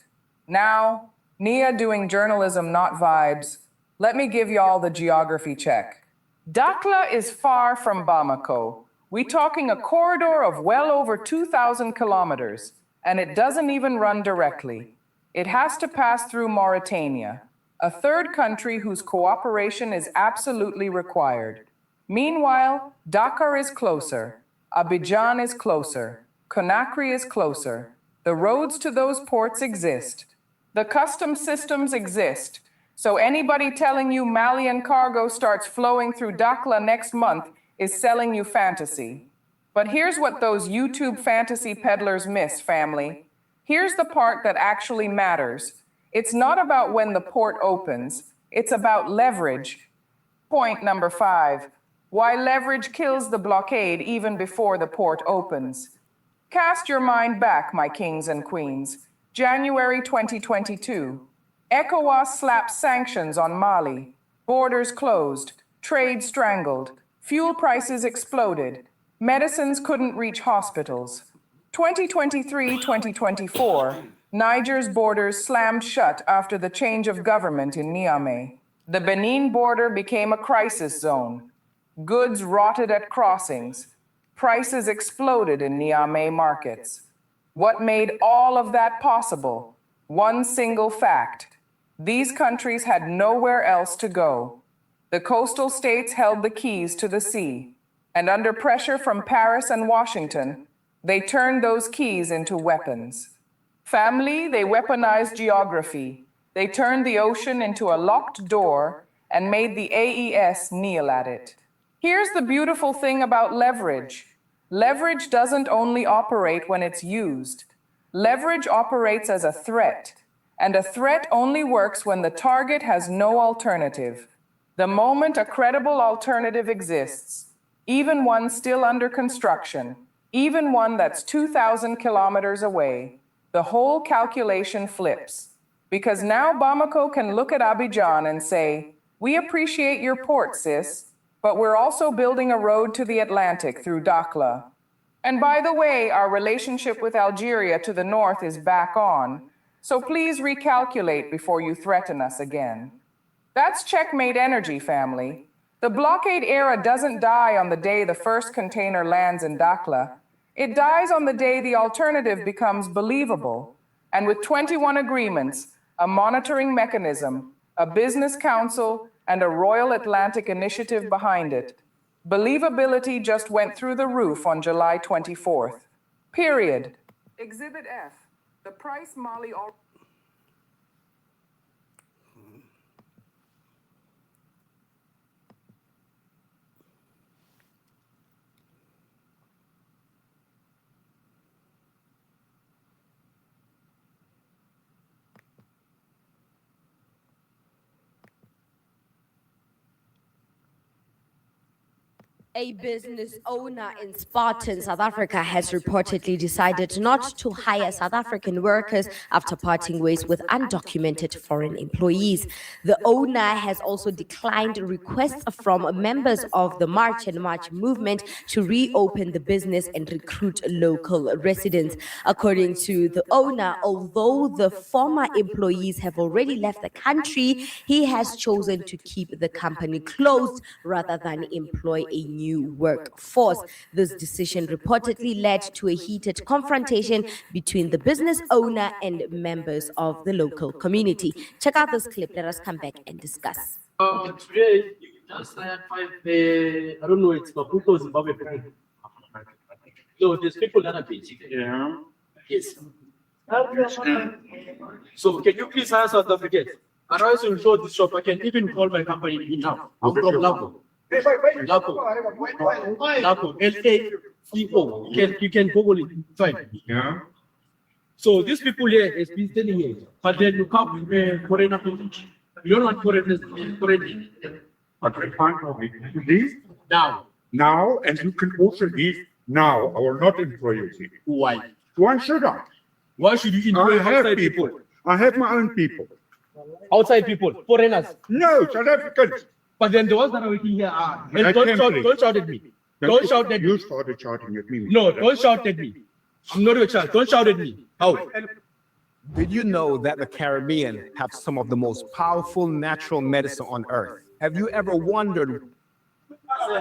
Now, Nia doing journalism, not vibes. Let me give y'all the geography check. Dakhla is far from Bamako. We talking a corridor of well over 2,000 kilometers, and it doesn't even run directly. It has to pass through Mauritania, a third country whose cooperation is absolutely required. Meanwhile, Dakar is closer, Abidjan is closer, Conakry is closer. The roads to those ports exist. The custom systems exist. So anybody telling you Malian cargo starts flowing through Dakhla next month is selling you fantasy. But here's what those YouTube fantasy peddlers miss, family. Here's the part that actually matters. It's not about when the port opens, it's about leverage. Point number 5. Why leverage kills the blockade even before the port opens. Cast your mind back, my kings and queens. January 2022. ECOWAS slaps sanctions on Mali. Borders closed. Trade strangled. Fuel prices exploded. Medicines couldn't reach hospitals. 2023-2024. Niger's borders slammed shut after the change of government in Niamey. The Benin border became a crisis zone. Goods rotted at crossings. Prices exploded in Niamey markets. What made all of that possible? One single fact. These countries had nowhere else to go. The coastal states held the keys to the sea, and under pressure from Paris and Washington, they turned those keys into weapons. Family, they weaponized geography. They turned the ocean into a locked door and made the AES kneel at it. Here's the beautiful thing about leverage. Leverage doesn't only operate when it's used. Leverage operates as a threat, and a threat only works when the target has no alternative. The moment a credible alternative exists, even one still under construction, even one that's 2,000 kilometers away, the whole calculation flips. Because now Bamako can look at Abidjan and say, "We appreciate your port, sis, but we're also building a road to the Atlantic through Dakhla. And by the way, our relationship with Algeria to the north is back on, so please recalculate before you threaten us again." That's checkmate energy, family. The blockade era doesn't die on the day the first container lands in Dakhla. It dies on the day the alternative becomes believable. And with 21 agreements, a monitoring mechanism, a business council, and a Royal Atlantic initiative behind it, believability just went through the roof on July 24th. Period. Exhibit F. The price Mali A business owner in Spartan, South Africa, has reportedly decided not to hire South African workers after parting ways with undocumented foreign employees. The owner has also declined requests from members of the March and March movement to reopen the business and recruit local residents. According to the owner, although the former employees have already left the country, he has chosen to keep the company closed rather than employ a new workforce. This decision reportedly led to a heated confrontation between the business owner and members of the local community. Check out this clip. Let us come back and discuss. Today, you just hired 5, I don't know, it's Maputo, Zimbabwe people. So there's people that are busy. Yeah. Yes. So can you please hire South Africans? Otherwise, you'll show this shop. I can even call my company now. I'm from Lapo. Lapo, L-A-C-O. You can Google it. Fine. Yeah. So these people here is been standing here, but then you come with foreigner people. You don't want foreigners. But I can't leave now. Now, and you can also leave now. I will not employ you. Why? Why should I? Why should you employ outside people? I have my own people. Outside people, foreigners. No, South Africans. But then the ones that are working here are. And don't shout at me. Don't shout at me. You started shouting at me. No, don't shout at me. I'm not your child. Don't shout at me. How? Did you know that the Caribbean have some of the most powerful natural medicine on earth? Have you ever wondered?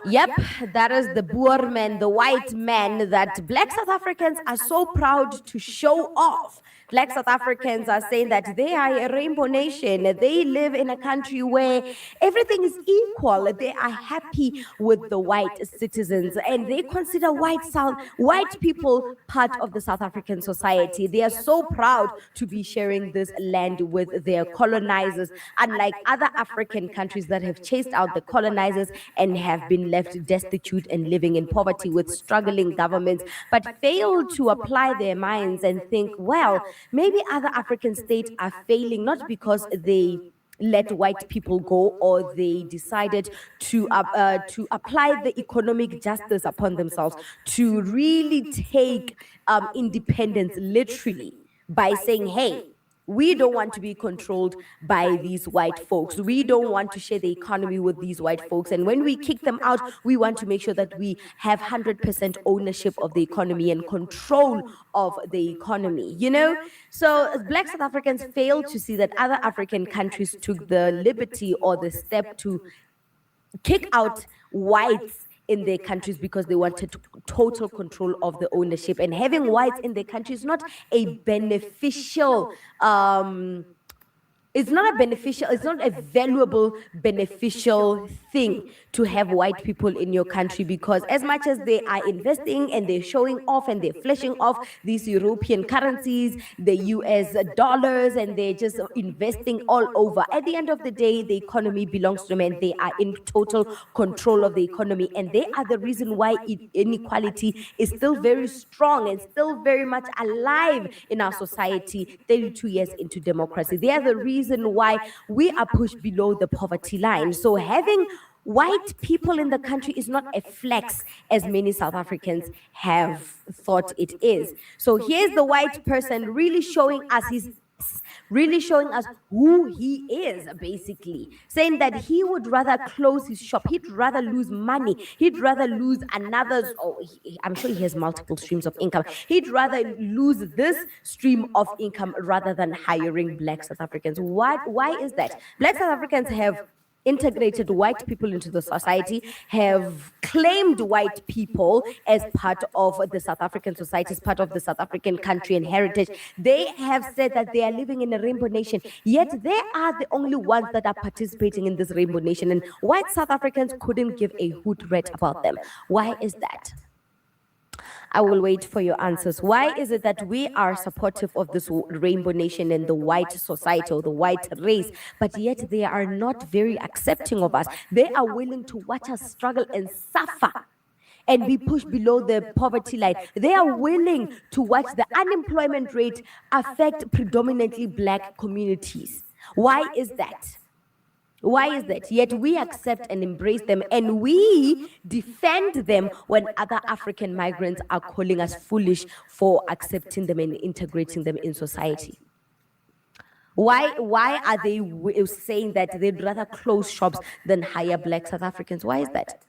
Yep, that is the Boer man, the white man that Black South Africans are so proud to show off. Black South Africans are saying that they are a rainbow nation. They live in a country where everything is equal. They are happy with the white citizens, and they consider white people part of the South African society. They are so proud to be sharing this land with their colonizers, unlike other African countries that have chased out the colonizers and have been left destitute and living in poverty with struggling governments, but fail to apply their minds and think, well, maybe other African states are failing not because they let white people go or they decided to apply the economic justice upon themselves to really take independence literally by saying, hey, we don't want to be controlled by these white folks. We don't want to share the economy with these white folks. And when we kick them out, we want to make sure that we have 100% ownership of the economy and control of the economy, you know? So Black South Africans fail to see that other African countries took the liberty or the step to kick out whites in their countries because they wanted total control of the ownership. And having whites in their country is not a beneficial it's not a valuable, beneficial thing to have white people in your country, because as much as they are investing and they're showing off and they're flashing off these European currencies, the US dollars, and they're just investing all over, at the end of the day, the economy belongs to them and they are in total control of the economy. And they are the reason why inequality is still very strong and still very much alive in our society 32 years into democracy. They are the reason why we are pushed below the poverty line. So having white people in the country is not a flex as many South Africans have thought it is. So here's the white person really showing us who he is, basically saying that he would rather close his shop, he'd rather lose money, he'd rather lose another's, I'm sure he has multiple streams of income, he'd rather lose this stream of income rather than hiring Black South Africans. Why is that? Black South Africans have integrated white people into the society, have claimed white people as part of the South African society, as part of the South African country and heritage. They have said that they are living in a rainbow nation, yet they are the only ones that are participating in this rainbow nation, and white South Africans couldn't give a hoot rat about them. Why is that? I will wait for your answers. Why is it that we are supportive of this rainbow nation and the white society or the white race, but yet they are not very accepting of us? They are willing to watch us struggle and suffer and be pushed below the poverty line. They are willing to watch the unemployment rate affect predominantly Black communities. Why is that? Why is that? Yet we accept and embrace them, and we defend them when other African migrants are calling us foolish for accepting them and integrating them in society. Why are they saying that they'd rather close shops than hire Black South Africans? Why is that?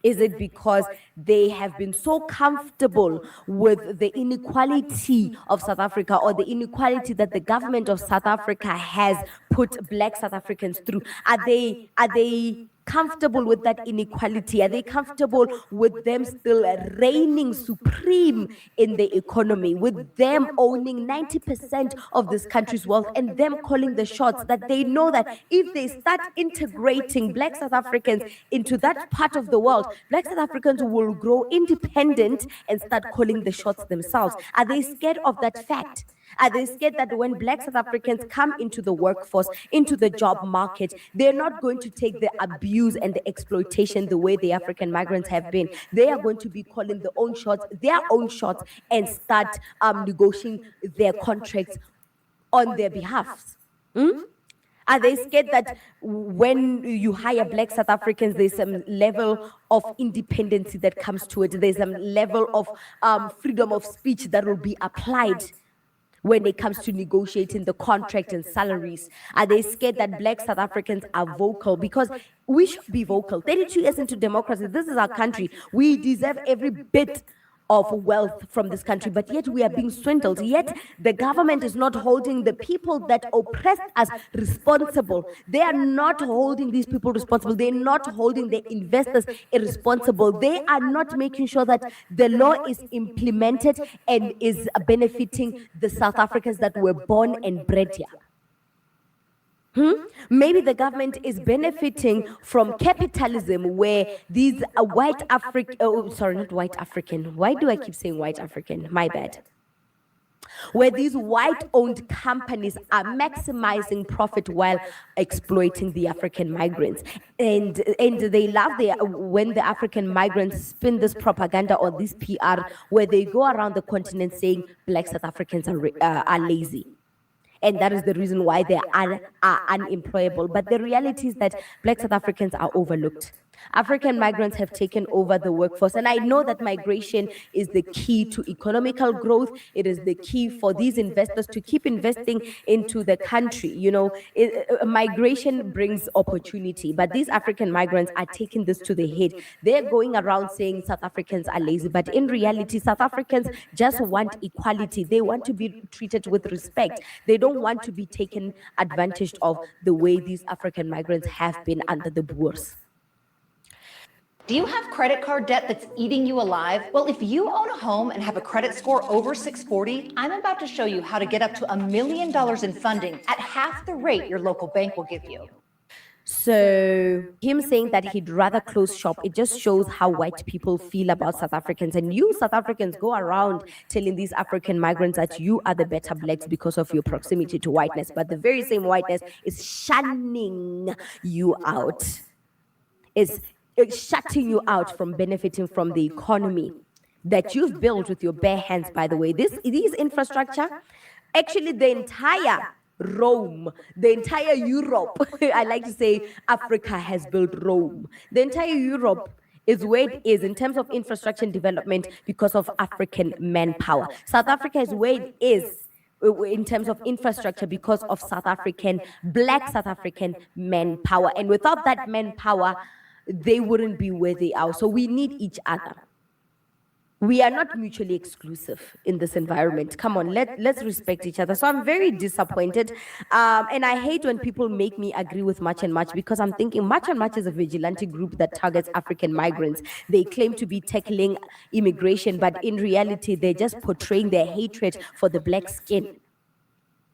Is it because they have been so comfortable with the inequality of South Africa, or the inequality that the government of South Africa has put Black South Africans through? Are they comfortable with that inequality? Are they comfortable with them still reigning supreme in the economy, with them owning 90% of this country's wealth and them calling the shots, that they know that if they start integrating Black South Africans into that part of the world, Black South Africans will grow independent and start calling the shots themselves? Are they scared of that fact? Are they scared that when Black South Africans come into the workforce, into the job market, they're not going to take the abuse and the exploitation the way the African migrants have been? They are going to be calling their own shots, and start negotiating their contracts on their behalf. Are they scared that when you hire Black South Africans, there's some level of independency that comes to it? There's some level of freedom of speech that will be applied when it comes to negotiating the contract and salaries? Are they scared that Black South Africans are vocal? Because we should be vocal. 32 years into democracy, this is our country. We deserve every bit of wealth from this country, but yet we are being swindled. Yet the government is not holding the people that oppressed us responsible. They are not holding these people responsible. They're not holding the investors irresponsible. They are not making sure that the law is implemented and is benefiting the South Africans that were born and bred here. Maybe the government is benefiting from capitalism where these white African, not white African. Why do I keep saying white African? My bad. Where these white-owned companies are maximizing profit while exploiting the African migrants. And they love when the African migrants spin this propaganda or this PR where they go around the continent saying Black South Africans are lazy. And that is the reason why they are unemployable. But the reality is that Black South Africans are overlooked. African migrants have taken over the workforce. And I know that migration is the key to economical growth. It is the key for these investors to keep investing into the country. You know, migration brings opportunity, but these African migrants are taking this to the head. They're going around saying South Africans are lazy, but in reality, South Africans just want equality. They want to be treated with respect. They don't want to be taken advantage of the way these African migrants have been under the Boers. Do you have credit card debt that's eating you alive? Well, if you own a home and have a credit score over 640, I'm about to show you how to get up to $1 million in funding at half the rate your local bank will give you. So him saying that he'd rather close shop, it just shows how white people feel about South Africans. And you South Africans go around telling these African migrants that you are the better blacks because of your proximity to whiteness. But the very same whiteness is shunning you out. It's shutting you out from benefiting from the economy that you've built with your bare hands, by the way. These infrastructure, actually the entire Rome, the entire Europe, I like to say Africa has built Rome. The entire Europe is where it is in terms of infrastructure and development because of African manpower. South Africa is where it is in terms of infrastructure because of Black South African manpower. And without that manpower, they wouldn't be where they are. So we need each other. We are not mutually exclusive in this environment. Come on, let's respect each other. So I'm very disappointed. And I hate when people make me agree with Much and Much because I'm thinking Much and Much is a vigilante group that targets African migrants. They claim to be tackling immigration, but in reality, they're just portraying their hatred for the black skin.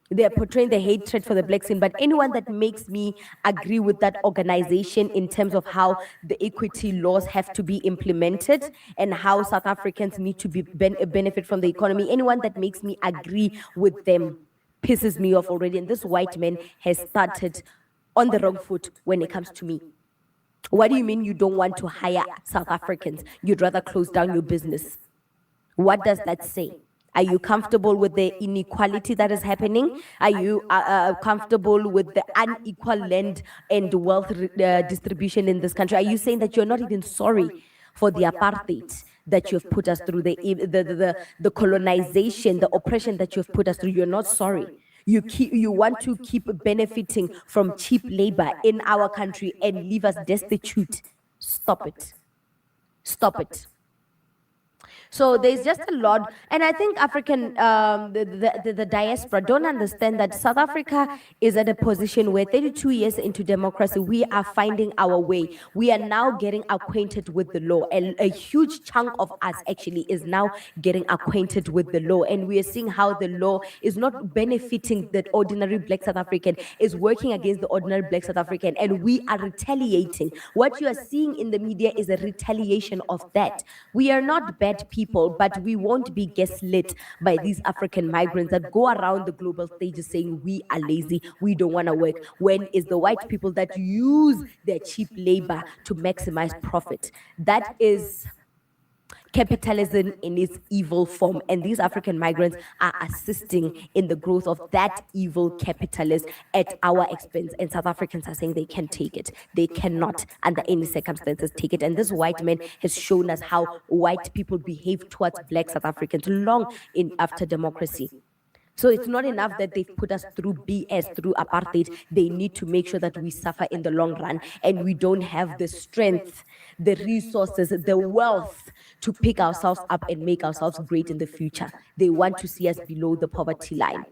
They're portraying the hatred for the black skin, but anyone that makes me agree with that organization in terms of how the equity laws have to be implemented and how South Africans need to be benefit from the economy, anyone that makes me agree with them pisses me off already. And this white man has started on the wrong foot when it comes to me. What do you mean you don't want to hire South Africans? You'd rather close down your business. What does that say? Are you comfortable with the inequality that is happening? Are you comfortable with the unequal land and wealth distribution in this country? Are you saying that you're not even sorry for the apartheid that you've put us through, the colonization, the oppression that you've put us through? You're not sorry. You want to keep benefiting from cheap labor in our country and leave us destitute. Stop it. Stop it. So there's just a lot, and I think African, the diaspora don't understand that South Africa is at a position where 32 years into democracy, we are finding our way. We are now getting acquainted with the law, and a huge chunk of us actually is now getting acquainted with the law, and we are seeing how the law is not benefiting the ordinary Black South African, is working against the ordinary Black South African, and we are retaliating. What you are seeing in the media is a retaliation of that. We are not bad people, but we won't be gaslit by these African migrants that go around the global stages saying we are lazy, we don't want to work, when it's the white people that use their cheap labor to maximize profit. That is capitalism in its evil form, and these African migrants are assisting in the growth of that evil capitalist at our expense, and South Africans are saying they can't take it. They cannot under any circumstances take it, and this white man has shown us how white people behave towards Black South Africans long after democracy. So it's not enough that they've put us through BS, through apartheid. They need to make sure that we suffer in the long run and we don't have the strength, the resources, the wealth to pick ourselves up and make ourselves great in the future. They want to see us below the poverty line.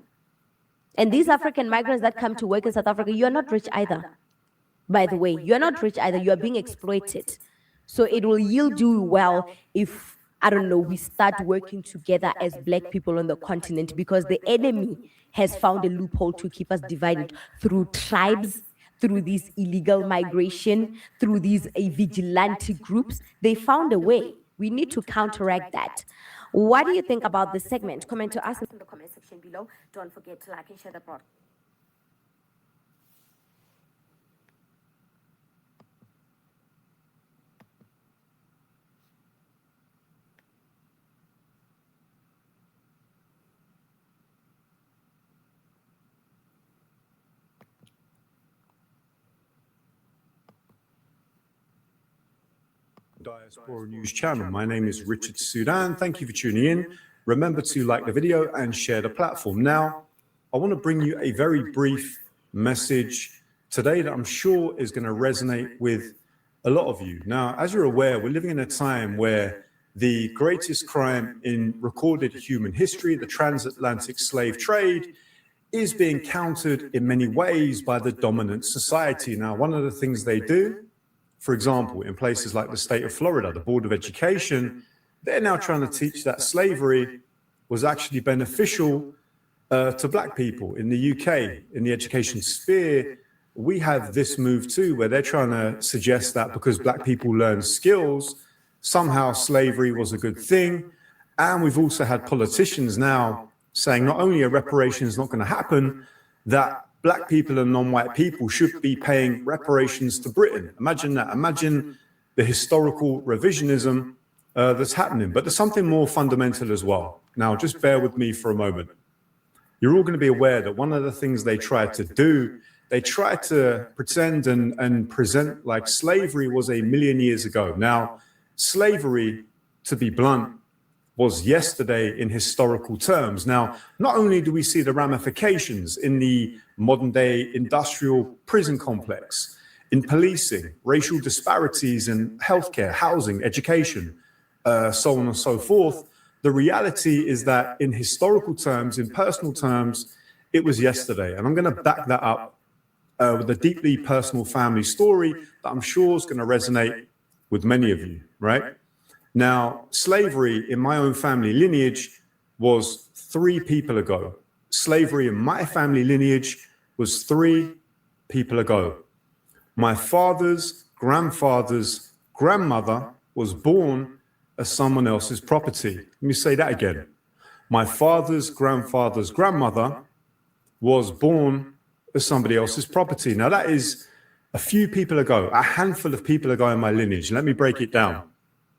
And these African migrants that come to work in South Africa, you are not rich either. By the way, you are not rich either. You are being exploited. So it will yield you well if, I don't know, we start working together as Black people on the continent, because the enemy has found a loophole to keep us divided through tribes, through these illegal migration, through these vigilante groups. They found a way. We need to counteract that. What do you think about this segment? Comment to us in the comment section below. Don't forget to like and share the broadcast. Diaspora News Channel. My name is Richard Sudan. Thank you for tuning in. Remember to like the video and share the platform. Now, I want to bring you a very brief message today that I'm sure is going to resonate with a lot of you. Now, as you're aware, we're living in a time where the greatest crime in recorded human history, the transatlantic slave trade, is being countered in many ways by the dominant society. Now, one of the things they do, for example, in places like the state of Florida, the Board of Education, they're now trying to teach that slavery was actually beneficial to Black people. In the UK, in the education sphere, we have this move too, where they're trying to suggest that because Black people learn skills, somehow slavery was a good thing. And we've also had politicians now saying not only are reparations not going to happen, that Black people and non-white people should be paying reparations to Britain. Imagine that. Imagine the historical revisionism that's happening. But there's something more fundamental as well. Now, just bear with me for a moment. You're all going to be aware that one of the things they tried to do, they tried to pretend and present like slavery was 1,000,000 years ago. Now, slavery, to be blunt, was yesterday in historical terms. Now, not only do we see the ramifications in the modern day industrial prison complex, in policing, racial disparities in healthcare, housing, education, so on and so forth, the reality is that in historical terms, in personal terms, it was yesterday. And I'm going to back that up with a deeply personal family story that I'm sure is going to resonate with many of you, right? Now, slavery in my own family lineage was 3 people ago. Slavery in my family lineage was 3 people ago. My father's grandfather's grandmother was born as someone else's property. Let me say that again. My father's grandfather's grandmother was born as somebody else's property. Now, that is a few people ago, a handful of people ago in my lineage. Let me break it down.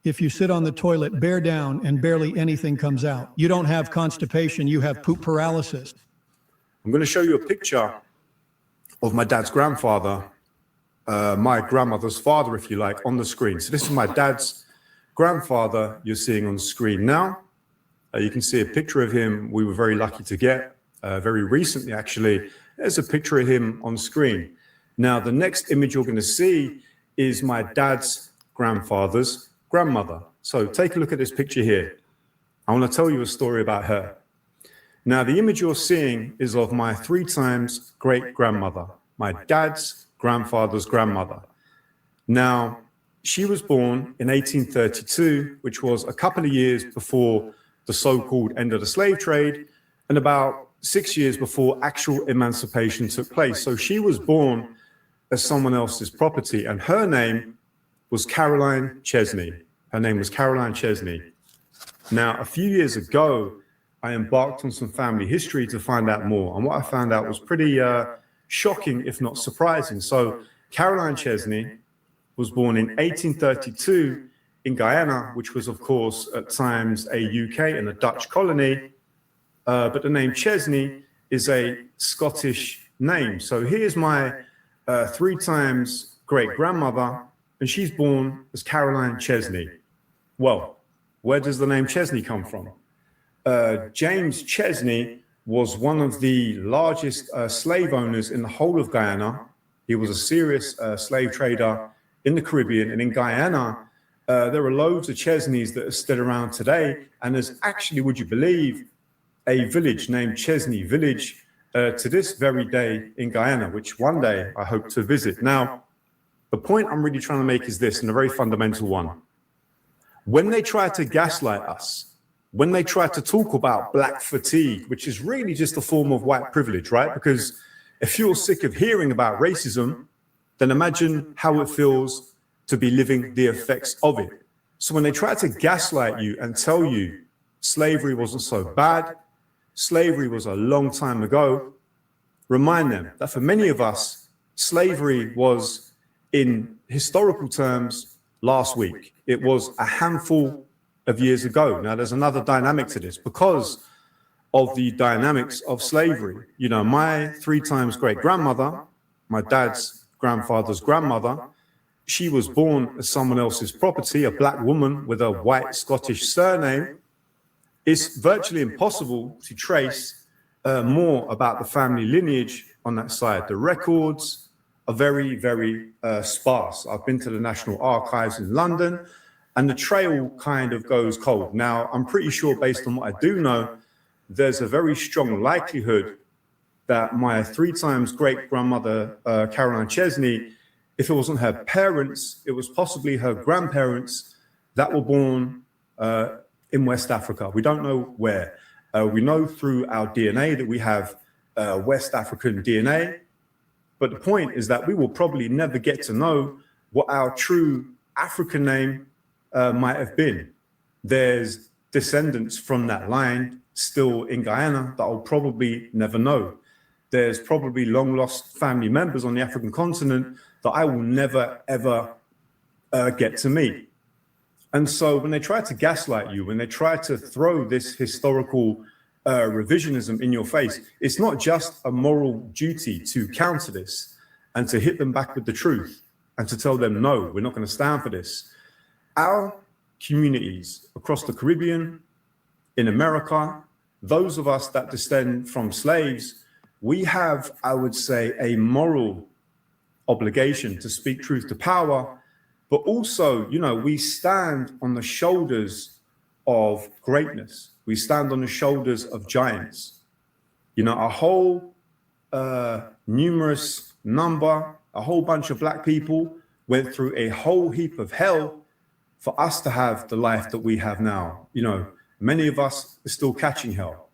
If you sit on the toilet, bear down, and barely anything comes out. You don't have constipation, you have poop paralysis. I'm going to show you a picture of my dad's grandfather, my grandmother's father, if you like, on the screen. So this is my dad's grandfather you're seeing on screen now. You can see a picture of him we were very lucky to get very recently, actually. There's a picture of him on screen. Now, the next image you're going to see is my dad's grandfather's grandmother. So take a look at this picture here. I want to tell you a story about her. Now, the image you're seeing is of my 3 times great-grandmother, my dad's grandfather's grandmother. Now, she was born in 1832, which was a couple of years before the so-called end of the slave trade, and about 6 years before actual emancipation took place. So she was born as someone else's property, and her name was Caroline Chesney. Her name was Caroline Chesney. Now, a few years ago, I embarked on some family history to find out more. And what I found out was pretty shocking, if not surprising. So Caroline Chesney was born in 1832 in Guyana, which was, of course, at times a UK and a Dutch colony. But the name Chesney is a Scottish name. So here's my 3 times great-grandmother, and she's born as Caroline Chesney. Well, where does the name Chesney come from? James Chesney was one of the largest slave owners in the whole of Guyana. He was a serious slave trader in the Caribbean, and in Guyana, there are loads of Chesneys that are still around today, and there's actually, would you believe, a village named Chesney Village to this very day in Guyana, which one day I hope to visit. Now, the point I'm really trying to make is this, and a very fundamental one. When they try to gaslight us, when they try to talk about black fatigue, which is really just a form of white privilege, right? Because if you're sick of hearing about racism, then imagine how it feels to be living the effects of it. So when they try to gaslight you and tell you slavery wasn't so bad, slavery was a long time ago, remind them that for many of us, slavery was, in historical terms, last week. It was a handful of years ago. Now, there's another dynamic to this because of the dynamics of slavery. You know, my 3 times great-grandmother, my dad's grandfather's grandmother, she was born as someone else's property, a black woman with a white Scottish surname. It's virtually impossible to trace more about the family lineage on that side. The records are very, very sparse. I've been to the National Archives in London, and the trail kind of goes cold. Now, I'm pretty sure, based on what I do know, there's a very strong likelihood that my 3 times great-grandmother, Caroline Chesney, if it wasn't her parents, it was possibly her grandparents that were born in West Africa. We don't know where. We know through our DNA that we have West African DNA. But the point is that we will probably never get to know what our true African name might have been. There's descendants from that line still in Guyana that I'll probably never know. There's probably long lost family members on the African continent that I will never, ever get to meet. And so when they try to gaslight you, when they try to throw this historical revisionism in your face, it's not just a moral duty to counter this and to hit them back with the truth and to tell them, no, we're not going to stand for this. Our communities across the Caribbean, in America, those of us that descend from slaves, we have, I would say, a moral obligation to speak truth to power, but also, you know, we stand on the shoulders of greatness. We stand on the shoulders of giants. You know, a whole numerous number, a whole bunch of black people went through a whole heap of hell for us to have the life that we have now. You know, many of us are still catching hell.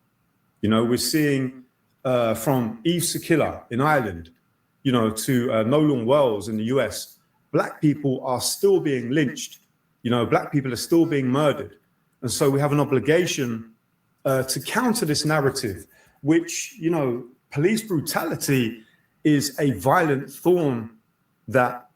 You know, we're seeing from Eve Sakila in Ireland, you know, to Nolan Wells in the US, black people are still being lynched. You know, black people are still being murdered. And so we have an obligation to counter this narrative, which, you know, police brutality is a violent thorn that,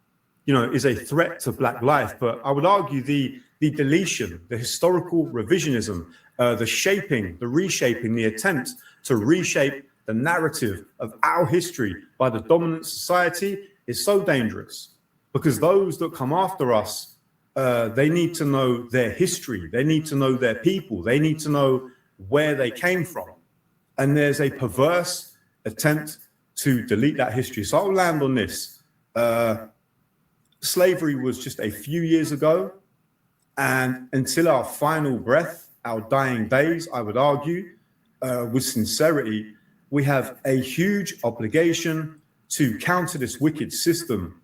you know, is a threat to black life. But I would argue the deletion, the historical revisionism, the shaping, the reshaping, the attempt to reshape the narrative of our history by the dominant society is so dangerous, because those that come after us, they need to know their history. They need to know their people. They need to know where they came from. And there's a perverse attempt to delete that history. So I'll land on this. Slavery was just a few years ago. And until our final breath, our dying days, I would argue, with sincerity, we have a huge obligation to counter this wicked system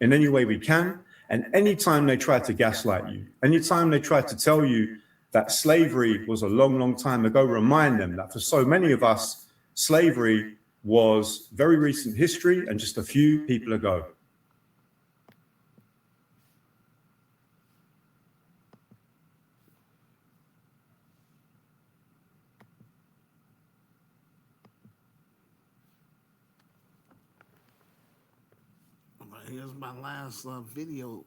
in any way we can. And anytime they try to gaslight you, anytime they try to tell you that slavery was a long, long time ago, remind them that for so many of us, slavery was very recent history and just a few people ago. Here's my last video.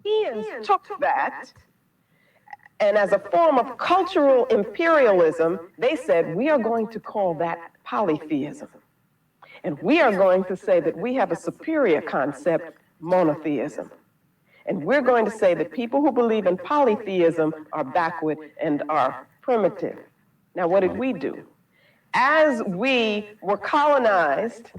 Europeans took that, and as a form of cultural imperialism, they said, we are going to call that polytheism. And we are going to say that we have a superior concept, monotheism. And we're going to say that people who believe in polytheism are backward and are primitive. Now, what did we do? As we were colonized,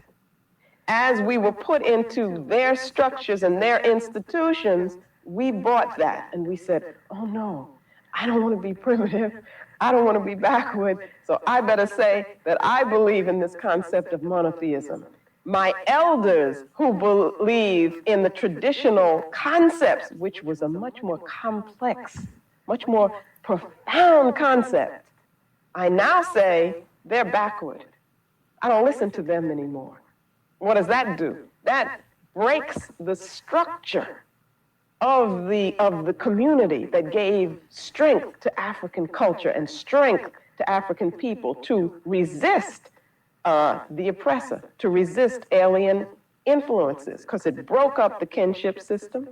as we were put into their structures and their institutions, we bought that and we said, oh no, I don't want to be primitive. I don't want to be backward. So I better say that I believe in this concept of monotheism. My elders who believe in the traditional concepts, which was a much more complex, much more profound concept, I now say they're backward. I don't listen to them anymore. What does that do? That breaks the structure of the community that gave strength to African culture and strength to African people to resist the oppressor, to resist alien influences, because it broke up the kinship system.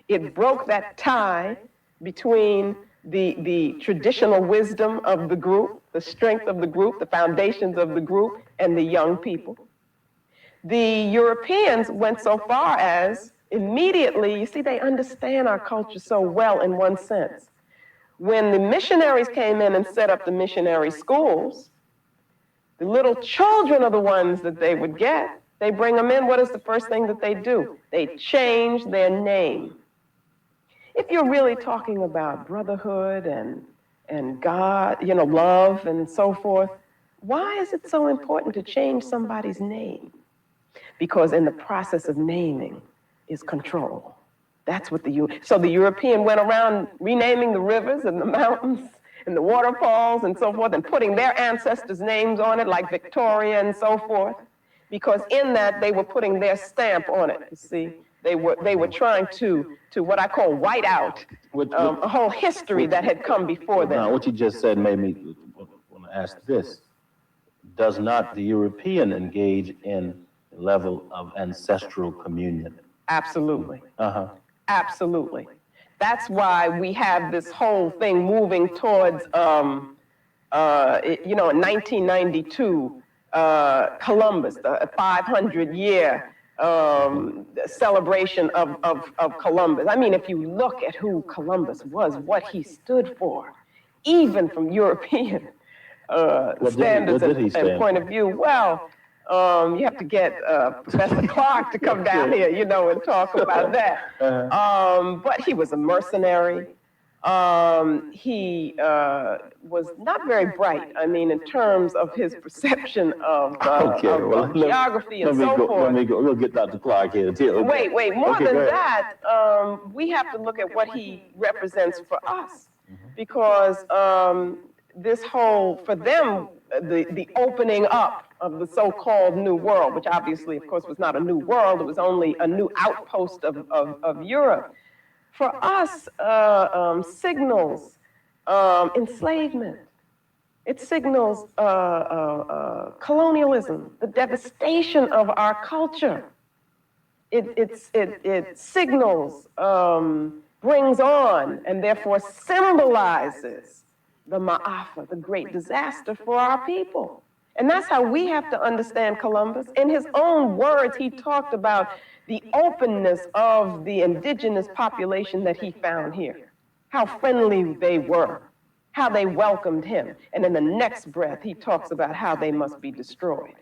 It broke that tie between the traditional wisdom of the group, the strength of the group, the foundations of the group, and the young people. The Europeans went so far as immediately, you see, they understand our culture so well in one sense. When the missionaries came in and set up the missionary schools, the little children are the ones that they would get. They bring them in. What is the first thing that they do? They change their name. If you're really talking about brotherhood and God, you know, love and so forth, why is it so important to change somebody's name? Because in the process of naming is control. That's what so the European went around renaming the rivers and the mountains and the waterfalls and so forth and putting their ancestors' names on it, like Victoria and so forth, because in that they were putting their stamp on it, you see. They were trying to what I call white out a whole history that had come before them. Now, what you just said made me want to ask this. Does not the European engage in a level of ancestral communion? Absolutely. Uh-huh. Absolutely. That's why we have this whole thing moving towards, in 1992, Columbus, the 500-year celebration of Columbus. I mean, if you look at who Columbus was, what he stood for, even from European standards and point of view, well, you have to get Professor Clark to come down here, you know, and talk about that. But he was a mercenary. He was not very bright, I mean, in terms of his perception of geography and so forth. We'll get Dr. Clark here. Wait, more than that, we have to look at what he represents for us. Because this whole, for them, the opening up of the so-called New World, which obviously, of course, was not a new world, it was only a new outpost of Europe. For us, signals enslavement. It signals colonialism, the devastation of our culture. It signals, brings on, and therefore symbolizes the Ma'afa, the great disaster for our people. And that's how we have to understand Columbus. In his own words, he talked about the openness of the indigenous population that he found here, how friendly they were, how they welcomed him. And in the next breath, he talks about how they must be destroyed,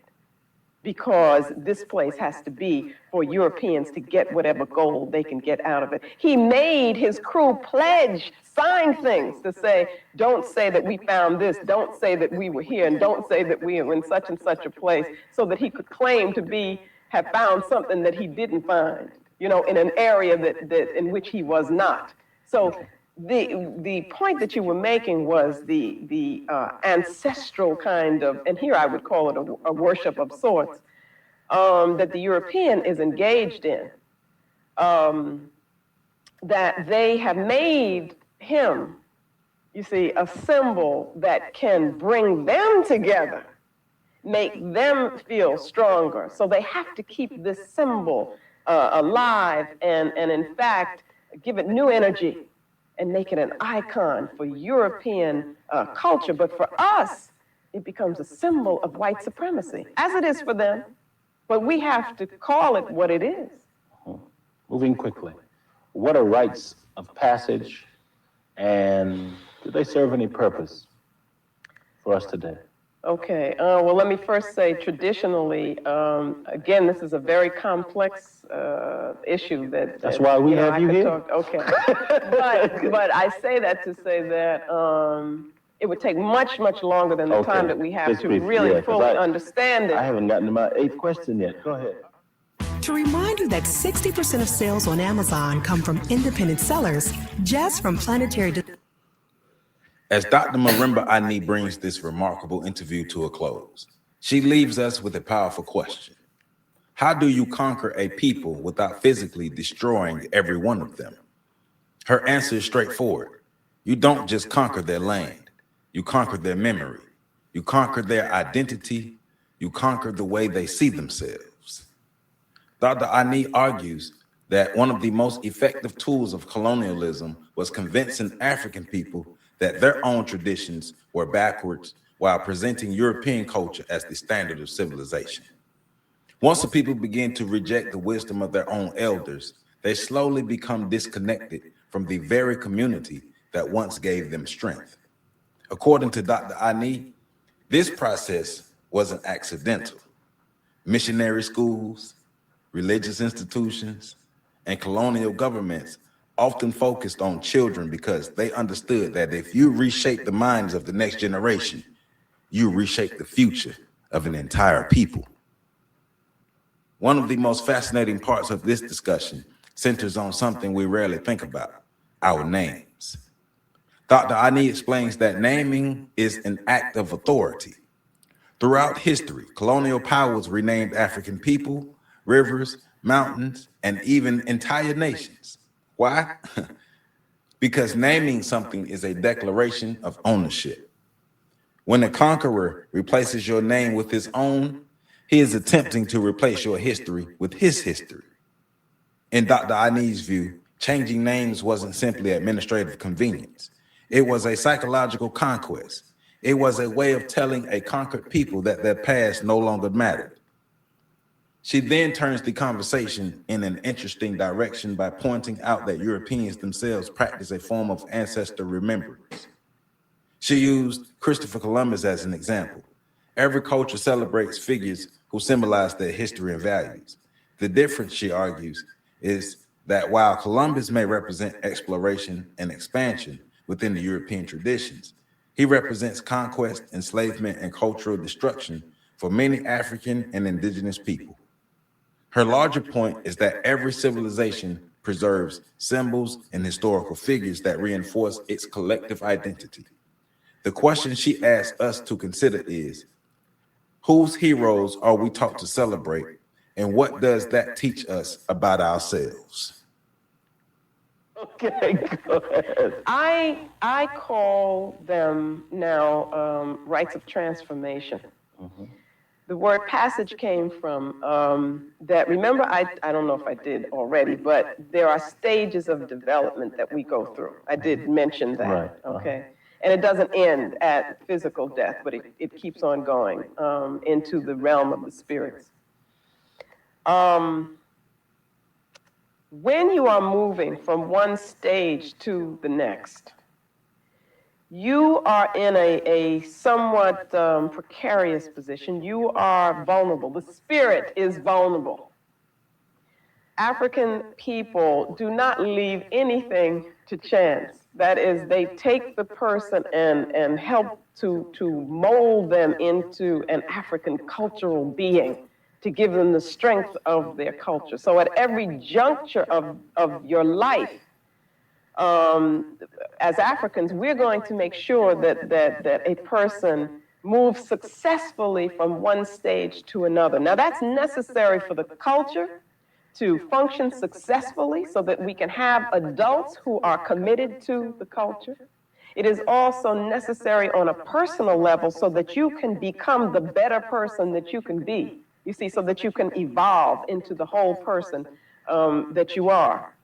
because this place has to be for Europeans to get whatever gold they can get out of it. He made his crew pledge, sign things to say, don't say that we found this, don't say that we were here, and don't say that we were in such and such a place, so that he could claim to have found something that he didn't find, you know, in an area in which he was not. So the point that you were making was the ancestral kind of, and here I would call it a worship of sorts, that the European is engaged in, that they have made him, you see, a symbol that can bring them together, make them feel stronger. So they have to keep this symbol alive and in fact, give it new energy and make it an icon for European culture. But for us, it becomes a symbol of white supremacy, as it is for them. But we have to call it what it is. Moving quickly. What are rites of passage, and do they serve any purpose for us today? Okay, well, let me first say traditionally, again, this is a very complex issue That's why we have you here. Okay, but I say that to say that it would take much, much longer than the time that we have Just to briefly, really yeah, 'cause fully understand it. I haven't gotten to my 8th question yet. Go ahead. To remind you that 60% of sales on Amazon come from independent sellers, just from planetary. As Dr. Marimba Ani brings this remarkable interview to a close, she leaves us with a powerful question. How do you conquer a people without physically destroying every one of them? Her answer is straightforward. You don't just conquer their land. You conquer their memory. You conquer their identity. You conquer the way they see themselves. Dr. Ani argues that one of the most effective tools of colonialism was convincing African people that their own traditions were backwards while presenting European culture as the standard of civilization. Once the people begin to reject the wisdom of their own elders, they slowly become disconnected from the very community that once gave them strength. According to Dr. Ani, this process wasn't accidental. Missionary schools, religious institutions, and colonial governments often focused on children because they understood that if you reshape the minds of the next generation, you reshape the future of an entire people. One of the most fascinating parts of this discussion centers on something we rarely think about: our names. Dr. Ani explains that naming is an act of authority. Throughout history, colonial powers renamed African people, rivers, mountains, and even entire nations. Why? Because naming something is a declaration of ownership. When a conqueror replaces your name with his own, he is attempting to replace your history with his history. In Dr. Ani's view, changing names wasn't simply administrative convenience. It was a psychological conquest. It was a way of telling a conquered people that their past no longer mattered. She then turns the conversation in an interesting direction by pointing out that Europeans themselves practice a form of ancestor remembrance. She used Christopher Columbus as an example. Every culture celebrates figures who symbolize their history and values. The difference, she argues, is that while Columbus may represent exploration and expansion within the European traditions, he represents conquest, enslavement, and cultural destruction for many African and indigenous people. Her larger point is that every civilization preserves symbols and historical figures that reinforce its collective identity. The question she asks us to consider is, whose heroes are we taught to celebrate, and what does that teach us about ourselves? Okay, go ahead. I call them now rites of transformation. The word passage came from that. Remember, I don't know if I did already, but there are stages of development that we go through. I did mention that, Right. okay? And it doesn't end at physical death, but it keeps on going into the realm of the spirits. When you are moving from one stage to the next, you are in a somewhat precarious position. You are vulnerable. The spirit is vulnerable. African people do not leave anything to chance. That is, they take the person and help to mold them into an African cultural being, to give them the strength of their culture. So at every juncture of your life, as Africans, we're going to make sure that a person moves successfully from one stage to another. Now, that's necessary for the culture to function successfully so that we can have adults who are committed to the culture. It is also necessary on a personal level so that you can become the better person that you can be. You see, so that you can evolve into the whole person that you are.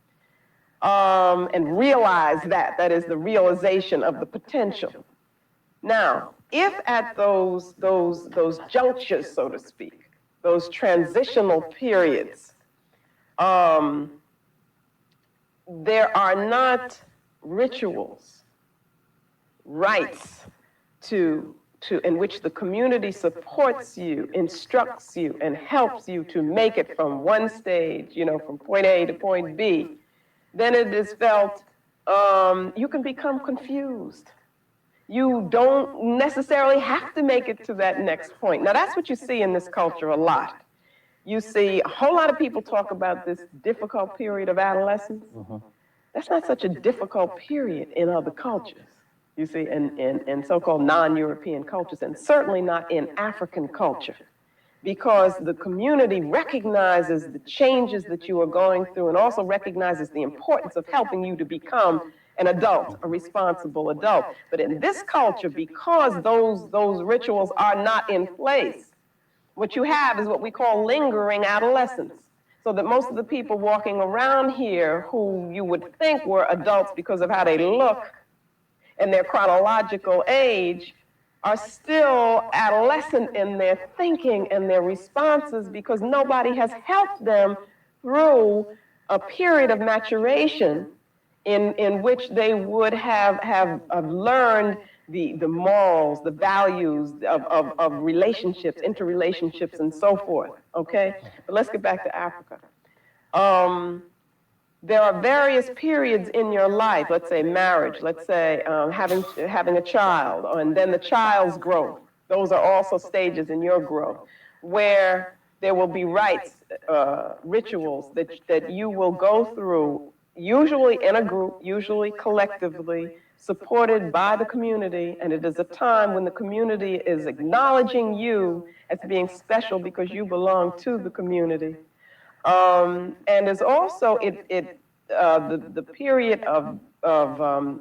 And realize that is the realization of the potential. Now, if at those junctures, so to speak, those transitional periods, there are not rituals, rites in which the community supports you, instructs you, and helps you to make it from one stage, from point A to point B, then it is felt you can become confused. You don't necessarily have to make it to that next point. Now, that's what you see in this culture a lot. You see a whole lot of people talk about this difficult period of adolescence. That's not such a difficult period in other cultures, you see, in so-called non-European cultures, and certainly not in African culture, because the community recognizes the changes that you are going through and also recognizes the importance of helping you to become an adult, a responsible adult. But in this culture, because those rituals are not in place, what you have is what we call lingering adolescence. So that most of the people walking around here who you would think were adults because of how they look and their chronological age are still adolescent in their thinking and their responses because nobody has helped them through a period of maturation in which they would have learned the morals, the values of relationships, interrelationships, and so forth, okay? But let's get back to Africa. There are various periods in your life, let's say marriage, let's say having a child, and then the child's growth. Those are also stages in your growth, where there will be rites, rituals that you will go through, usually in a group, usually collectively, supported by the community, and it is a time when the community is acknowledging you as being special because you belong to the community. And there's also the period of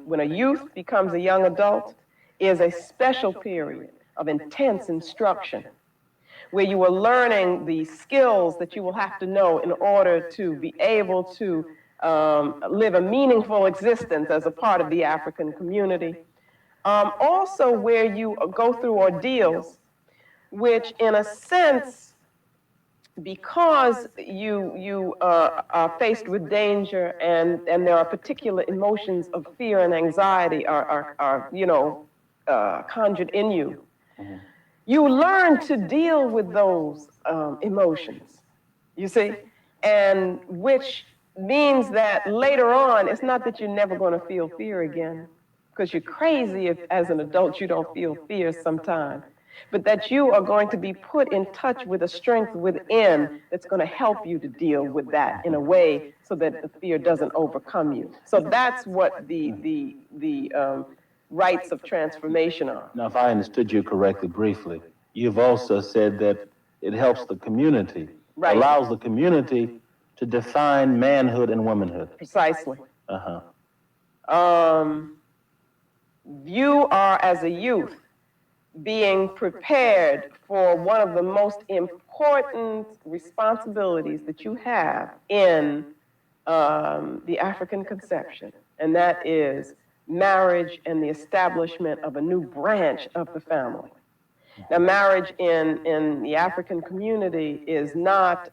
when a youth becomes a young adult is a special period of intense instruction, where you are learning the skills that you will have to know in order to be able to live a meaningful existence as a part of the African community. Also where you go through ordeals, which in a sense, because you are faced with danger and there are particular emotions of fear and anxiety are conjured in you, you learn to deal with those emotions, you see, and which means that later on, it's not that you're never going to feel fear again, because you're crazy if as an adult you don't feel fear sometimes, but that you are going to be put in touch with a strength within that's going to help you to deal with that in a way so that the fear doesn't overcome you. So that's what the rites of transformation are. Now, if I understood you correctly briefly, you've also said that it helps the community, Right. allows the community to define manhood and womanhood. Precisely. Uh-huh. You are, as a youth, being prepared for one of the most important responsibilities that you have in the African conception, and that is marriage and the establishment of a new branch of the family. Now, marriage in the African community is not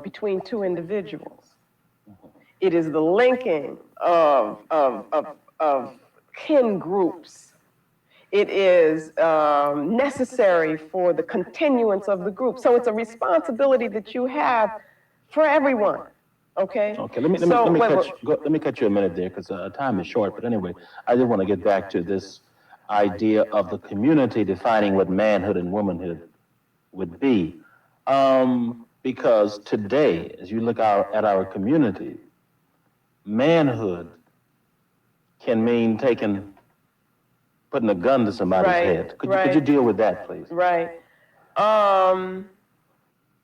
between two individuals. It is the linking of kin groups. It is necessary for the continuance of the group. So it's a responsibility that you have for everyone. Okay. Okay. Let me cut you a minute there because time is short. But anyway, I just want to get back to this idea of the community defining what manhood and womanhood would be, because today, as you look out at our community, manhood can mean putting a gun to somebody's head. Could you deal with that, please? Right.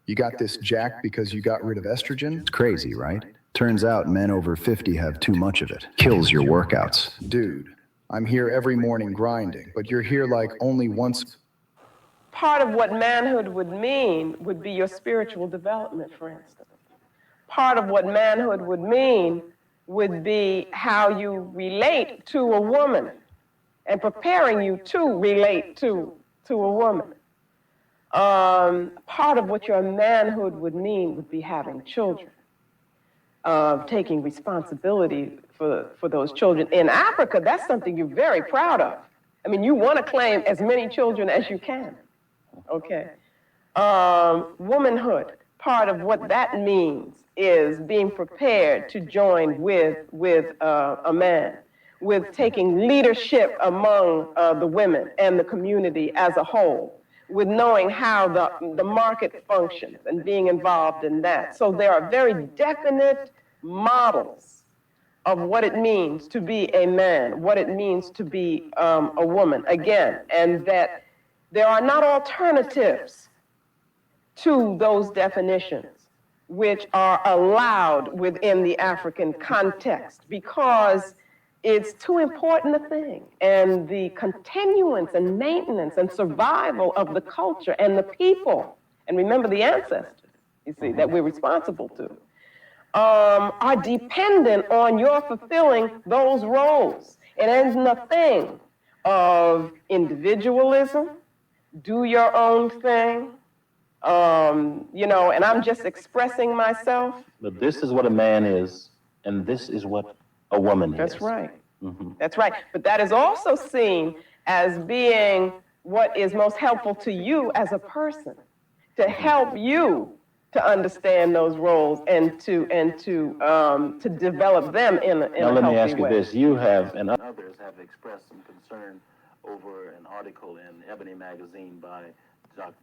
You got this jacked because you got rid of estrogen? It's crazy, right? Turns out men over 50 have too much of it. Kills your workouts. Dude, I'm here every morning grinding, but you're here like only once. Part of what manhood would mean would be your spiritual development, for instance. Part of what manhood would mean would be how you relate to a woman and preparing you to relate to a woman. Part of what your manhood would mean would be having children. taking responsibility for those children. In Africa, that's something you're very proud of. I mean, you want to claim as many children as you can. Okay. Womanhood, part of what that means is being prepared to join with a man, with taking leadership among the women and the community as a whole, with knowing how the market functions and being involved in that. So there are very definite models of what it means to be a man, what it means to be a woman, again, and that there are not alternatives to those definitions which are allowed within the African context because it's too important a thing. And the continuance and maintenance and survival of the culture and the people, and remember the ancestors, you see, that we're responsible to, are dependent on your fulfilling those roles. It isn't a thing of individualism, do your own thing, and I'm just expressing myself. But this is what a man is, and this is what a woman is. That's right. That's right. But that is also seen as being what is most helpful to you as a person, to help you to understand those roles and to develop them in a healthy way. Now let me ask you this: you have and others have expressed some concern over an article in Ebony magazine by Dr.